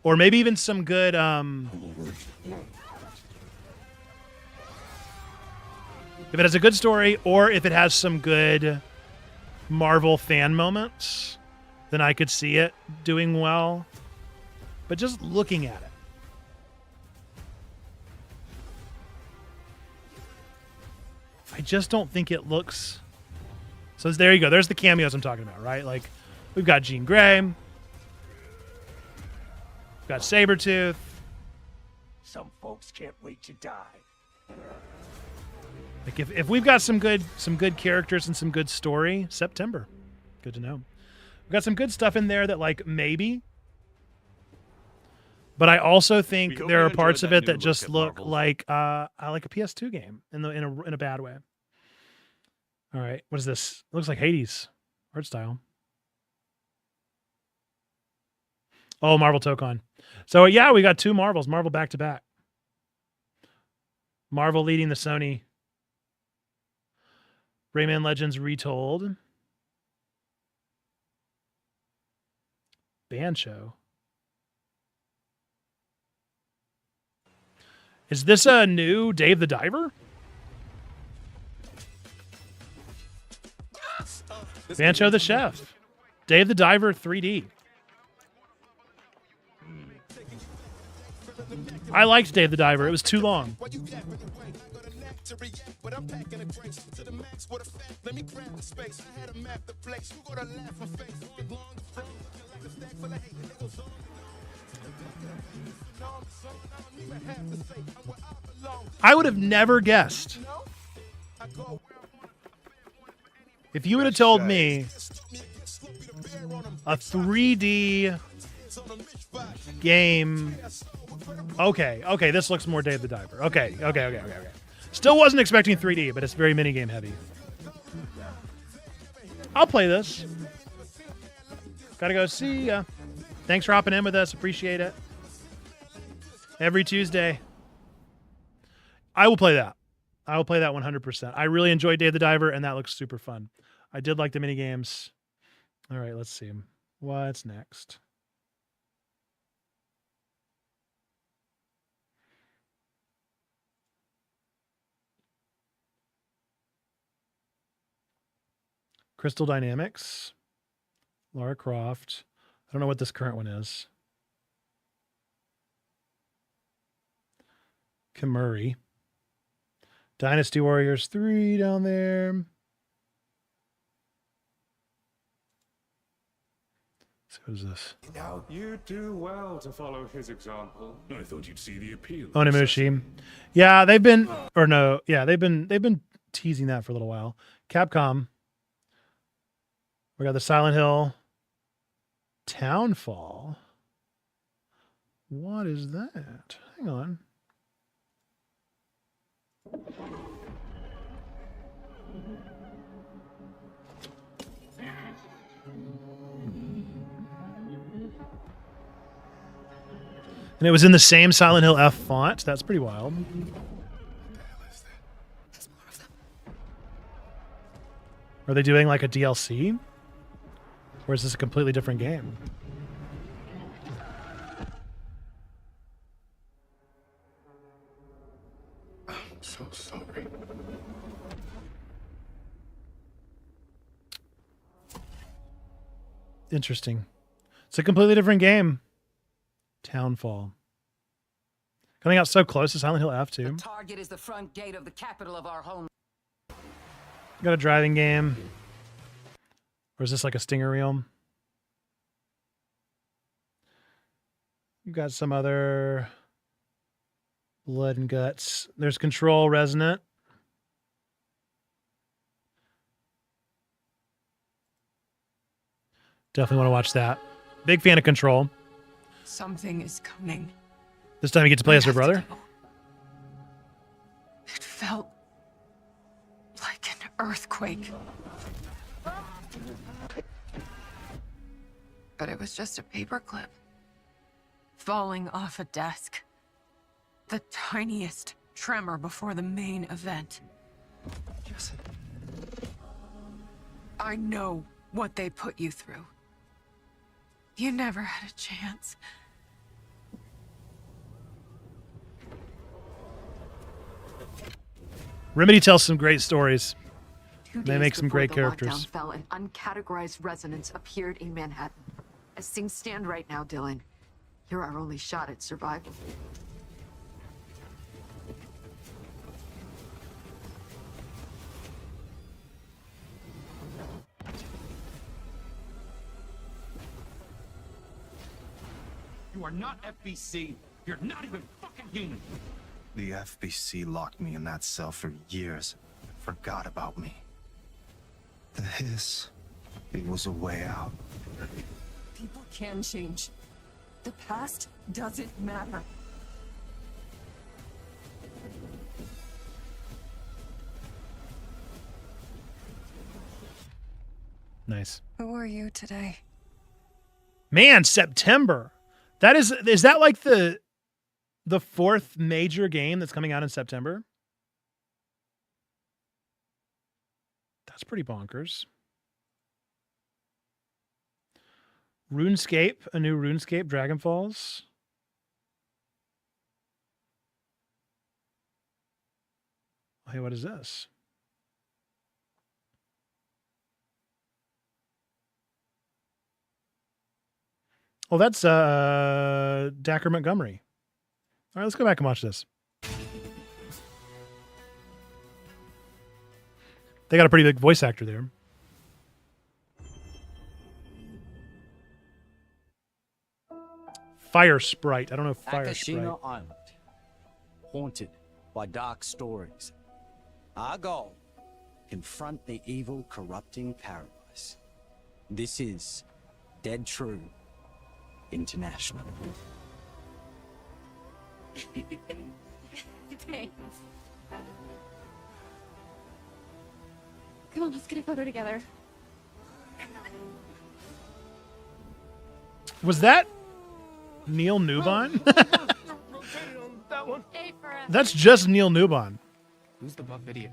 or maybe even some good if it has a good story, or if it has some good Marvel fan moments, then I could see it doing well. But just looking at it, I just don't think it looks. So there you go. There's the cameos I'm talking about, right? Like, we've got Jean Grey. We've got Sabretooth. Some folks can't wait to die. Like, if we've got some good characters and some good story, September. Good to know. We've got some good stuff in there that, like, maybe. But I also think there are parts of it that just look like a PS2 game in a bad way. All right, what is this? It looks like Hades art style. Oh, Marvel Tokon. So yeah, we got two Marvels, Marvel back to back. Marvel leading the Sony Rayman Legends Retold. Bancho. Is this a new Dave the Diver? Bancho the Chef. Dave the Diver 3D. I liked Dave the Diver. It was too long. I would have never guessed. If you would have told me a 3D game, okay, this looks more Dave the Diver. Okay. Still wasn't expecting 3D, but it's very minigame heavy. I'll play this. Gotta go see ya. Thanks for hopping in with us. Appreciate it. Every Tuesday. I will play that. I will play that 100%. I really enjoyed Dave the Diver, and that looks super fun. I did like the minigames. All right, let's see. What's next? Crystal Dynamics. Lara Croft. I don't know what this current one is. Kamuri. Dynasty Warriors 3 down there. So what is this? You do well to follow his example. I thought you'd see the appeal. Onimushi. Yeah, they've been teasing that for a little while. Capcom. We got the Silent Hill Townfall. What is that? Hang on. And it was in the same Silent Hill F font. That's pretty wild. Are they doing like a DLC? Or is this a completely different game? I'm so sorry. Interesting. It's a completely different game. Townfall. Coming out so close to Silent Hill F too. The target is the front gate of the capital of our home. Got a driving game. Or is this like a stinger reel? You've got some other blood and guts. There's Control Resonant. Definitely want to watch that. Big fan of Control. Something is coming. This time you get to play as her brother. It felt like an earthquake. But it was just a paperclip falling off a desk. The tiniest tremor before the main event. I know what they put you through. You never had a chance. Remedy tells some great stories. 2 They days make some before great the characters. lockdown fell, an uncategorized resonance appeared in Manhattan. As things stand right now, Dylan, you're our only shot at survival. You are not FBC. You're not even fucking human. The FBC locked me in that cell for years. Forgot about me. The hiss, it was a way out. People can change. The past doesn't matter. Nice. Who are you today? Man, September. That is that like the fourth major game that's coming out in September? That's pretty bonkers. RuneScape, a new RuneScape, Dragon Falls. Hey, what is this? Oh, that's Dacker Montgomery. All right, let's go back and watch this. They got a pretty big voice actor there. Fire Sprite. I don't know if Fire Sprite. Akashima Island, haunted by dark stories. Our goal, confront the evil, corrupting paradise. This is Dead True International. Thanks. Come on, let's get a photo together. Was that Neil Newbon? That's just Neil Newbon. Who's the buff video?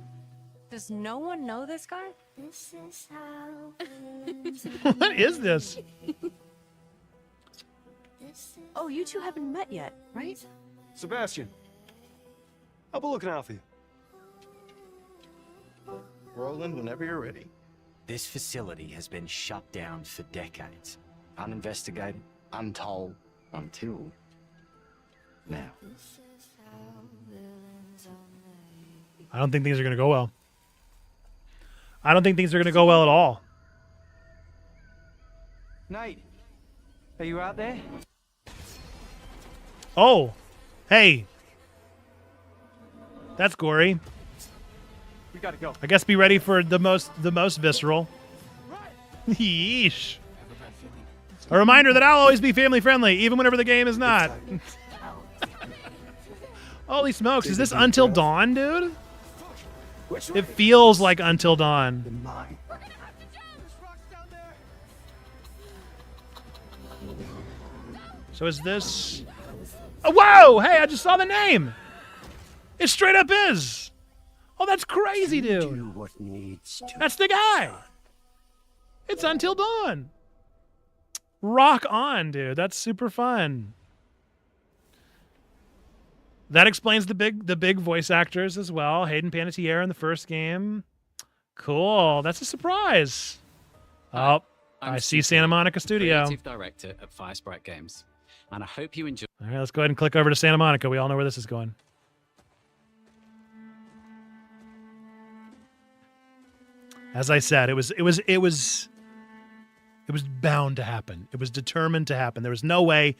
Does no one know this guy? This is how. What is this? Oh, you two haven't met yet, right? Sebastian, I'll be looking out for you. Roland, whenever you're ready. This facility has been shut down for decades. Uninvestigated, untold, until now. I don't think things are going to go well. I don't think things are going to go well at all. Nate, are you out there? Oh, hey. That's gory. We gotta go. I guess be ready for the most visceral. Yeesh. A reminder that I'll always be family friendly, even whenever the game is not. Holy smokes, is this Until Dawn, dude? It feels like Until Dawn. So is this Oh, whoa! Hey, I just saw the name. It straight up is. Oh, that's crazy, dude. Do what needs to. That's the guy. It's Until Dawn. Rock on, dude. That's super fun. That explains the big voice actors as well. Hayden Panettiere in the first game. Cool. That's a surprise. Oh, I see Santa Monica Studio. Creative director at Firesprite Games, and I hope you enjoy. All right, let's go ahead and click over to Santa Monica. We all know where this is going. As I said, it was bound to happen. It was determined to happen. There was no way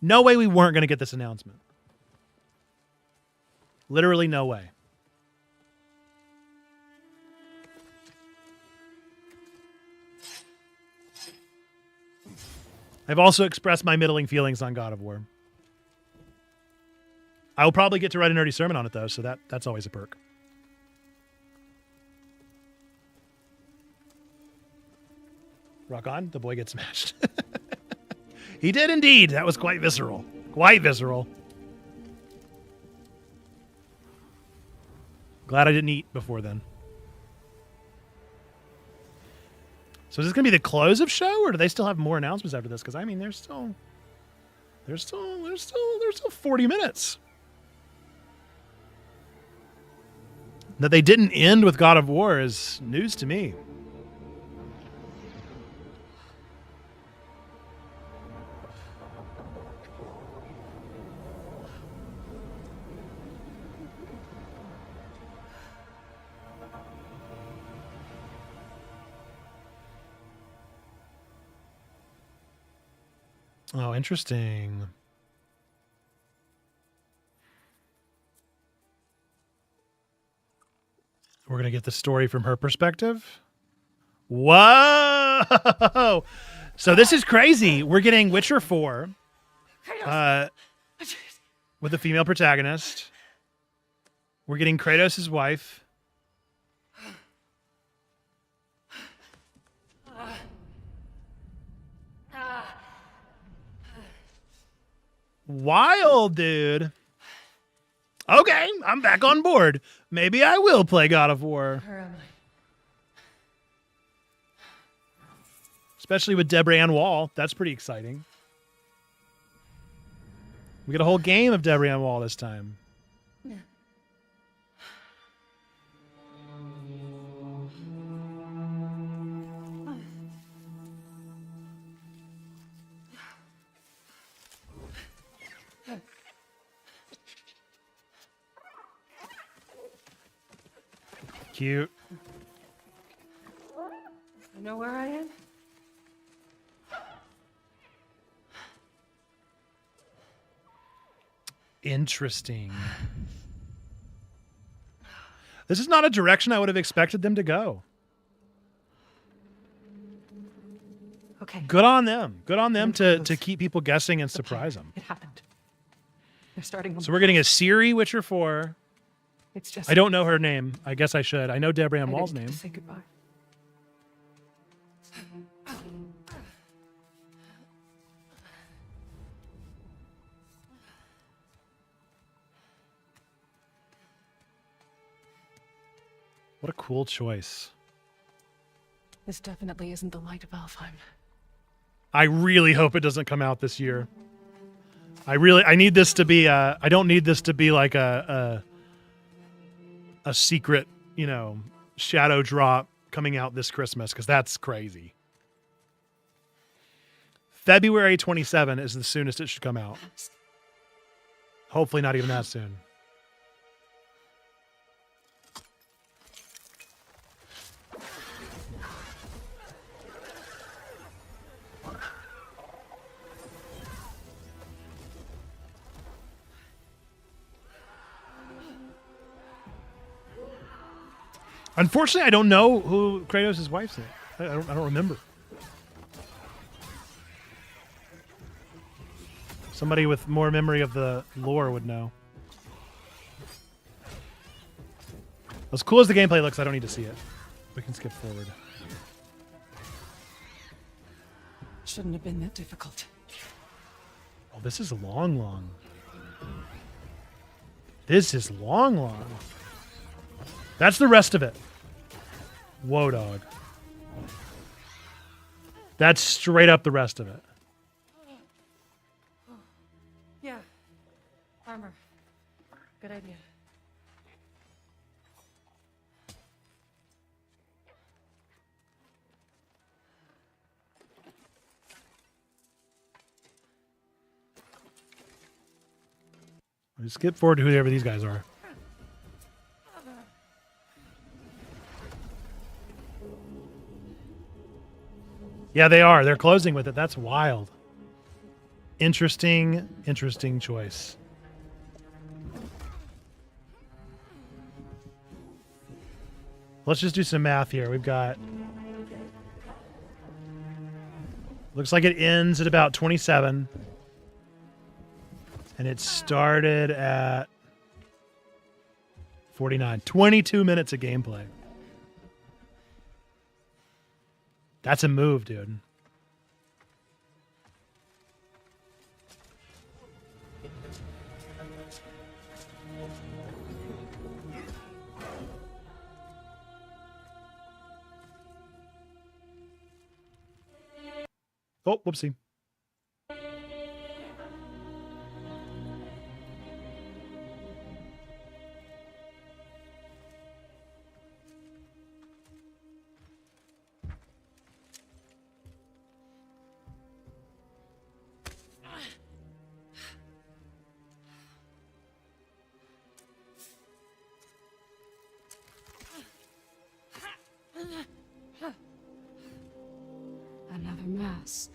we weren't going to get this announcement. Literally no way. I've also expressed my middling feelings on God of War. I will probably get to write a nerdy sermon on it, though, so that's always a perk. Rock on, the boy gets smashed. He did indeed. That was quite visceral. Quite visceral. Glad I didn't eat before then. So is this going to be the close of show, or do they still have more announcements after this? Because I mean, there's still 40 minutes. That they didn't end with God of War is news to me. Oh, interesting. We're going to get the story from her perspective. Whoa! So this is crazy. We're getting Witcher 4 with a female protagonist. We're getting Kratos' wife. Wild, dude. Okay, I'm back on board. Maybe I will play God of War. Where am I? Especially with Deborah Ann Wall. That's pretty exciting. We get a whole game of Deborah Ann Wall this time. Cute. You know where I am? Interesting. This is not a direction I would have expected them to go. Okay. Good on them. Good on them to keep people guessing and surprise them. It happened. They're starting. So we're getting a Ciri Witcher 4. It's just. I don't know her name. I guess I should. I know Deborah Ann Wall's name. To say goodbye. What a cool choice. This definitely isn't the light of Alfheim. I really hope it doesn't come out this year. I need this to be I don't need this to be like a secret, shadow drop coming out this Christmas, because that's crazy. February 27 is the soonest it should come out. Hopefully not even that soon. Unfortunately, I don't know who Kratos' wife's name. I don't remember. Somebody with more memory of the lore would know. As cool as the gameplay looks, I don't need to see it. We can skip forward. Shouldn't have been that difficult. Oh, this is long. This is long. That's the rest of it. Whoa, dog. That's straight up the rest of it. Yeah. Armor. Good idea. We skip forward to whoever these guys are. Yeah, they are. They're closing with it. That's wild. Interesting choice. Let's just do some math here. We've got... Looks like it ends at about 27. And it started at 49. 22 minutes of gameplay. That's a move, dude. Oh, whoopsie. Another mask.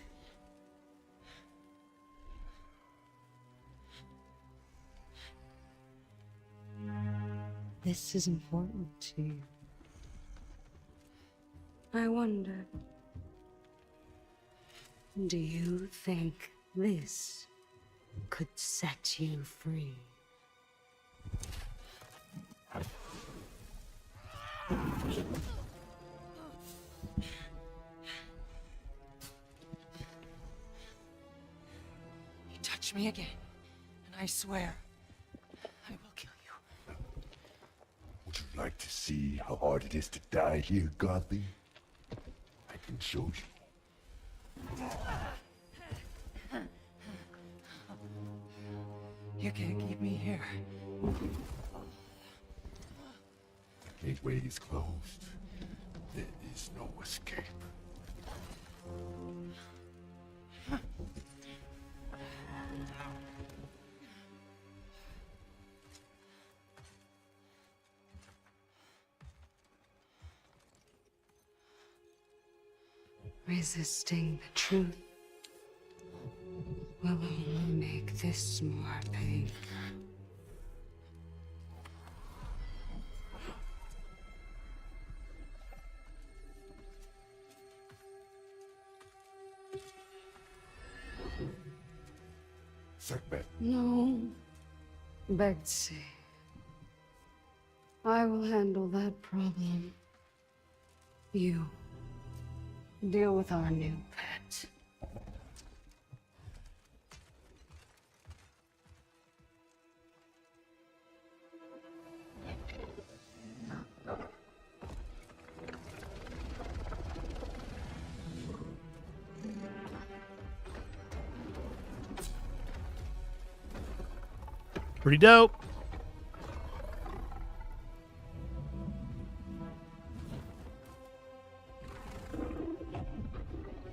This is important to you. I wonder, do you think this could set you free? You touch me again, and I swear, I will kill you. Would you like to see how hard it is to die here, Godly? I can show you. You can't keep me here. The gateway is closed. There is no escape. Resisting the truth will only make this more painful. Segment. No, Betsy. I will handle that problem. You deal with our new pet. Pretty dope.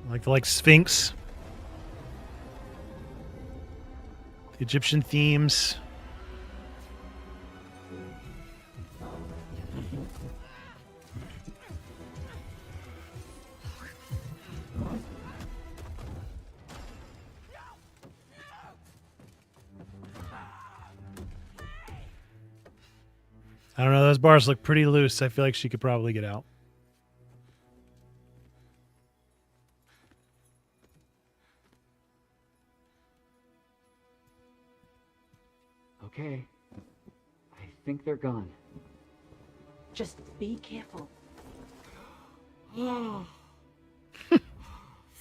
Like the Sphinx. The Egyptian themes. I don't know, those bars look pretty loose. I feel like she could probably get out. Okay. I think they're gone. Just be careful. Is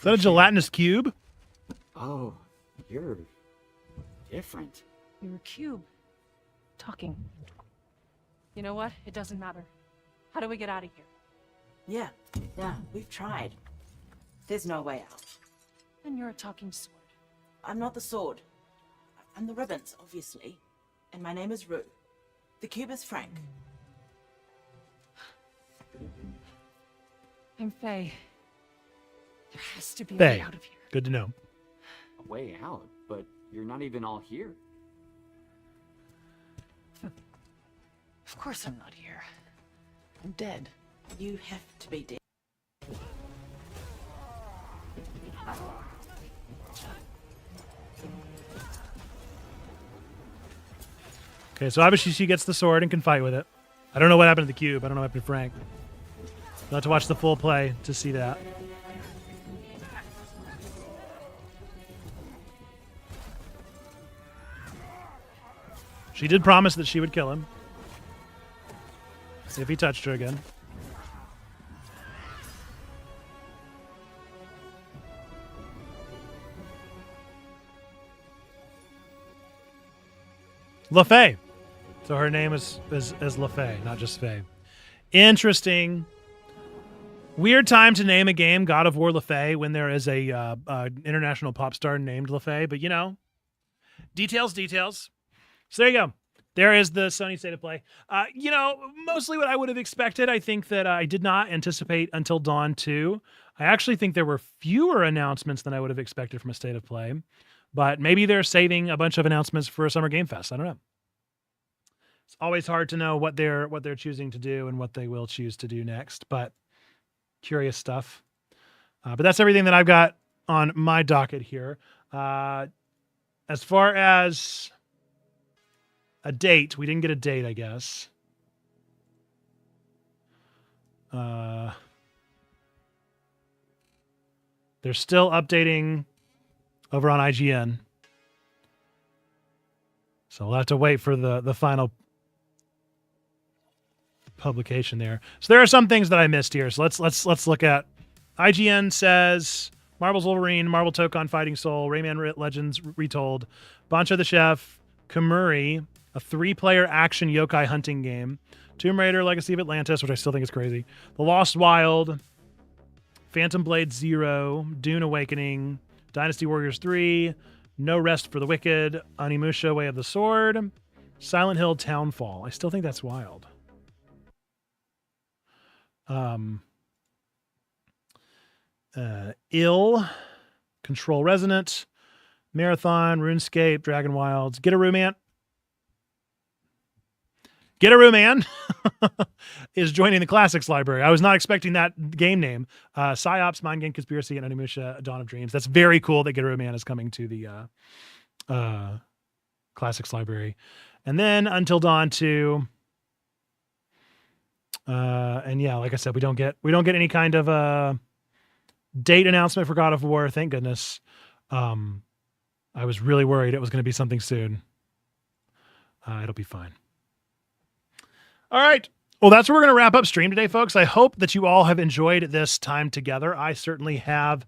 that a gelatinous cube? Oh, you're different. You're a cube. talking. You know what? It doesn't matter. How do we get out of here? Yeah, we've tried. There's no way out. And you're a talking sword. I'm not the sword. I'm the ribbons, obviously. And my name is Rue. The cube is Frank. I'm Faye. There has to be a Faye. way out of here. Good to know. A way out, but you're not even all here. Of course I'm not here. I'm dead. You have to be dead. Okay, so obviously she gets the sword and can fight with it. I don't know what happened to the cube. I don't know what happened to Frank. You'll have to watch the full play to see that. She did promise that she would kill him if he touched her again. LaFay. So her name is LaFay, not just Faye. Interesting. Weird time to name a game God of War LaFay when there is a international pop star named LaFay, but you know, details. So there you go. There is the Sony State of Play. You know, mostly what I would have expected. I think that I did not anticipate Until Dawn 2. I actually think there were fewer announcements than I would have expected from a State of Play, but maybe they're saving a bunch of announcements for a Summer Game Fest. I don't know. It's always hard to know what they're choosing to do and what they will choose to do next, but curious stuff. But that's everything that I've got on my docket here. As far as a date, we didn't get a date, I guess. They're still updating over on IGN. So we'll have to wait for the final publication there. So there are some things that I missed here. So let's look at IGN says Marvel's Wolverine, Marvel Tokon Fighting Soul, Rayman Legends Retold, Bancho the Chef, Kamuri, a 3-player action yokai hunting game, Tomb Raider Legacy of Atlantis, which I still think is crazy, The Lost Wild, Phantom Blade Zero, Dune Awakening, Dynasty Warriors 3, No Rest for the Wicked, Onimusha Way of the Sword, Silent Hill Townfall. I still think that's wild. Ill, Control Resonant, Marathon, RuneScape, Dragon Wilds, Get a Room Man is joining the Classics library. I was not expecting that game name. PsyOps, Mind Game Conspiracy, and Onimusha, Dawn of Dreams. That's very cool that Get a Room Man is coming to the Classics library. And then Until Dawn 2. And yeah, like I said, we don't get any kind of date announcement for God of War. Thank goodness. I was really worried it was going to be something soon. It'll be fine. All right. Well, that's where we're going to wrap up stream today, folks. I hope that you all have enjoyed this time together. I certainly have.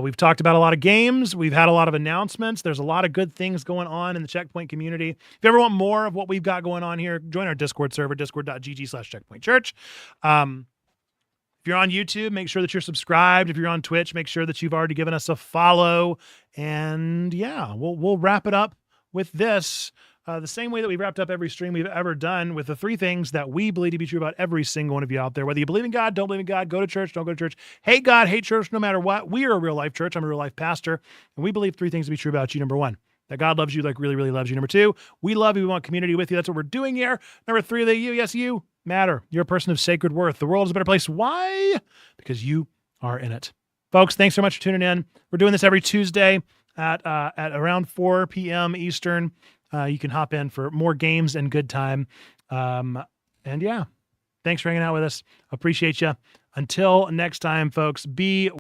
We've talked about a lot of games. We've had a lot of announcements. There's a lot of good things going on in the Checkpoint community. If you ever want more of what we've got going on here, join our Discord server, discord.gg/checkpointchurch. If you're on YouTube, make sure that you're subscribed. If you're on Twitch, make sure that you've already given us a follow. And yeah, we'll wrap it up with this. The same way that we've wrapped up every stream we've ever done, with the 3 things that we believe to be true about every single one of you out there. Whether you believe in God, don't believe in God, go to church, don't go to church, hate God, hate church, no matter what. We are a real life church. I'm a real life pastor. And we believe 3 things to be true about you. Number 1, that God loves you, like really, really loves you. Number 2, we love you. We want community with you. That's what we're doing here. Number 3, that you matter. You're a person of sacred worth. The world is a better place. Why? Because you are in it. Folks, thanks so much for tuning in. We're doing this every Tuesday at around 4 p.m. Eastern. You can hop in for more games and good time. And yeah, thanks for hanging out with us. Appreciate you. Until next time, folks, be